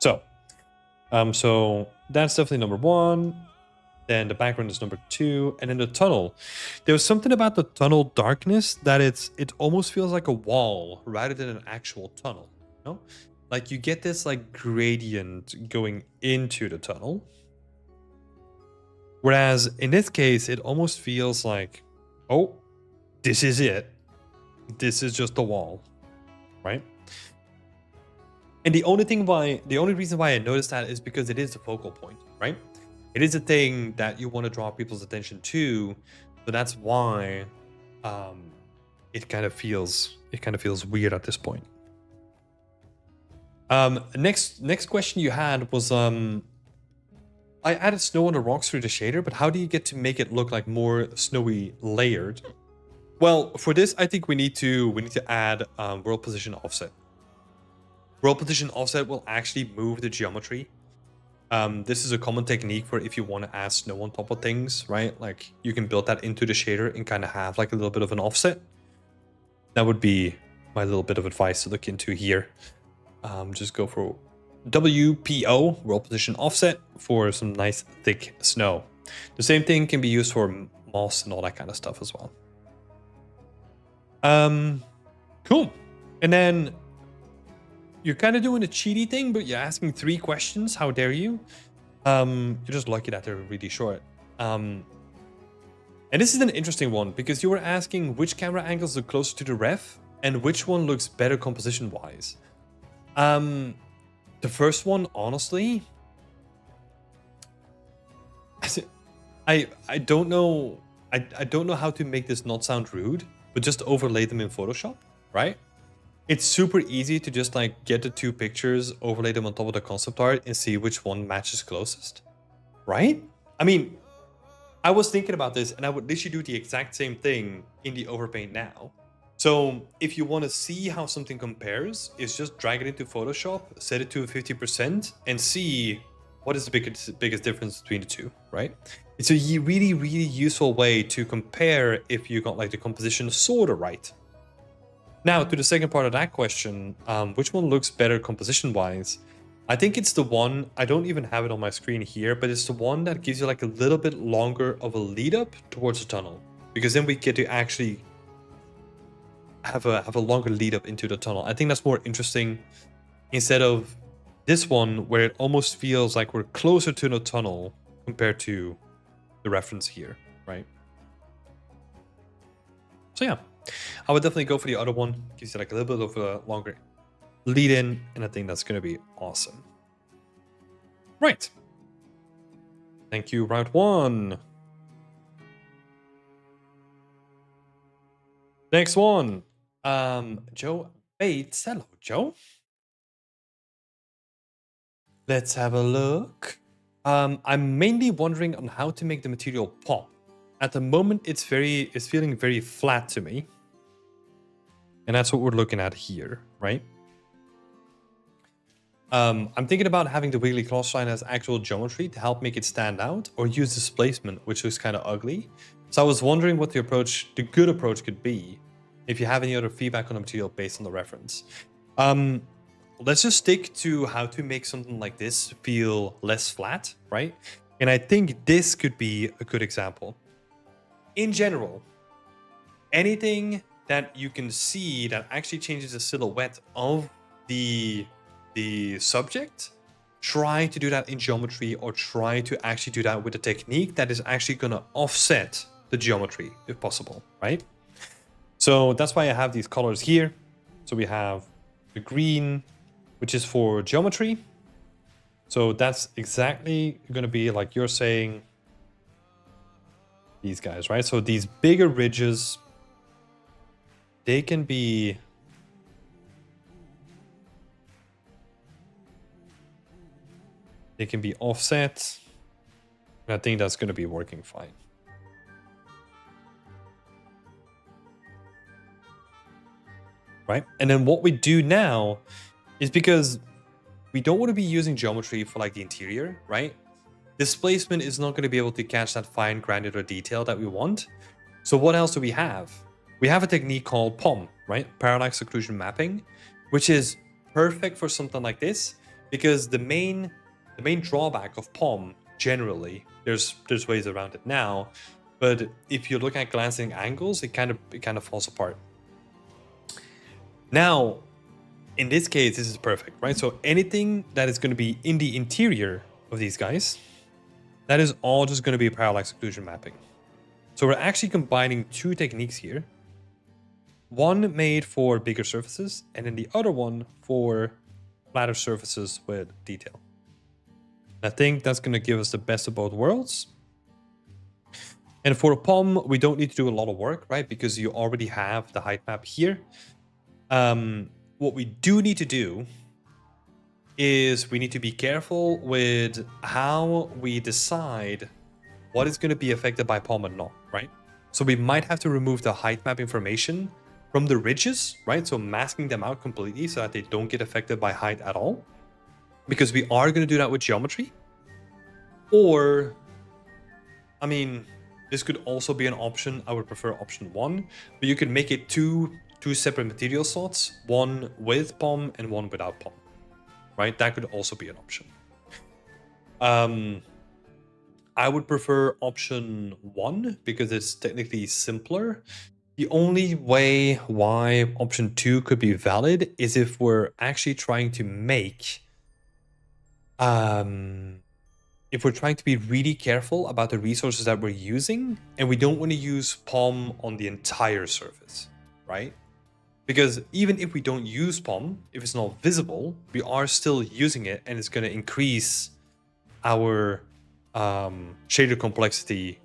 So that's definitely number 1. Then the background is number 2, and then the tunnel. There's something about the tunnel darkness that it almost feels like a wall rather than an actual tunnel. You know? Like you get this like gradient going into the tunnel. Whereas in this case, it almost feels like, oh, this is it. This is just the wall, right? And the only reason why I noticed that is because it is the focal point, right? It is a thing that you want to draw people's attention to, so that's why it kind of feels weird at this point. Next question you had was I added snow on the rocks through the shader, but how do you get to make it look like more snowy layered? Well, for this, I think we need to add world position offset. World position offset will actually move the geometry. This is a common technique for if you want to add snow on top of things, right? Like you can build that into the shader and kind of have like a little bit of an offset. That would be my little bit of advice to look into here. Just go for WPO, world position offset, for some nice thick snow. The same thing can be used for moss and all that kind of stuff as well. Cool. And then you're kind of doing a cheaty thing, but you're asking 3 questions. How dare you? You're just lucky that they're really short. And this is an interesting one because you were asking which camera angles look closer to the ref and which one looks better composition-wise. The first one, honestly, I don't know. I don't know how to make this not sound rude, but just overlay them in Photoshop, right? It's super easy to just like get the 2 pictures, overlay them on top of the concept art and see which one matches closest, right? I mean, I was thinking about this and I would literally do the exact same thing in the overpaint now. So if you want to see how something compares, is just drag it into Photoshop, set it to 50% and see what is the biggest difference between the 2, right? It's a really, really useful way to compare if you got like the composition sort of right. Now, to the second part of that question, which one looks better composition-wise? I think it's the one, I don't even have it on my screen here, but it's the one that gives you like a little bit longer of a lead up towards the tunnel. Because then we get to actually have a longer lead up into the tunnel. I think that's more interesting instead of this one where it almost feels like we're closer to the tunnel compared to the reference here, right? So yeah, I would definitely go for the other one. Gives you like a little bit of a longer lead in, and I think that's going to be awesome. Right. Thank you, round 1. Next one. Joe Bates. Hello, Joe. Let's have a look. I'm mainly wondering on how to make the material pop. At the moment, it's feeling very flat to me. And that's what we're looking at here, right? I'm thinking about having the wiggly claw shine as actual geometry to help make it stand out, or use displacement, which looks kind of ugly. So I was wondering what the good approach could be, if you have any other feedback on the material based on the reference. Let's just stick to how to make something like this feel less flat, right? And I think this could be a good example. In general, anything that you can see that actually changes the silhouette of the subject, try to do that in geometry, or try to actually do that with a technique that is actually going to offset the geometry if possible, right? So that's why I have these colors here. So we have the green, which is for geometry. So that's exactly going to be like you're saying, these guys, right? So these bigger ridges, they can be offset. And I think that's going to be working fine. Right? And then what we do now is, because we don't want to be using geometry for like the interior, right? Displacement is not going to be able to catch that fine granular detail that we want. So what else do we have? We have a technique called POM, right? Parallax occlusion mapping, which is perfect for something like this because the main drawback of POM generally, there's ways around it now, but if you look at glancing angles, it kind of falls apart. Now, in this case, this is perfect, right? So anything that is going to be in the interior of these guys, that is all just going to be parallax occlusion mapping. So we're actually combining two techniques here. One made for bigger surfaces, and then the other one for flatter surfaces with detail. I think that's going to give us the best of both worlds. And for a POM, we don't need to do a lot of work, right? Because you already have the height map here. What we do need to do is we need to be careful with how we decide what is going to be affected by POM and not, right? So we might have to remove the height map information from the ridges, right? So masking them out completely so that they don't get affected by height at all. Because we are going to do that with geometry. Or, I mean, this could also be an option. I would prefer option 1, but you could make it two separate material slots, one with POM and one without POM, right? That could also be an option. I would prefer option 1 because it's technically simpler. The only way why option 2 could be valid is if we're actually trying to make, if we're trying to be really careful about the resources that we're using, and we don't want to use POM on the entire surface, right? Because even if we don't use POM, if it's not visible, we are still using it, and it's going to increase our shader complexity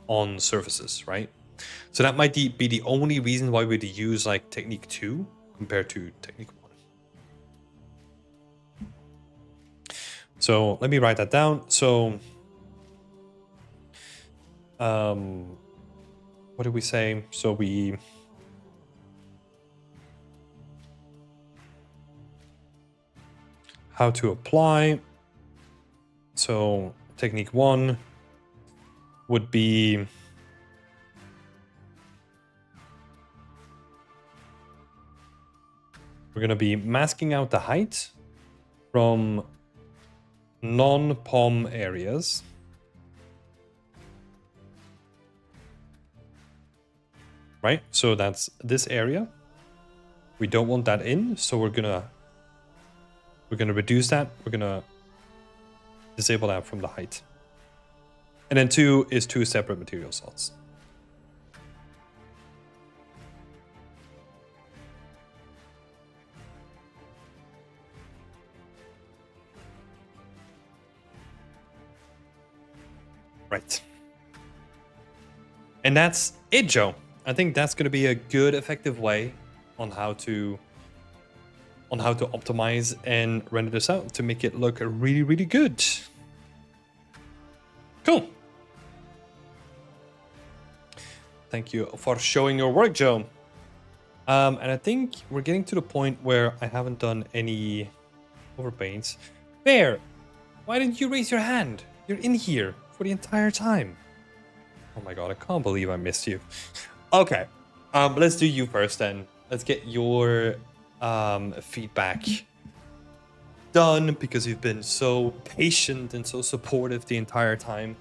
on surfaces, right? So that might be the only reason why we'd use like technique 2 compared to technique 1. So let me write that down. So what did we say? So we how to apply. So technique 1 would be we're going to be masking out the height from non-POM areas. Right? So that's this area. We don't want that in, so we're gonna reduce that. We're gonna disable that from the height. And then 2 is 2 separate material slots. Right. And that's it, Joe. I think that's going to be a good, effective way on how to optimize and render this out to make it look really, really good. Cool. Thank you for showing your work, Joe. And I think we're getting to the point where I haven't done any overpaints. Bear, why didn't you raise your hand? You're in here for the entire time. Oh my god, I can't believe I missed you. Okay, let's do you first then. Let's get your feedback done because you've been so patient and so supportive the entire time.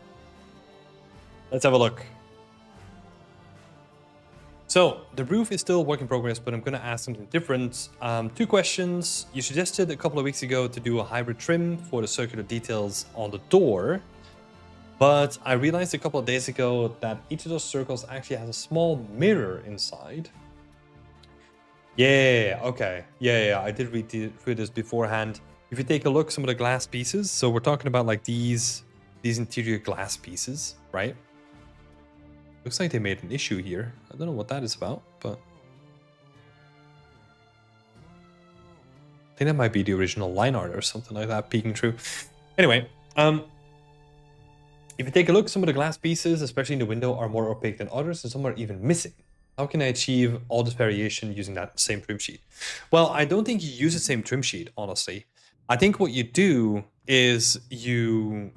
Let's have a look. So the roof is still a work in progress, but I'm going to ask something different. 2 questions. You suggested a couple of weeks ago to do a hybrid trim for the circular details on the door, but I realized a couple of days ago that each of those circles actually has a small mirror inside. Yeah, okay. Yeah, I did read through this beforehand. If you take a look, some of the glass pieces, so we're talking about like these interior glass pieces, right? Looks like they made an issue here. I don't know what that is about, but I think that might be the original line art or something like that peeking through. Anyway, if you take a look, some of the glass pieces, especially in the window, are more opaque than others, and some are even missing. How can I achieve all this variation using that same trim sheet? Well, I don't think you use the same trim sheet, honestly. I think what you do is you...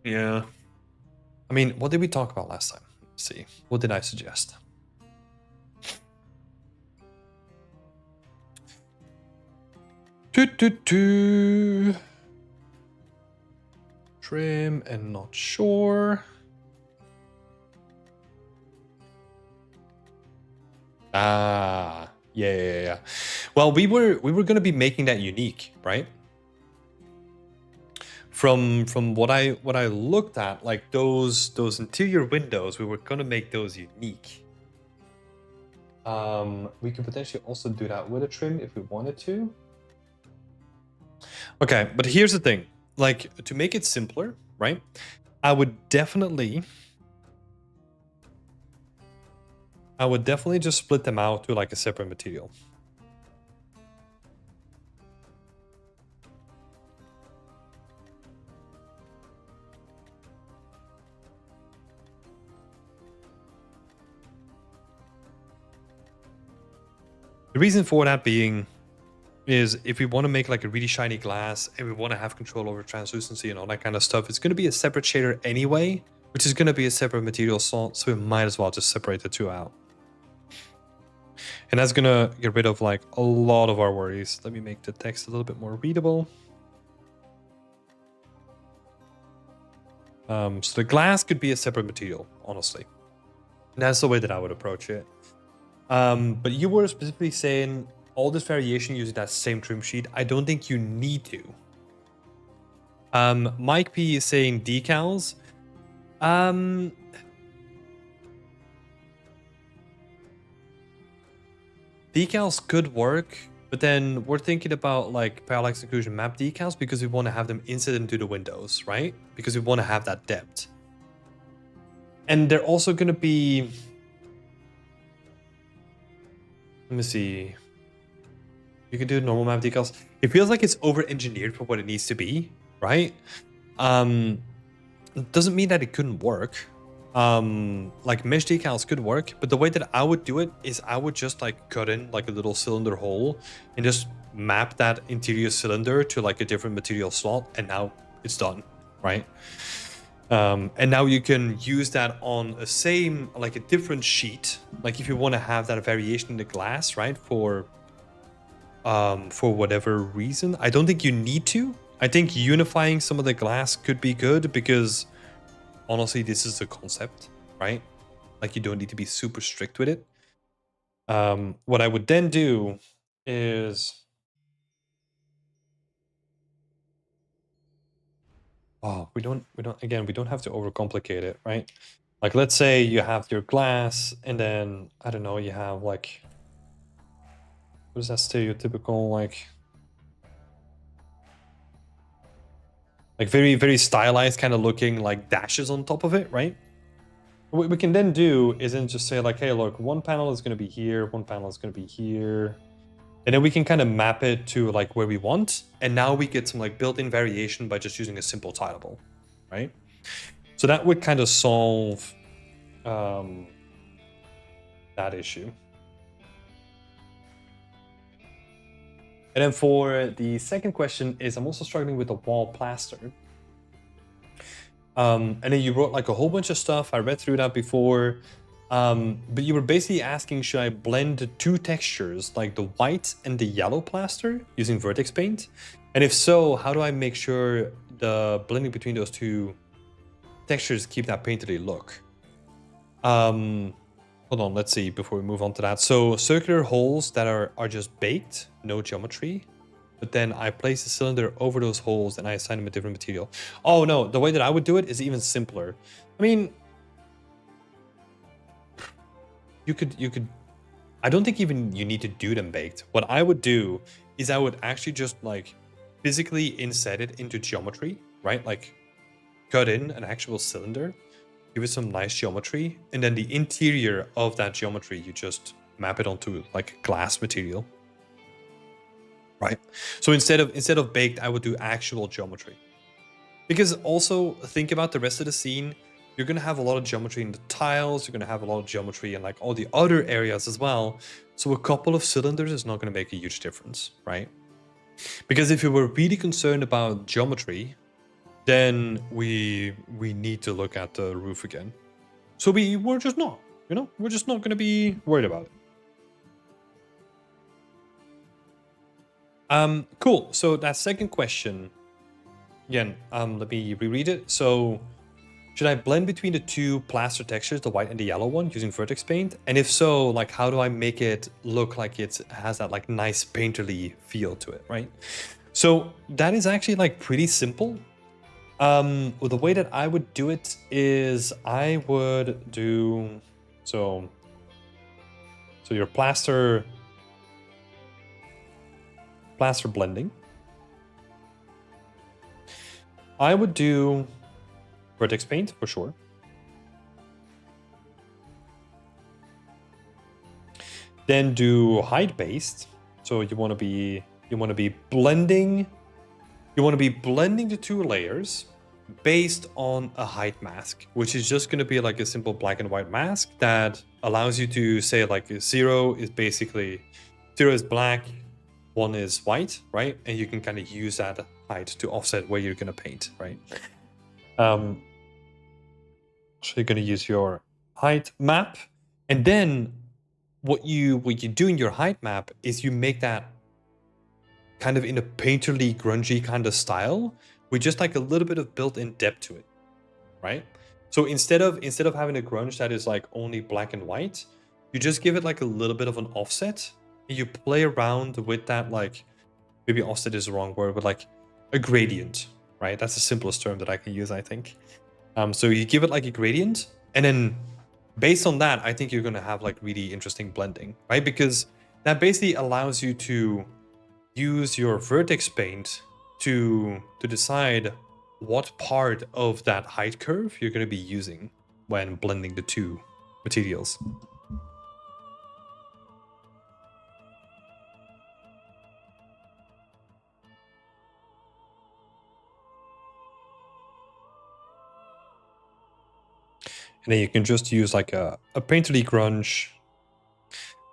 Yeah. I mean, what did we talk about last time? Let's see. What did I suggest? Trim and not sure. Ah, yeah. Well, we were gonna be making that unique, right? From what I looked at, like those interior windows, we were gonna make those unique. We could potentially also do that with a trim if we wanted to. Okay, but here's the thing. Like, to make it simpler, right? I would definitely just split them out to like a separate material. The reason for that being is if we want to make like a really shiny glass and we want to have control over translucency and all that kind of stuff, it's going to be a separate shader anyway, which is going to be a separate material slot, so we might as well just separate the two out. And that's going to get rid of like a lot of our worries. Let me make the text a little bit more readable. So the glass could be a separate material, honestly. And that's the way that I would approach it. But you were specifically saying all this variation using that same trim sheet. I don't think you need to. Mike P is saying decals. Decals could work, but then we're thinking about like parallax occlusion map decals because we want to have them inset into the windows, right? Because we want to have that depth. And they're also going to be... Let me see. You can do normal map decals. It feels like it's over-engineered for what it needs to be, right? It doesn't mean that it couldn't work. Like mesh decals could work, but the way that I would do it is I would just like cut in like a little cylinder hole and just map that interior cylinder to like a different material slot, and now it's done, right? And now you can use that on a same, like a different sheet. Like if you want to have that variation in the glass, right? For whatever reason, I don't think you need to. I think unifying some of the glass could be good because honestly, this is the concept, right? Like you don't need to be super strict with it. What I would then do is... Oh, we don't have to overcomplicate it, right? Like, let's say you have your glass and then, I don't know, you have like, what is that stereotypical, like very, very stylized kind of looking like dashes on top of it, right? What we can then do is then just say like, hey, look, one panel is going to be here, one panel is going to be here. And then we can kind of map it to like where we want. And now we get some like built-in variation by just using a simple tileable, right? So that would kind of solve that issue. And then for the second question is I'm also struggling with the wall plaster. And then you wrote like a whole bunch of stuff. I read through that before. But you were basically asking, should I blend the two textures, like the white and the yellow plaster using Vertex Paint? And if so, how do I make sure the blending between those two textures keep that painterly look? Hold on, let's see before we move on to that. So circular holes that are just baked, no geometry. But then I place the cylinder over those holes and I assign them a different material. Oh no, the way that I would do it is even simpler. I mean, you could, I don't think even you need to do them baked. What I would do is I would actually just like physically inset it into geometry, right? Like cut in an actual cylinder, give it some nice geometry, and then the interior of that geometry, you just map it onto like glass material, right? So instead of baked, I would do actual geometry. Because also think about the rest of the scene. you're going to have a lot of geometry in the tiles, you're going to have a lot of geometry in like all the other areas as well. So a couple of cylinders is not going to make a huge difference, right? Because if you were really concerned about geometry, then we need to look at the roof again. So we're just not, we're just not going to be worried about it. Cool. So that second question, again, let me reread it. So should I blend between the two plaster textures, the white and the yellow one, using Vertex Paint? And if so, like, how do I make it look like it has that like nice painterly feel to it, right? So that is actually like pretty simple. Well, the way that I would do it is I would do so your plaster blending. I would do Vertex Paint for sure. Then do height based. So you want to be blending. You want to be blending the two layers based on a height mask, which is just going to be like a simple black and white mask that allows you to say like 0 is basically 0 is black, 1 is white, right? And you can kind of use that height to offset where you're going to paint, right? So you're going to use your height map, and then what you do in your height map is you make that kind of in a painterly, grungy kind of style with just like a little bit of built-in depth to it, right? So instead of having a grunge that is like only black and white, you just give it like a little bit of an offset, and you play around with that, like, maybe offset is the wrong word, but like a gradient, right? That's the simplest term that I can use, I think. So you give it like a gradient, and then based on that, I think you're going to have like really interesting blending, right? Because that basically allows you to use your Vertex Paint to decide what part of that height curve you're going to be using when blending the two materials. And then you can just use like a painterly grunge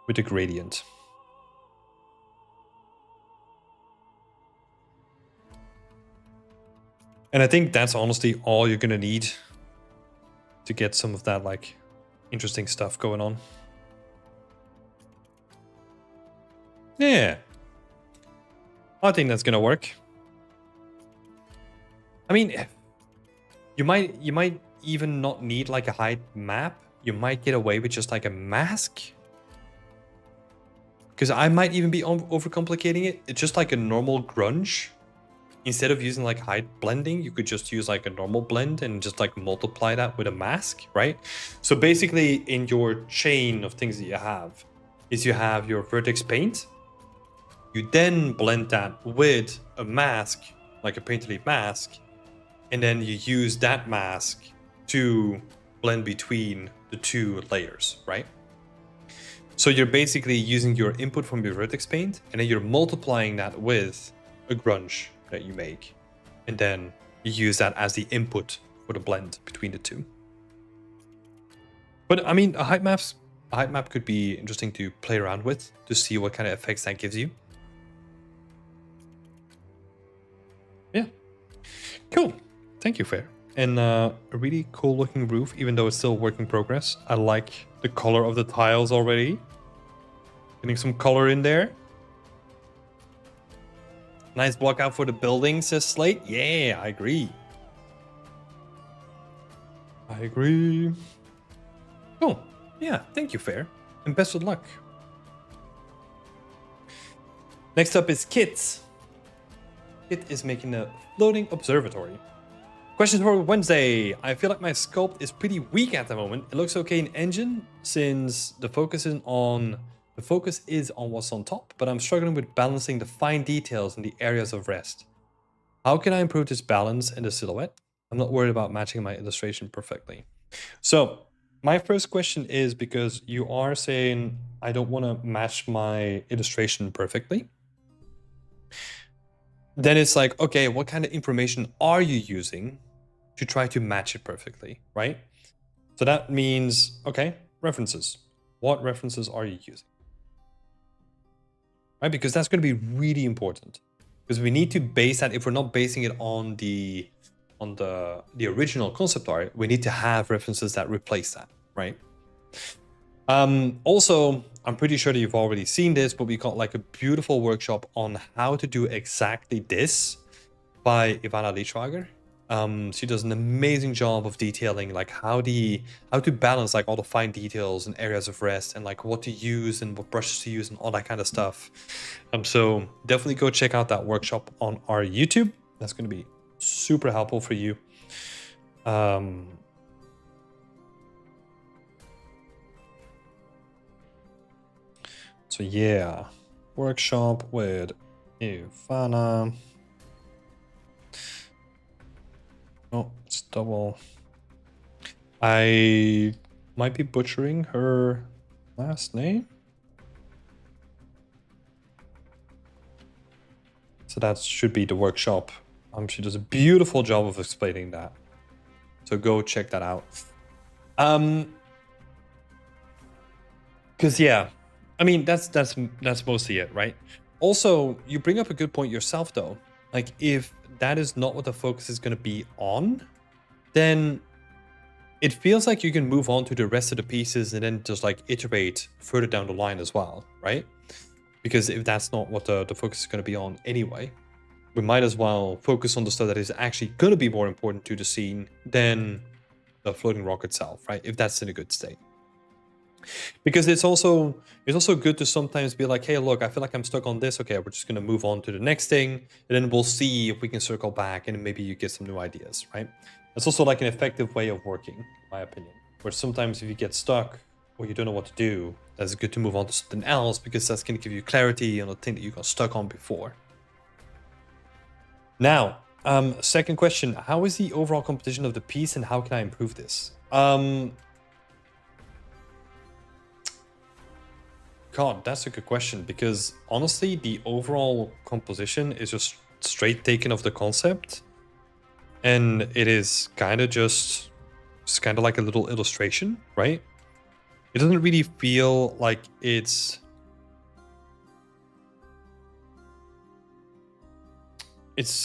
with a gradient. And I think that's honestly all you're gonna need to get some of that like interesting stuff going on. Yeah, I think that's gonna work. I mean, you might even not need like a height map. You might get away with just like a mask, because I might even be overcomplicating it. It's just like a normal grunge. Instead of using like height blending, you could just use like a normal blend and just like multiply that with a mask, right? So basically in your chain of things that you have is you have your Vertex Paint. You then blend that with a mask, like a painterly mask, and then you use that mask to blend between the two layers, right? So you're basically using your input from your Vertex Paint, and then you're multiplying that with a grunge that you make, and then you use that as the input for the blend between the two. But I mean, a height map could be interesting to play around with to see what kind of effects that gives you. Yeah, cool. Thank you, Fair. And a really cool looking roof, even though it's still work in progress. I like the color of the tiles already. Getting some color in there. Nice block out for the building, says Slate. Yeah, I agree. I agree. Cool. Yeah, thank you, Fair. And best of luck. Next up is Kit. Kit is making a floating observatory. Questions for Wednesday. I feel like my sculpt is pretty weak at the moment. It looks okay in engine since the focus is on what's on top, but I'm struggling with balancing the fine details in the areas of rest. How can I improve this balance and the silhouette? I'm not worried about matching my illustration perfectly. So my first question is, because you are saying I don't want to match my illustration perfectly, then it's like, okay, what kind of information are you using to try to match it perfectly, right? So that means, okay, references. What references are you using? Right, because that's going to be really important. Because we need to base that. If we're not basing it on the original concept art, we need to have references that replace that, right? Also, I'm pretty sure that you've already seen this, but we got like a beautiful workshop on how to do exactly this by Ivana Lichwager. She does an amazing job of detailing like how to balance like all the fine details and areas of rest and like what to use and what brushes to use and all that kind of stuff. So definitely go check out that workshop on our YouTube. That's going to be super helpful for you. So yeah, workshop with Ivana. Oh, it's double. I might be butchering her last name. So that should be the workshop. She does a beautiful job of explaining that. So go check that out. Because yeah, I mean that's mostly it, right? Also, you bring up a good point yourself though. Like if that is not what the focus is going to be on, then it feels like you can move on to the rest of the pieces and then just like iterate further down the line as well, right? Because if that's not what the focus is going to be on anyway, we might as well focus on the stuff that is actually going to be more important to the scene than the floating rock itself, right? If that's in a good state. Because it's also good to sometimes be like, hey, look, I feel like I'm stuck on this. Okay, we're just going to move on to the next thing, and then we'll see if we can circle back and maybe you get some new ideas, right? It's also like an effective way of working, in my opinion, where sometimes if you get stuck or you don't know what to do, that's good to move on to something else because that's going to give you clarity on the thing that you got stuck on before. Now, second question, how is the overall composition of the piece and how can I improve this? God, that's a good question because honestly, the overall composition is just straight taken of the concept. And it is kind of just kind of like a little illustration, right? It doesn't really feel like it's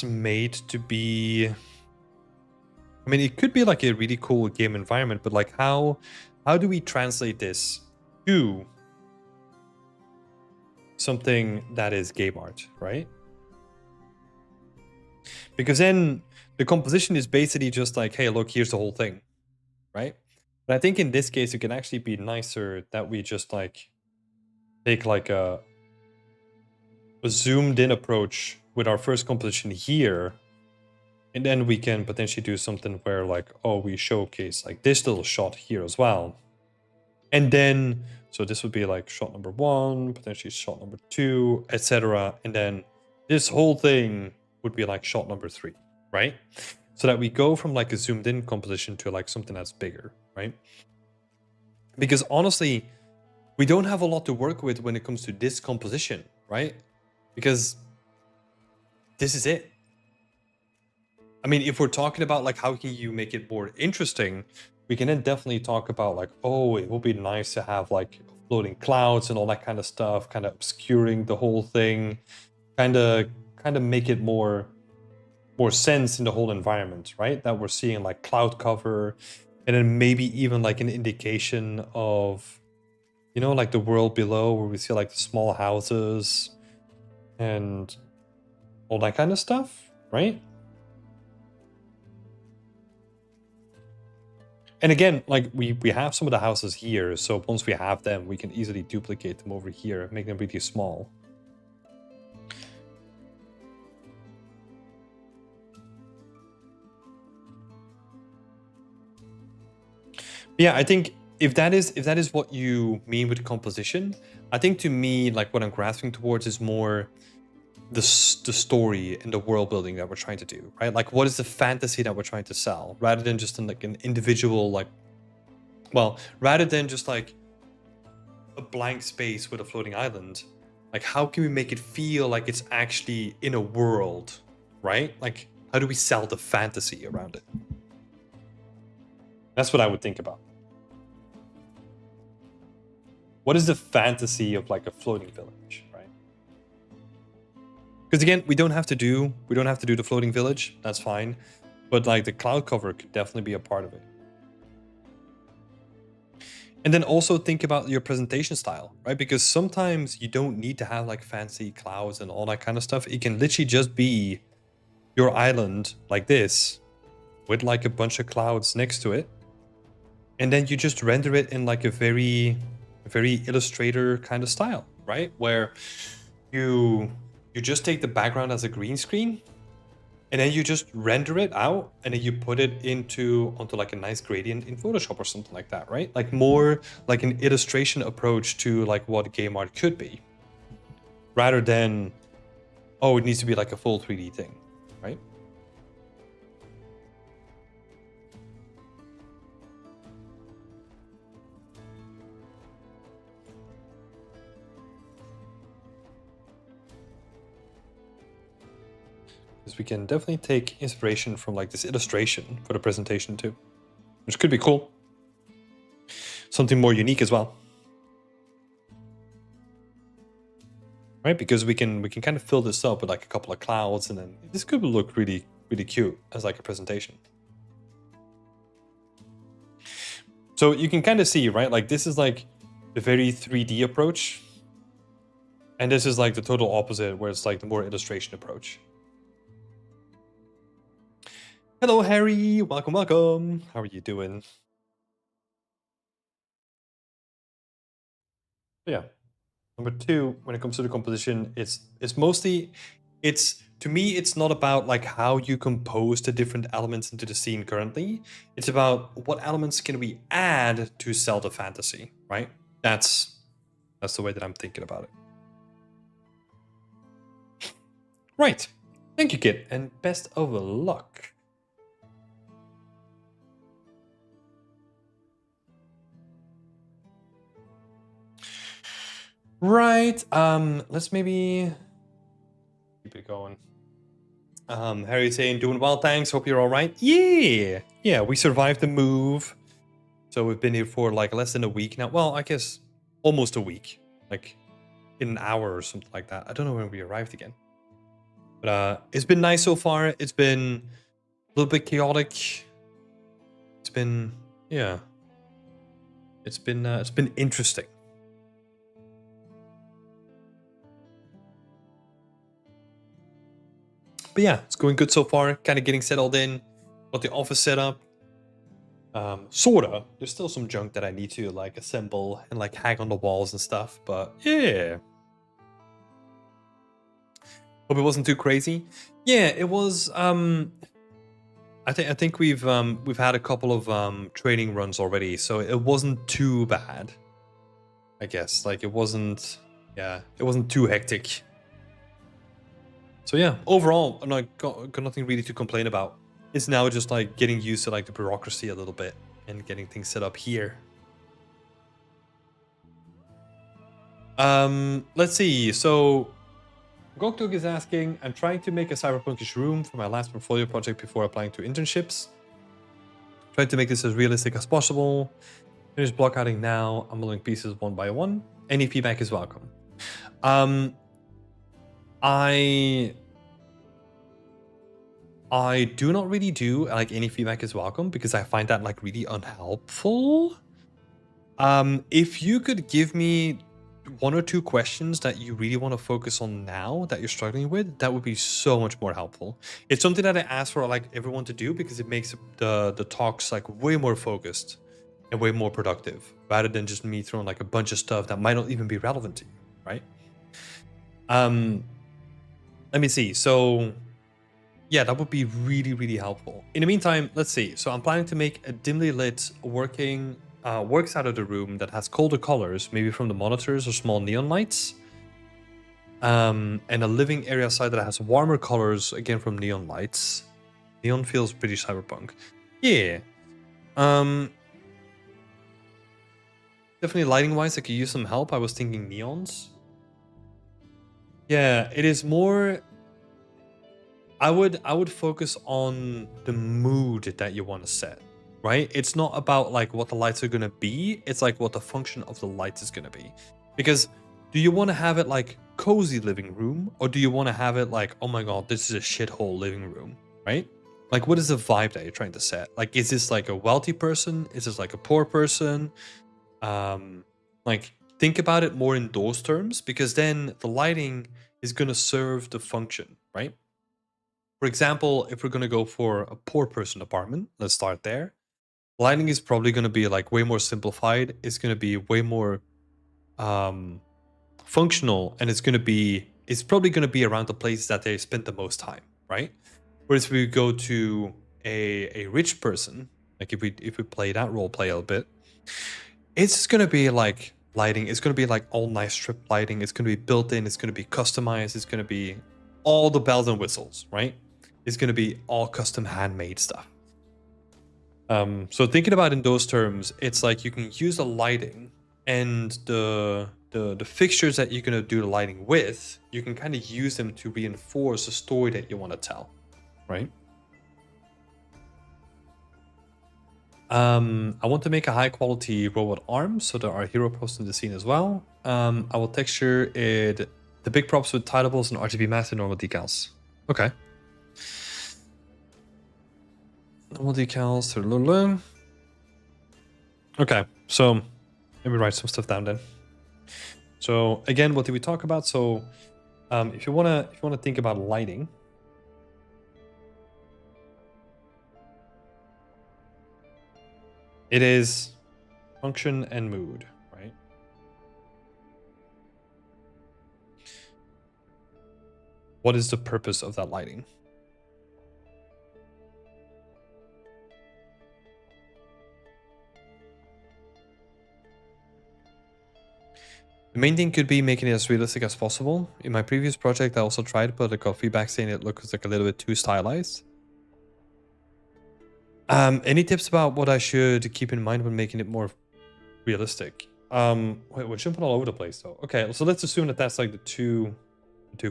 made to be. I mean, it could be like a really cool game environment, but like how do we translate this to something that is game art, right? Because then the composition is basically just like, hey, look, here's the whole thing, right? But I think in this case, it can actually be nicer that we just like take like a zoomed in approach with our first composition here. And then we can potentially do something where like, oh, we showcase like this little shot here as well. And then, so this would be like shot number 1, potentially shot number 2, etc. And then this whole thing would be like shot number 3, right? So that we go from like a zoomed in composition to like something that's bigger, right? Because honestly, we don't have a lot to work with when it comes to this composition, right? Because this is it. I mean, if we're talking about like how can you make it more interesting, we can then definitely talk about like, oh, it would be nice to have like floating clouds and all that kind of stuff, kind of obscuring the whole thing, kind of make it more sense in the whole environment, right? That we're seeing like cloud cover, and then maybe even like an indication of, you know, like the world below where we see like the small houses and all that kind of stuff, right? And again, like we have some of the houses here, so once we have them, we can easily duplicate them over here, make them really small. Yeah, I think if that is what you mean with composition, I think to me, like what I'm grasping towards is more the story and the world building that we're trying to do, right? Like what is the fantasy that we're trying to sell, rather than just like an individual, like, well, rather than just like a blank space with a floating island. Like how can we make it feel like it's actually in a world, right? Like how do we sell the fantasy around it? That's what I would think about. What is the fantasy of like a floating village, right? Because again, we don't have to do the floating village. That's fine, but like the cloud cover could definitely be a part of it. And then also think about your presentation style, right? Because sometimes you don't need to have like fancy clouds and all that kind of stuff. It can literally just be your island like this with like a bunch of clouds next to it. And then you just render it in like a very Illustrator kind of style, right? Where you just take the background as a green screen and then you just render it out and then you put it onto like a nice gradient in Photoshop or something like that, right? Like more like an illustration approach to like what game art could be, rather than, oh, it needs to be like a full 3D thing, right? We can definitely take inspiration from like this illustration for the presentation too, which could be cool. Something more unique as well, right? Because we can kind of fill this up with like a couple of clouds, and then this could look really cute as like a presentation. So you can kind of see, right? Like this is like the very 3D approach, and this is like the total opposite, where it's like the more illustration approach. Hello, Harry. Welcome. How are you doing? Yeah. Number two, when it comes to the composition, it's mostly, to me, it's not about like how you compose the different elements into the scene currently. It's about what elements can we add to sell the fantasy, right? That's the way that I'm thinking about it. Right. Thank you, Kit, and best of luck. Right. Let's maybe keep it going. Harry saying, doing well, thanks. Hope you're all right. Yeah, we survived the move. So we've been here for like less than a week now. Well, I guess almost a week, like in an hour or something like that. I don't know when we arrived again. But it's been nice so far. It's been a little bit chaotic. It's been, yeah. It's been interesting. But yeah, it's going good so far. Kind of getting settled in. Got the office set up. Sorta. There's still some junk that I need to like assemble and like hang on the walls and stuff. But yeah. Hope it wasn't too crazy. Yeah, it was. I think we've had a couple of training runs already, so it wasn't too bad. I guess like it wasn't. Yeah, it wasn't too hectic. So yeah, overall, I'm not got nothing really to complain about. It's now just like getting used to like the bureaucracy a little bit and getting things set up here. Let's see. So Goktuk is asking, I'm trying to make a cyberpunkish room for my last portfolio project before applying to internships. Trying to make this as realistic as possible. Finish block outing now. I'm mulling pieces one by one. Any feedback is welcome. I do not really do like any feedback is welcome because I find that like really unhelpful. If you could give me one or two questions that you really want to focus on now that you're struggling with, that would be so much more helpful. It's something that I ask for like everyone to do because it makes the talks like way more focused and way more productive rather than just me throwing like a bunch of stuff that might not even be relevant to you, right? Let me see. So yeah, that would be really helpful. In the meantime, let's see. So I'm planning to make a dimly lit works out of the room that has colder colors, maybe from the monitors or small neon lights. And a living area side that has warmer colors, again from neon lights. Neon feels pretty cyberpunk. Yeah. Definitely lighting wise, I could use some help. I was thinking neons. Yeah, it is more. I would focus on the mood that you want to set, right? It's not about like what the lights are gonna be, it's like what the function of the lights is gonna be. Because do you want to have it like cozy living room, or do you want to have it like, oh my god, this is a shithole living room, right? Like, what is the vibe that you're trying to set? Like, is this like a wealthy person? Is this like a poor person? Like, think about it more in those terms, because then the lighting is gonna serve the function, right? For example, if we're gonna go for a poor person apartment, let's start there. Lighting is probably gonna be like way more simplified. It's gonna be way more um functional, and it's probably going to be around the place that they spend the most time, right? Whereas if we go to a rich person, like if we play that role play a little bit, it's going to be like lighting, it's going to be like all nice strip lighting, it's going to be built in, it's going to be customized, it's going to be all the bells and whistles, right? It's going to be all custom handmade stuff. So thinking about in those terms, it's like you can use the lighting and the fixtures that you're gonna do the lighting with, you can kind of use them to reinforce the story that you want to tell, right? I want to make a high quality robot arm so that our hero posts in the scene as well. I will texture it the big props with tilables and RGB matte and normal decals. Okay. Normal decals. Okay, so let me write some stuff down then. So again, what did we talk about? So if you wanna think about lighting, it is function and mood, right? What is the purpose of that lighting? The main thing could be making it as realistic as possible. In my previous project, I also tried, but I got feedback saying it looks like a little bit too stylized. Any tips about what I should keep in mind when making it more realistic? Wait, we're jumping all over the place though. Okay, so let's assume that that's like the two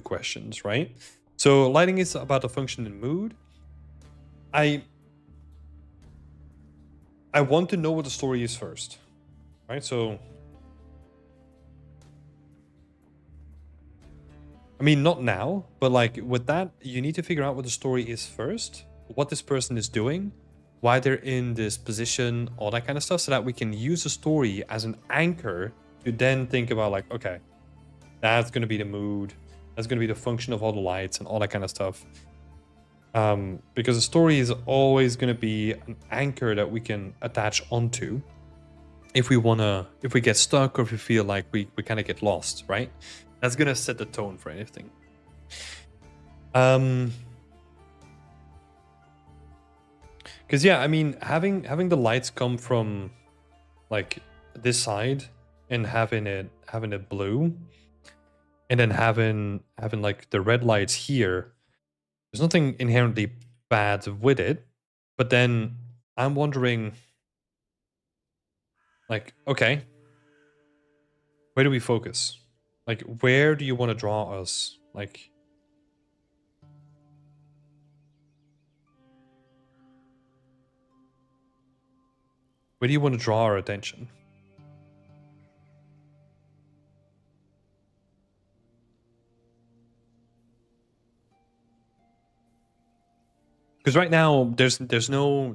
questions, right? So lighting is about the function and mood. I want to know what the story is first, right? So I mean, not now, but like with that, you need to figure out what the story is first, what this person is doing, why they're in this position, all that kind of stuff, so that we can use the story as an anchor to then think about like, okay, that's going to be the mood, that's going to be the function of all the lights and all that kind of stuff. Because the story is always going to be an anchor that we can attach onto if we get stuck, or if we feel like we kind of get lost, right? That's gonna set the tone for anything. Because yeah, I mean, having the lights come from like this side and having it blue, and then having like the red lights here, there's nothing inherently bad with it. But then I'm wondering, like, okay, where do we focus? Like, where do you want to draw us? Like, where do you want to draw our attention? Because right now there's no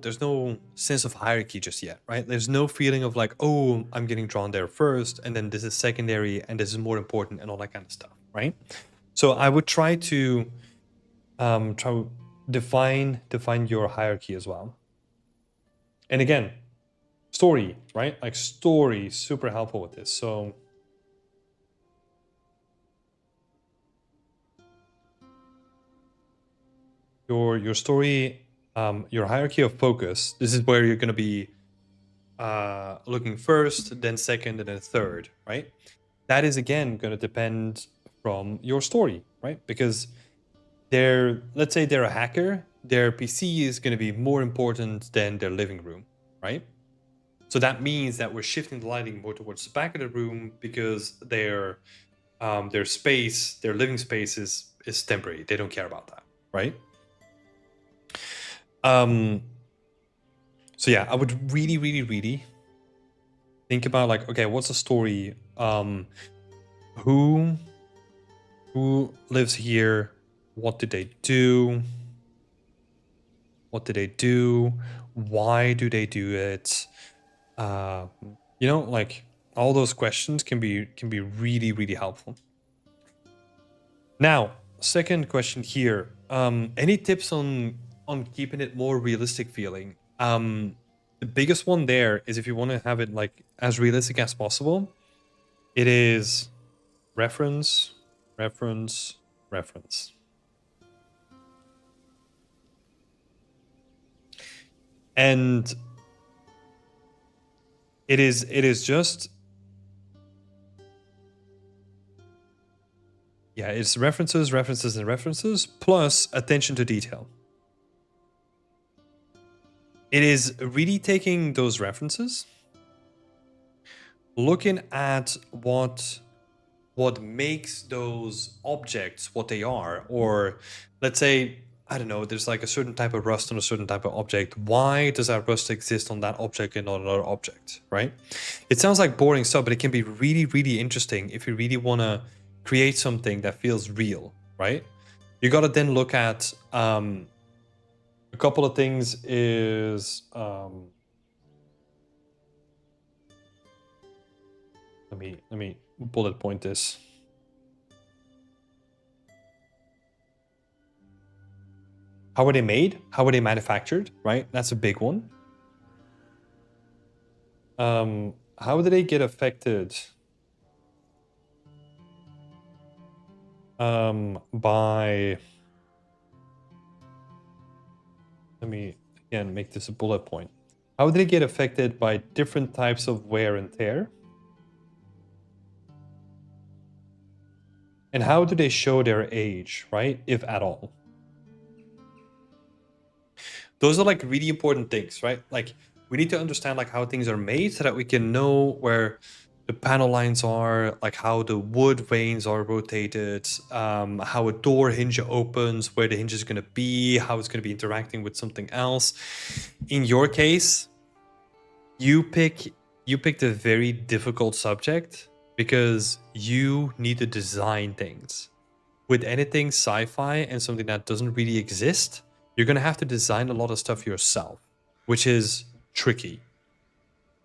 sense of hierarchy just yet, right? There's no feeling of like, oh, I'm getting drawn there first, and then this is secondary, and this is more important, and all that kind of stuff, right? So I would try to define your hierarchy as well. And again, story, right? Like story, super helpful with this. So your story, your hierarchy of focus. This is where you're going to be looking first, then second, and then third, right? That is again going to depend from your story, right? Because let's say they're a hacker, their PC is going to be more important than their living room, right? So that means that we're shifting the lighting more towards the back of the room, because their space, their living space is temporary. They don't care about that, right? So yeah, I would really, really, really think about like, okay, what's the story? Who lives here? What did they do? What did they do? Why do they do it? You know, like all those questions can be really, really helpful. Now, second question here. Any tips on keeping it more realistic feeling? The biggest one there is if you want to have it like as realistic as possible, it is reference, reference, reference. And it is just, yeah, it's references, references, and references plus attention to detail. It is really taking those references, looking at what makes those objects what they are, or let's say, I don't know, there's like a certain type of rust on a certain type of object. Why does that rust exist on that object and not another object, right? It sounds like boring stuff, but it can be really, really interesting if you really want to create something that feels real, right? You got to then look at a couple of things is let me bullet point this. How are they made? How are they manufactured? Right? That's a big one. How do they get affected by... Let me again make this a bullet point. How do they get affected by different types of wear and tear? And how do they show their age, right? If at all. Those are like really important things, right? Like we need to understand like how things are made so that we can know where the panel lines are, like how the wood veins are rotated, how a door hinge opens, where the hinge is going to be, how it's going to be interacting with something else. In your case, you picked a very difficult subject because you need to design things. With anything sci-fi and something that doesn't really exist, you're going to have to design a lot of stuff yourself, which is tricky.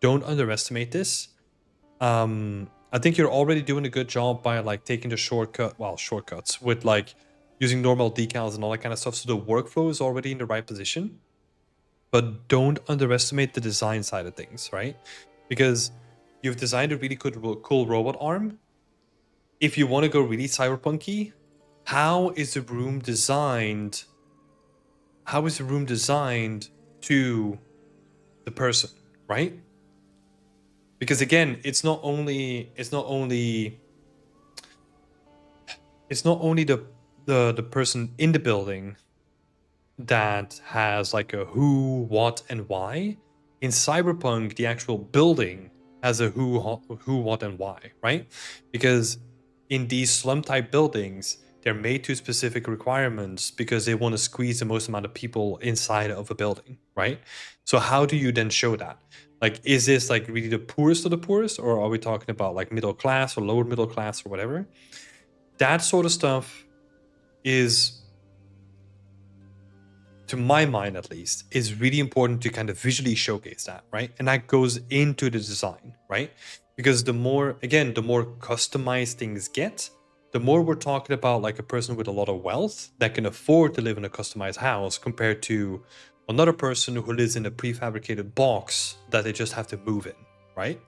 Don't underestimate this. I think you're already doing a good job by like taking the shortcuts with like using normal decals and all that kind of stuff. So the workflow is already in the right position, but don't underestimate the design side of things, right? Because you've designed a really cool robot arm. If you want to go really cyberpunky, how is the room designed? How is the room designed to the person, right? Because again, it's not only the person in the building that has like a who, what, and why. In Cyberpunk, the actual building has a who, what, and why, right? Because in these slum type buildings, they're made to specific requirements because they want to squeeze the most amount of people inside of a building, right? So how do you then show that? Like, is this like really the poorest of the poorest, or are we talking about like middle class or lower middle class or whatever? That sort of stuff is, to my mind at least, is really important to kind of visually showcase that, right? And that goes into the design, right? Because the more customized things get, the more we're talking about like a person with a lot of wealth that can afford to live in a customized house compared to another person who lives in a prefabricated box that they just have to move in, right?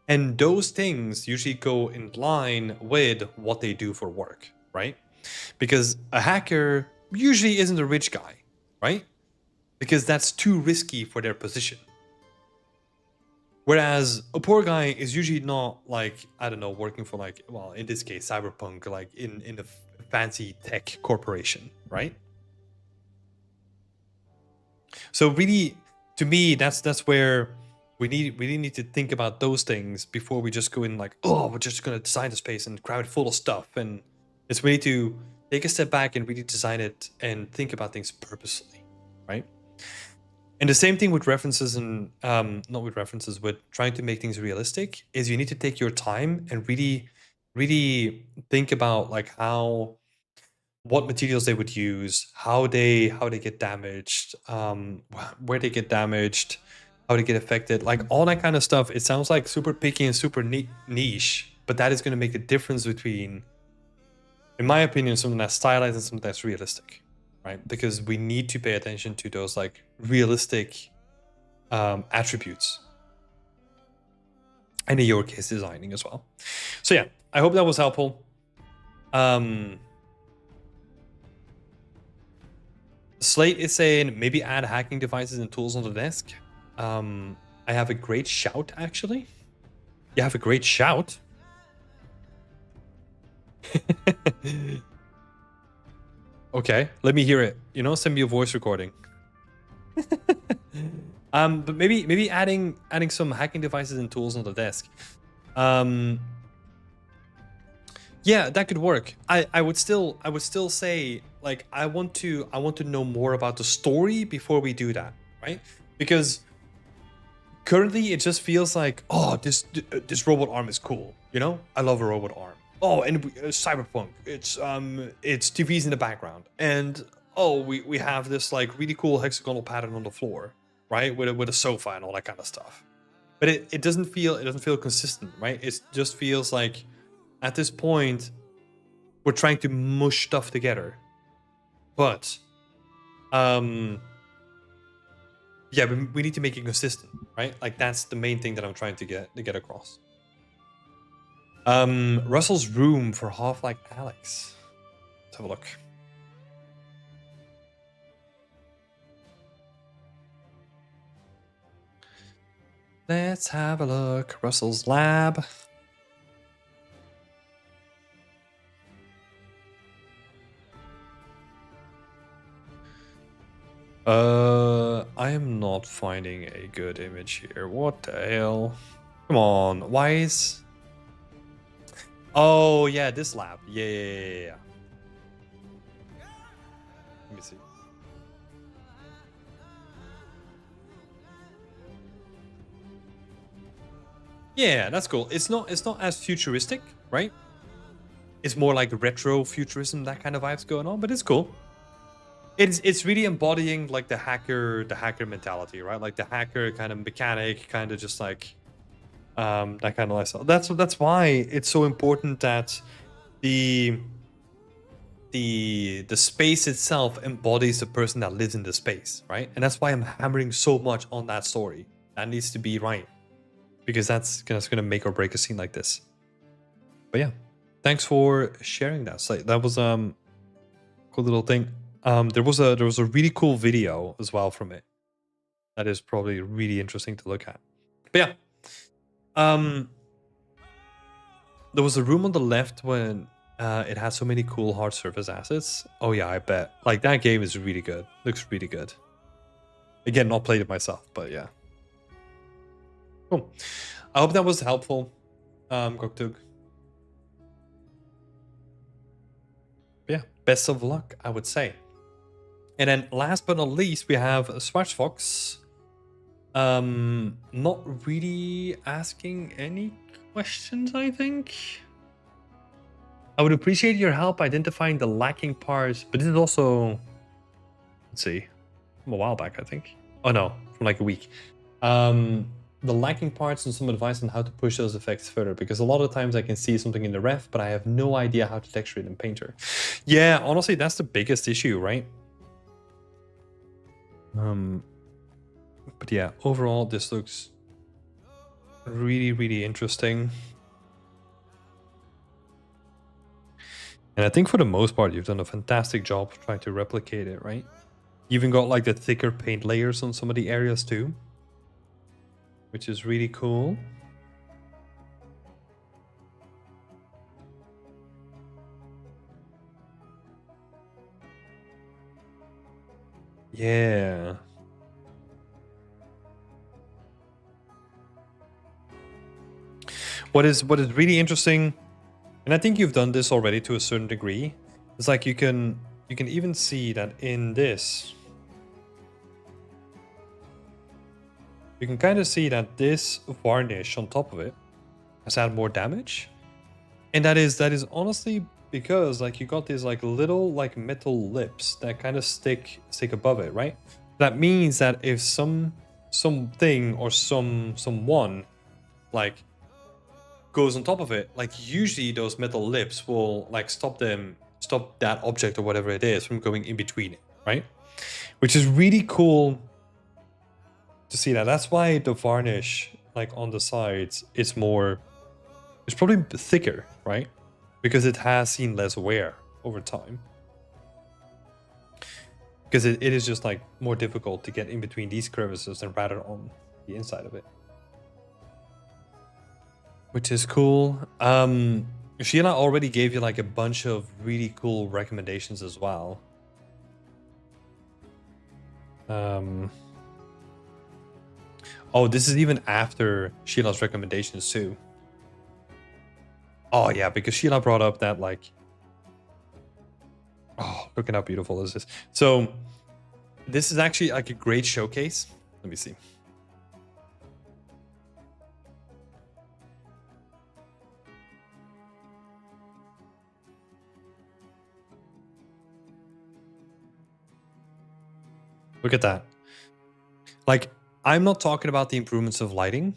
And those things usually go in line with what they do for work, right? Because a hacker usually isn't a rich guy, right? Because that's too risky for their position. Whereas a poor guy is usually not like, I don't know, working for like, well, in this case, Cyberpunk, like in a fancy tech corporation, right? So really, to me, that's where we really need to think about those things before we just go in like, oh, we're just gonna design the space and crowd it full of stuff. And it's really to take a step back and really design it and think about things purposely, right? And the same thing with references and not with references, with trying to make things realistic is you need to take your time and really, really think about like what materials they would use, how they get damaged, where they get damaged, how they get affected, like all that kind of stuff. It sounds like super picky and super niche, but that is going to make the difference between, in my opinion, something that's stylized and something that's realistic, right? Because we need to pay attention to those like realistic attributes, and in your case, designing as well. So yeah, I hope that was helpful. Slate is saying maybe add hacking devices and tools on the desk. I have a great shout, actually. You have a great shout? Okay, let me hear it. You know, send me a voice recording. But maybe adding some hacking devices and tools on the desk. Yeah, that could work. I would still say, like, I want to know more about the story before we do that, right? Because currently it just feels like, oh, this robot arm is cool, you know? I love a robot arm. Oh, and Cyberpunk, it's TVs in the background, and oh, we have this like really cool hexagonal pattern on the floor, right, with a sofa and all that kind of stuff. But it doesn't feel consistent, right? It just feels like at this point we're trying to mush stuff together. But yeah, we need to make it consistent, right? Like that's the main thing that I'm trying to get across. Russell's room for Half-Life Alyx. Let's have a look. Let's have a look. Russell's lab. I am not finding a good image here. What the hell? Come on, why is... Oh, yeah, this lab. Yeah. Let me see. Yeah, that's cool. It's not as futuristic, right? It's more like retro futurism, that kind of vibes going on, but it's cool. It's really embodying like the hacker mentality, right? Like the hacker kind of mechanic, kind of just like that kind of lifestyle. That's why it's so important that the space itself embodies the person that lives in the space, right? And that's why I'm hammering so much on that story. That needs to be right, because that's gonna make or break a scene like this. But yeah, thanks for sharing that. So that was cool little thing. There was a really cool video as well from it. That is probably really interesting to look at. But yeah. There was a room on the left when it had so many cool hard surface assets. Oh yeah, I bet. Like that game is really good. Looks really good. Again, not played it myself, but yeah. Cool. I hope that was helpful, Goktug. Yeah, best of luck, I would say. And then last but not least, we have Schwarzfox. Not really asking any questions, I think. I would appreciate your help identifying the lacking parts, but this is also, let's see, from a while back, I think. Oh no, from like a week. The lacking parts and some advice on how to push those effects further, because a lot of times I can see something in the ref, but I have no idea how to texture it in Painter. Yeah, honestly, that's the biggest issue, right? But yeah, overall, this looks really, really interesting. And I think for the most part, you've done a fantastic job trying to replicate it, right? You even got like the thicker paint layers on some of the areas too, which is really cool. Yeah. What is really interesting, and I think you've done this already to a certain degree, is like you can even see that in this. you can kind of see that this varnish on top of it has had more damage. And that is honestly because like you got these like little like metal lips that kind of stick above it, right? That means that if something or someone like goes on top of it, like usually those metal lips will like stop that object or whatever it is from going in between it, right? Which is really cool to see that. That's why the varnish like on the sides it's probably thicker, right? Because it has seen less wear over time. Because it is just like more difficult to get in between these crevices than rather on the inside of it. Which is cool. Sheila already gave you like a bunch of really cool recommendations as well. Oh, this is even after Sheila's recommendations too. Oh yeah, because Sheila brought up that like, oh, look at how beautiful this is. So this is actually like a great showcase. Let me see. Look at that. Like, I'm not talking about the improvements of lighting,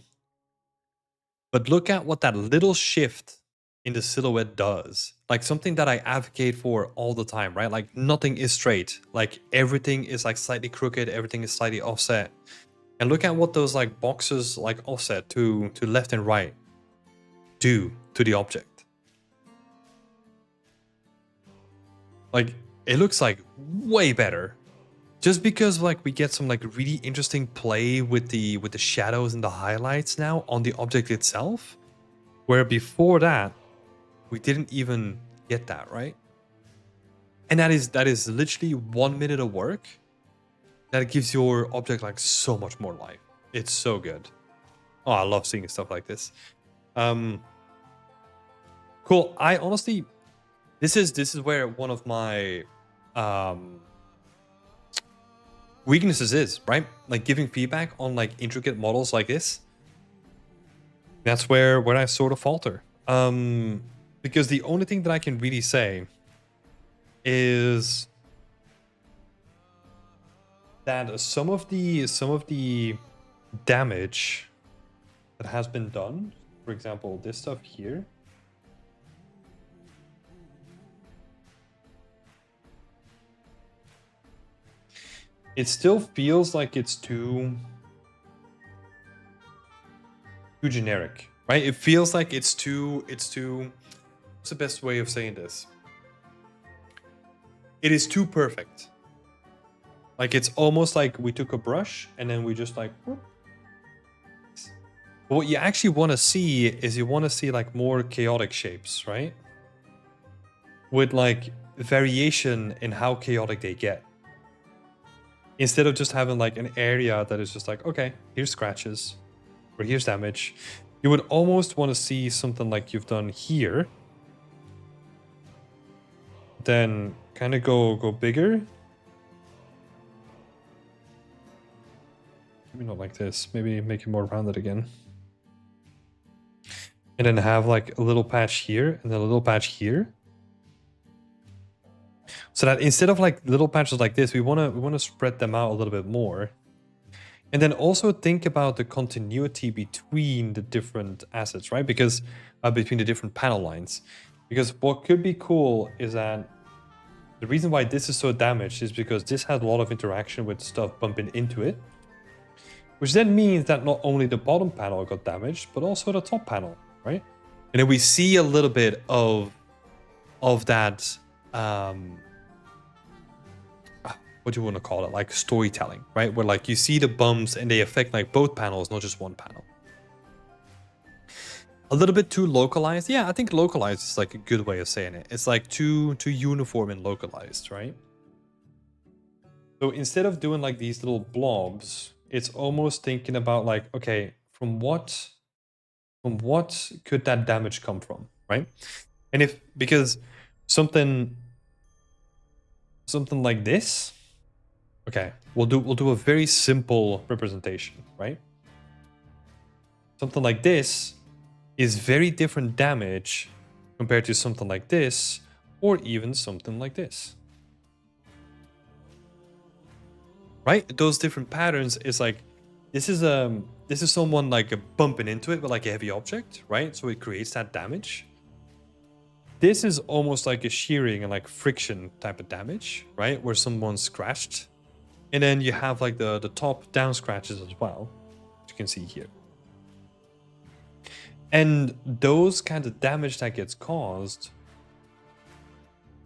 but look at what that little shift in the silhouette does. Like something that I advocate for all the time, right? Like nothing is straight. Like everything is like slightly crooked, everything is slightly offset. And look at what those like boxes like offset to left and right do to the object. Like it looks like way better. Just because like we get some like really interesting play with the shadows and the highlights now on the object itself, where before that we didn't even get that, right? And that is literally 1 minute of work that gives your object like so much more life. It's so good. Oh, I love seeing stuff like this. Cool. I honestly, this is where one of my weaknesses is, right? Like giving feedback on like intricate models like this. That's where I sort of falter. Because the only thing that I can really say is that some of the damage that has been done, for example, this stuff here, it still feels like it's too generic, right? It feels like it's too what's the best way of saying this? It is too perfect. Like it's almost like we took a brush and then we just like whoop. But what you actually want to see is you want to see like more chaotic shapes, right? With like variation in how chaotic they get. Instead of just having like an area that is just like, okay, here's scratches or here's damage. You would almost want to see something like you've done here. Then kind of go bigger. Maybe not like this. Maybe make it more rounded again. And then have like a little patch here and then a little patch here. So that instead of like little patches like this, we want to spread them out a little bit more. And then also think about the continuity between the different assets, right? Because between the different panel lines. Because what could be cool is that the reason why this is so damaged is because this had a lot of interaction with stuff bumping into it. Which then means that not only the bottom panel got damaged, but also the top panel, right? And then we see a little bit of that, what do you want to call it? Like storytelling, right? Where like you see the bumps and they affect like both panels, not just one panel. A little bit too localized. Yeah, I think localized is like a good way of saying it. It's like too uniform and localized, right? So instead of doing like these little blobs, it's almost thinking about like, okay, from what could that damage come from, right? And because something like this, okay, we'll do a very simple representation, right? something like this is very different damage compared to something like this, or even something like this. Right? Those different patterns is like, this is someone like bumping into it with like a heavy object, right? So it creates that damage. This is almost like a shearing and like friction type of damage, right? Where someone's scratched. And then you have like the top down scratches as well, as you can see here. And those kinds of damage that gets caused,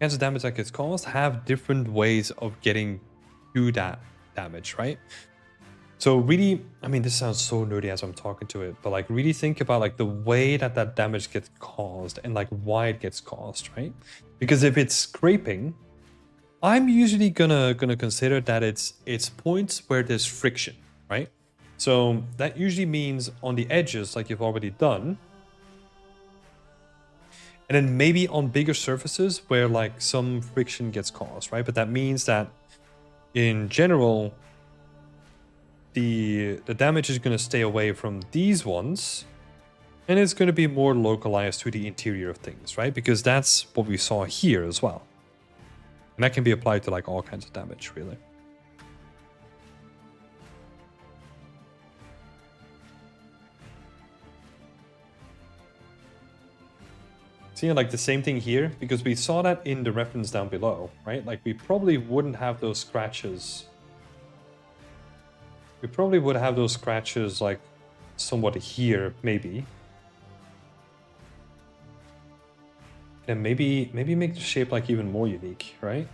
have different ways of getting to that damage, right? So really, I mean, this sounds so nerdy as I'm talking to it, but like really think about like the way that that damage gets caused and like why it gets caused, right? Because if it's scraping, I'm usually gonna consider that it's points where there's friction, right? So that usually means on the edges, like you've already done, and then maybe on bigger surfaces where like some friction gets caused, right? But that means that in general, the damage is going to stay away from these ones, and it's going to be more localized to the interior of things, right? Because that's what we saw here as well. And that can be applied to like all kinds of damage, really. See, like the same thing here, because we saw that in the reference down below, right? Like we probably wouldn't have those scratches. We probably would have those scratches like somewhat here, maybe. And maybe make the shape like even more unique, right?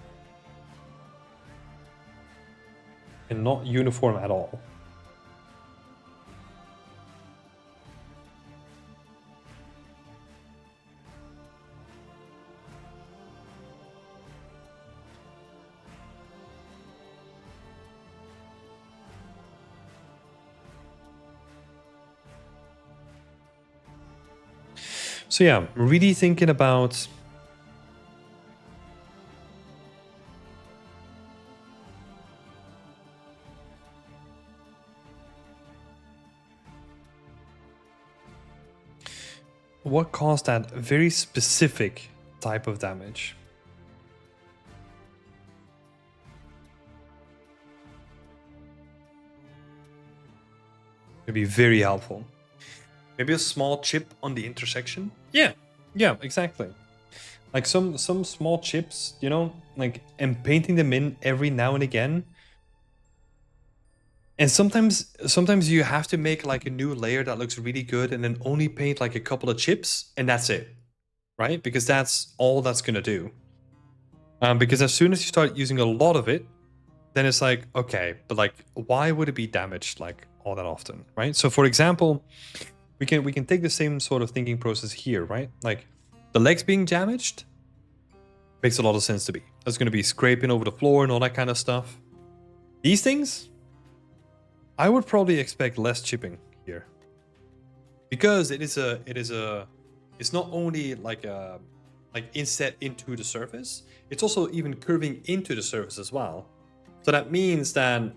And not uniform at all. So yeah, really thinking about what caused that very specific type of damage. It'd be very helpful. Maybe a small chip on the intersection. Yeah, exactly. Like some small chips, you know, like, and painting them in every now and again. And sometimes you have to make like a new layer that looks really good and then only paint like a couple of chips and that's it, right? Because that's all that's gonna do. Because as soon as you start using a lot of it, then it's like, okay, but like, why would it be damaged like all that often, right? So for example, we can take the same sort of thinking process here, right? Like the legs being damaged makes a lot of sense to me. That's going to be scraping over the floor and all that kind of stuff. These things, I would probably expect less chipping here, because it's not only like inset into the surface, it's also even curving into the surface as well. So that means that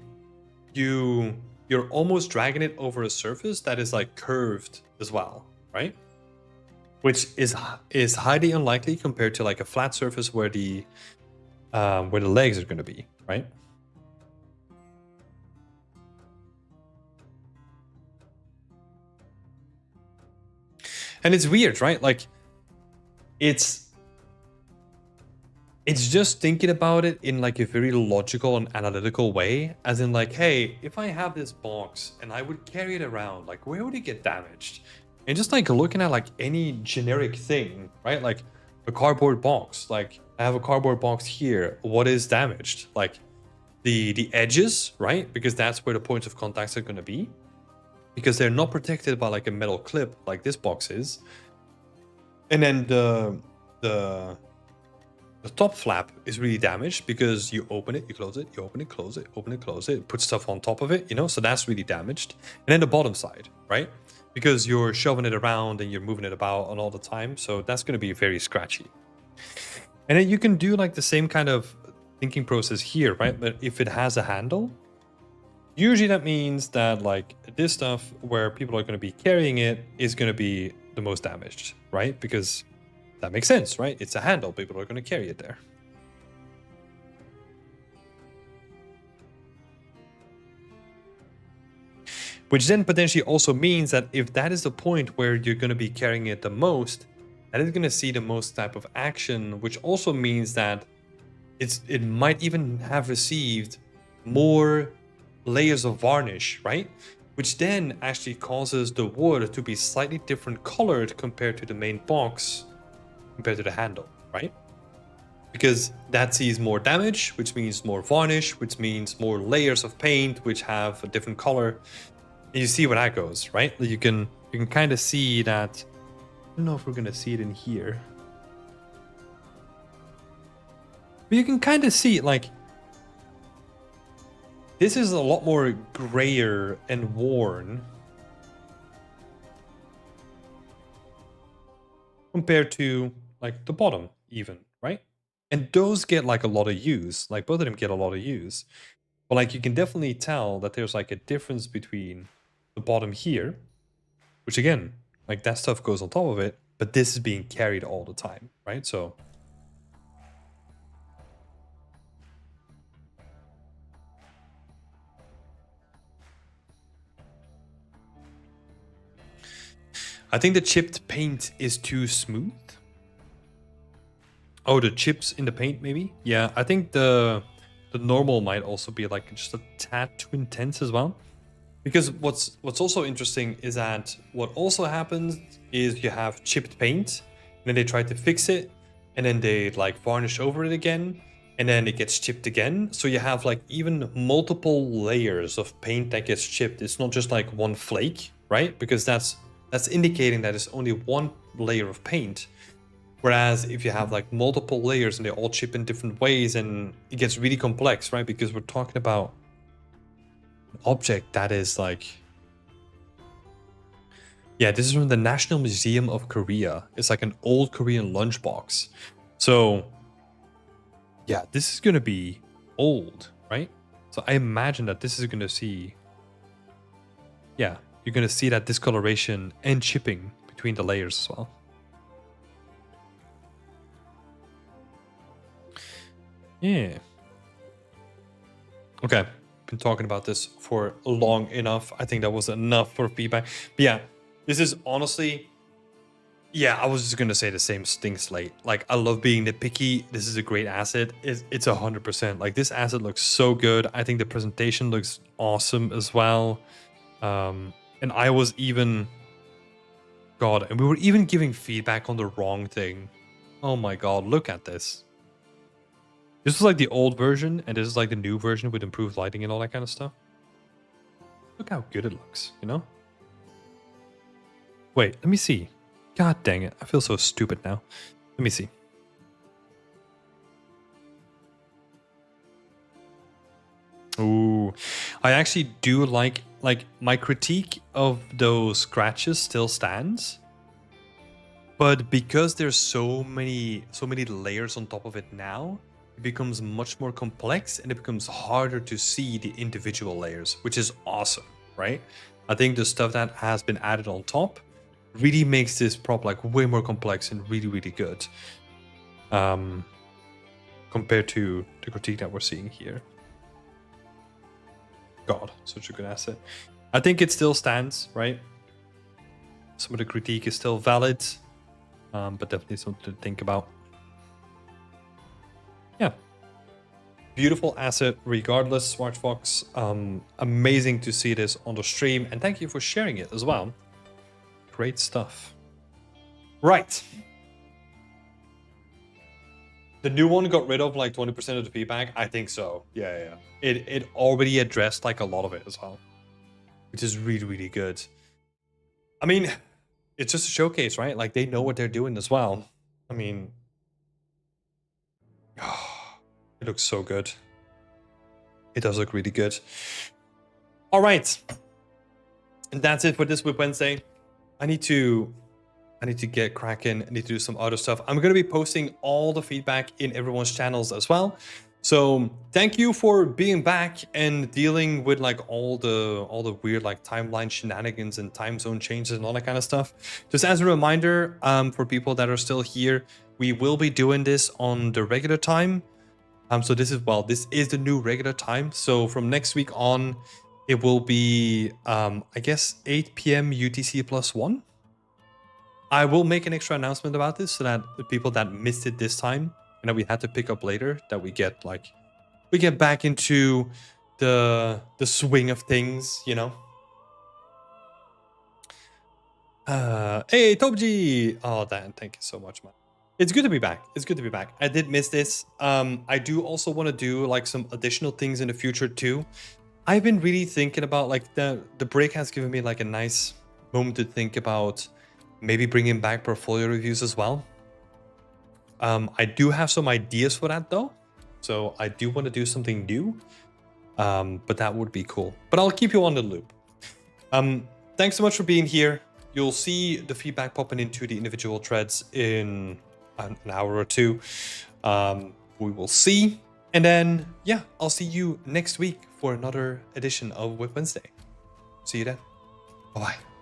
you're almost dragging it over a surface that is like curved as well, right? Which is highly unlikely compared to like a flat surface where the legs are going to be, right? And it's weird, right? Like it's just thinking about it in like a very logical and analytical way, as in like, hey, if I have this box and I would carry it around, like where would it get damaged? And just like looking at like any generic thing, right? Like a cardboard box, like I have a cardboard box here. What is damaged? Like the edges, right? Because that's where the points of contacts are going to be, because they're not protected by like a metal clip like this box is. And then the top flap is really damaged because you open it, you close it, you open it, close it, open it, close it, put stuff on top of it, you know, so that's really damaged. And then the bottom side, right? Because you're shoving it around and you're moving it about all the time, so that's going to be very scratchy. And then you can do like the same kind of thinking process here, right? But if it has a handle, Usually that means that like this stuff where people are going to be carrying it is going to be the most damaged, right? Because that makes sense, right? It's a handle. People are going to carry it there. Which then potentially also means that if that is the point where you're going to be carrying it the most, that is going to see the most type of action, which also means that it might even have received more layers of varnish, right? Which then actually causes the wood to be slightly different colored compared to the main box, compared to the handle, right? Because that sees more damage, which means more varnish, which means more layers of paint, which have a different color. And you see where that goes, right? You can kind of see that. I don't know if we're gonna see it in here, but you can kind of see it like this is a lot more grayer and worn compared to like the bottom even, right? And those get like a lot of use. Like both of them get a lot of use. But like you can definitely tell that there's like a difference between the bottom here, which again, like that stuff goes on top of it, but this is being carried all the time, right? So I think the chipped paint is too smooth. Oh, the chips in the paint, maybe? Yeah, I think the normal might also be like just a tad too intense as well. Because what's also interesting is that what also happens is you have chipped paint, and then they try to fix it, and then they like varnish over it again, and then it gets chipped again. So you have like even multiple layers of paint that gets chipped. It's not just like one flake, right? Because that's indicating that it's only one layer of paint. Whereas if you have like multiple layers and they all chip in different ways, and it gets really complex, right? Because we're talking about an object that is like, yeah, this is from the National Museum of Korea. It's like an old Korean lunchbox. So yeah, this is gonna be old, right? So I imagine that this is gonna see, yeah, you're gonna see that discoloration and chipping between the layers as well. Yeah. Okay. Been talking about this for long enough. I think that was enough for feedback. But yeah, this is honestly, yeah, I was just gonna say the same thing, Slate. Like, I love being nitpicky. This is a great asset. It's 100%. Like, this asset looks so good. I think the presentation looks awesome as well. And I was even, God, and we were even giving feedback on the wrong thing. Oh my God, look at this. This was like the old version, and this is like the new version with improved lighting and all that kind of stuff. Look how good it looks, you know? Wait, let me see. God dang it. I feel so stupid now. Let me see. Ooh. I actually do like my critique of those scratches still stands. But because there's so many layers on top of it now, it becomes much more complex and it becomes harder to see the individual layers, which is awesome, right? I think the stuff that has been added on top really makes this prop like way more complex and really, really good. Compared to the critique that we're seeing here. God, such a good asset. I think it still stands, right? Some of the critique is still valid, but definitely something to think about. Yeah. Beautiful asset regardless, SmartFox. Amazing to see this on the stream, and thank you for sharing it as well. Great stuff. Right. The new one got rid of like 20% of the feedback? I think so. Yeah. It already addressed like a lot of it as well, which is really, really good. I mean, it's just a showcase, right? Like, they know what they're doing as well. I mean, it looks so good. It does look really good. All right. And that's it for this Whip Wednesday. I need to get cracking. I need to do some other stuff. I'm going to be posting all the feedback in everyone's channels as well. So thank you for being back and dealing with like all the weird like timeline shenanigans and time zone changes and all that kind of stuff. Just as a reminder, for people that are still here, we will be doing this on the regular time. So this is the new regular time. So from next week on, it will be I guess 8 p.m. UTC +1. I will make an extra announcement about this so that the people that missed it this time and that we had to pick up later, that we get back into the swing of things, you know. Hey Tobji! Oh Dan, thank you so much, man. It's good to be back. It's good to be back. I did miss this. I do also want to do like some additional things in the future too. I've been really thinking about like the break has given me like a nice moment to think about maybe bringing back portfolio reviews as well. I do have some ideas for that though, so I do want to do something new, but that would be cool. But I'll keep you on the loop. Thanks so much for being here. You'll see the feedback popping into the individual threads in an hour or two. We will see, and then yeah, I'll see you next week for another edition of Whip Wednesday. See you then. Bye bye.